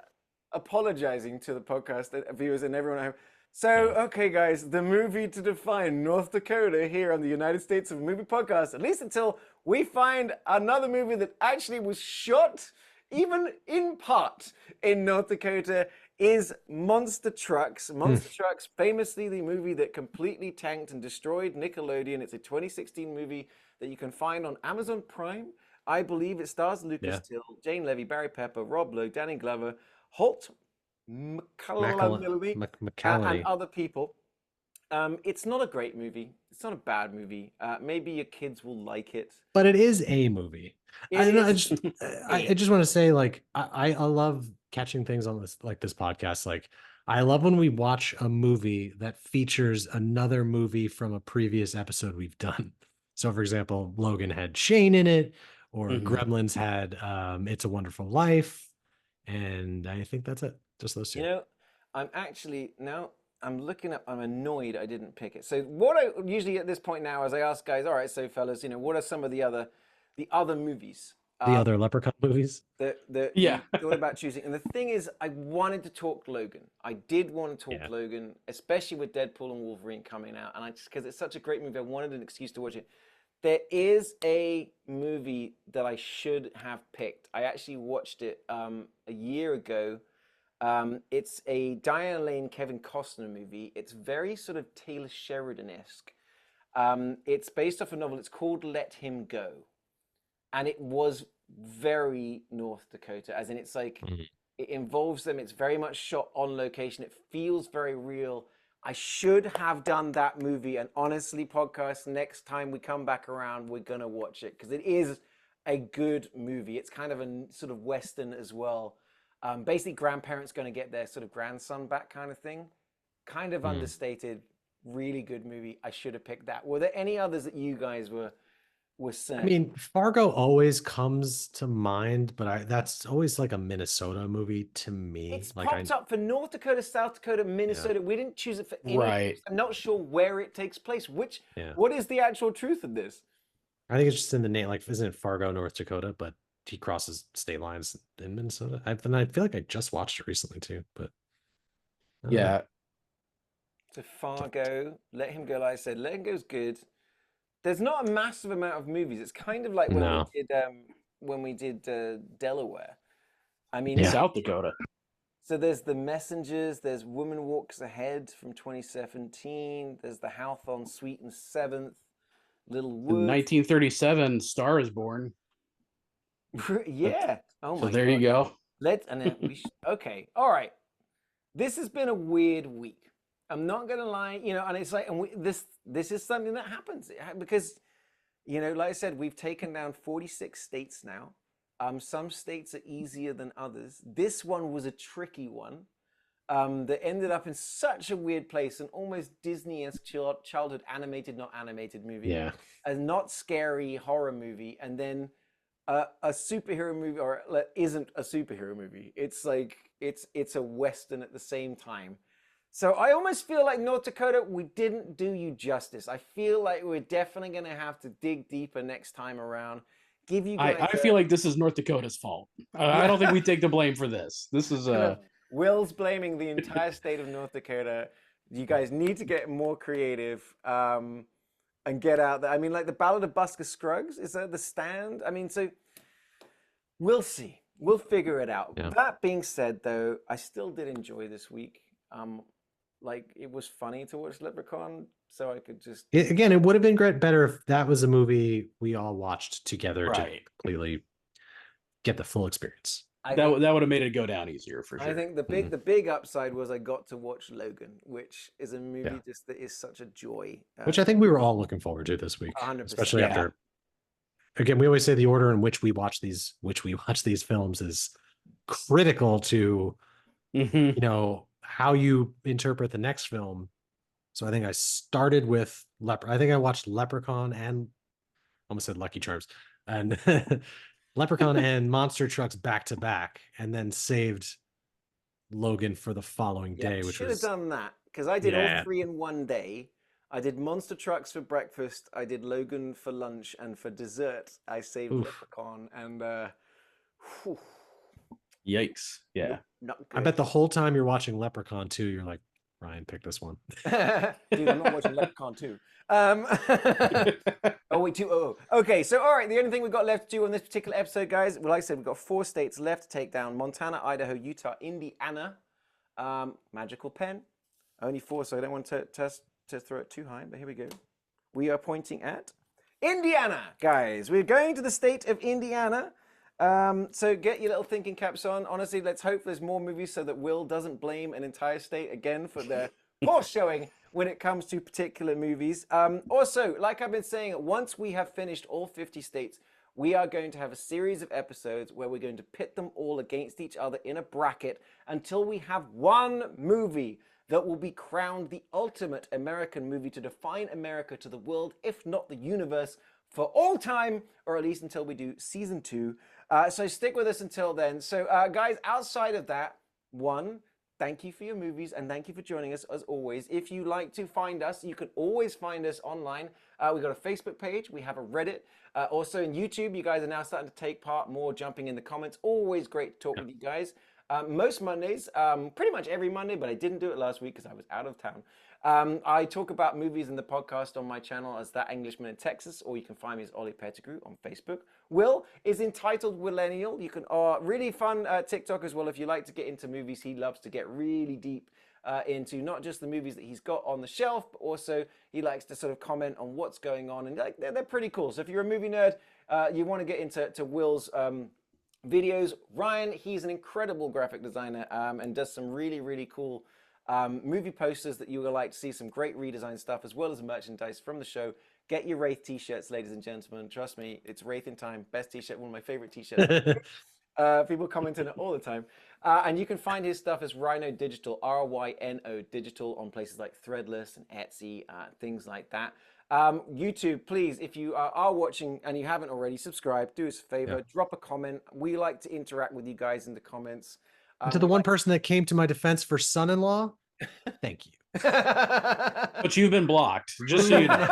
apologizing to the podcast viewers and everyone. So, okay, guys, the movie to define North Dakota here on the United States of Movie Podcast, at least until we find another movie that actually was shot, even in part, in North Dakota, is Monster Trucks. Monster Trucks, famously the movie that completely tanked and destroyed Nickelodeon. It's a 2016 movie that you can find on Amazon Prime. I believe it stars Lucas Till, Jane Levy, Barry Pepper, Rob Lowe, Danny Glover, Holt McCallany, and other people. It's not a great movie. It's not a bad movie. Maybe your kids will like it. But it is a movie. I just want to say, like, I love catching things on this podcast. Like, I love when we watch a movie that features another movie from a previous episode we've done. So, for example, Logan had Shane in it, or Gremlins had It's a Wonderful Life. And I think that's it. Just those two. You know, I'm looking up, I'm annoyed I didn't pick it. So what I usually at this point now is I ask guys, all right, so fellas, what are some of the other movies? The other Leprechaun movies? You thought about choosing. And the thing is, I wanted to talk Logan. I did want to talk Logan, especially with Deadpool and Wolverine coming out. And because it's such a great movie, I wanted an excuse to watch it. There is a movie that I should have picked. I actually watched it a year ago. It's a Diane Lane, Kevin Costner movie. It's very sort of Taylor Sheridan-esque. It's based off a novel. It's called Let Him Go. And it was very North Dakota, as in it's like, it involves them. It's very much shot on location. It feels very real. I should have done that movie. And honestly, podcast, next time we come back around, we're going to watch it because it is a good movie. It's kind of a sort of Western as well. Basically, grandparents going to get their sort of grandson back kind of thing. Kind of understated, really good movie. I should have picked that. Were there any others that you guys were saying? I mean, Fargo always comes to mind, but that's always like a Minnesota movie to me. It's popped up for North Dakota, South Dakota, Minnesota. Yeah. We didn't choose it for any. Right. I'm not sure where it takes place. What is the actual truth of this? I think it's just in the name. Like, isn't it Fargo, North Dakota? But he crosses state lines in Minnesota. I feel like I just watched it recently too. But yeah. So Fargo, Let Him Go. Like I said, Let Him Go's good. There's not a massive amount of movies. It's kind of like when we did Delaware. I mean, South Dakota. So there's The Messengers. There's Woman Walks Ahead from 2017. There's The House on Sweet and Seventh. Little Wood. In 1937, Star is Born. Yeah. Oh my God. So there you go. Okay. All right. This has been a weird week. I'm not gonna lie, and it's like, this is something that happens because, like I said, we've taken down 46 states now. Some states are easier than others. This one was a tricky one that ended up in such a weird place, an almost Disney-esque childhood animated, not animated movie, a not scary horror movie, and then a superhero movie, or isn't a superhero movie. It's like it's a Western at the same time. So I almost feel like North Dakota, we didn't do you justice. I feel like we're definitely going to have to dig deeper next time around. Give you guys I feel like this is North Dakota's fault. I don't think we take the blame for this. This is Will's blaming the entire state of North Dakota. You guys need to get more creative and get out there. I mean, like the Ballad of Buster Scruggs, is that The Stand? I mean, so we'll see. We'll figure it out. Yeah. That being said, though, I still did enjoy this week. Like, it was funny to watch Leprechaun, so I could just... Again, it would have been better if that was a movie we all watched together to completely get the full experience. That would have made it go down easier, for sure. I think the big upside was I got to watch Logan, which is a movie just that is such a joy. Which I think we were all looking forward to this week. 100%. Especially after... Again, we always say the order in which we watch these films is critical to, Mhm. you know, how you interpret the next film. So I think I started with I think I watched Leprechaun and almost said Lucky Charms and Leprechaun and Monster Trucks back to back, and then saved Logan for the following Yeah, day, which should have was done that because I did all yeah. three in one day. I did Monster Trucks for breakfast. I did Logan for lunch, and for dessert, I saved Oof. Leprechaun. And whew, Yikes. Yeah. nope, not I good. bet the whole time you're watching Leprechaun 2, you're like, Ryan, pick this one. Dude, I'm not watching Leprechaun 2. Oh, wait, 2. Oh, okay. So, all right. The only thing we've got left to do on this particular episode, guys, well, like I said, we've got 4 states left to take down: Montana, Idaho, Utah, Indiana. Magical pen. Only 4, so I don't want to throw it too high, but here we go. We are pointing at Indiana, guys. We're going to the state of Indiana. So get your little thinking caps on. Honestly, let's hope there's more movies so that Will doesn't blame an entire state again for their poor showing when it comes to particular movies. Also, like I've been saying, once we have finished all 50 states, we are going to have a series of episodes where we're going to pit them all against each other in a bracket until we have one movie that will be crowned the ultimate American movie to define America to the world, if not the universe, for all time, or at least until we do season 2. So stick with us until then. So guys, outside of that, one, thank you for your movies and thank you for joining us as always. If you like to find us, you can always find us online. We've got a Facebook page, we have a Reddit. Also in YouTube, you guys are now starting to take part more, jumping in the comments. Always great to talk with you guys. Most Mondays, pretty much every Monday, but I didn't do it last week because I was out of town. I talk about movies in the podcast on my channel as That Englishman in Texas, or you can find me as Ollie Pettigrew on Facebook. Will is entitled Willennial. You can really fun TikTok as well if you like to get into movies. He loves to get really deep into not just the movies that he's got on the shelf, but also he likes to sort of comment on what's going on, and like they're pretty cool. So if you're a movie nerd, you want to get into Will's videos. Ryan, he's an incredible graphic designer and does some really cool movie posters that you will like to see, some great redesigned stuff as well as merchandise from the show. Get your Wraith t-shirts, ladies and gentlemen. Trust me, it's Wraith in time. Best t-shirt, one of my favorite t-shirts. People comment on it all the time. And you can find his stuff as Rhino Digital, R-Y-N-O Digital, on places like Threadless and Etsy, things like that. YouTube, please, if you are watching and you haven't already, subscribe. Do us a favor, drop a comment. We like to interact with you guys in the comments. To the one person that came to my defense for son-in-law, thank you. But you've been blocked, just so you know.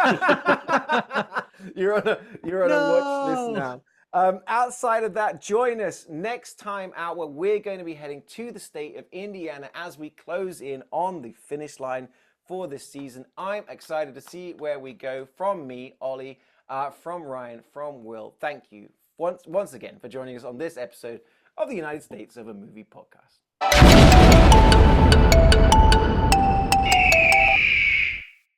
You're on a watch list now. Outside of that, join us next time out where we're going to be heading to the state of Indiana as we close in on the finish line for this season. I'm excited to see where we go. From me, Ollie, from Ryan, from Will, thank you once again for joining us on this episode of the United States of a Movie podcast.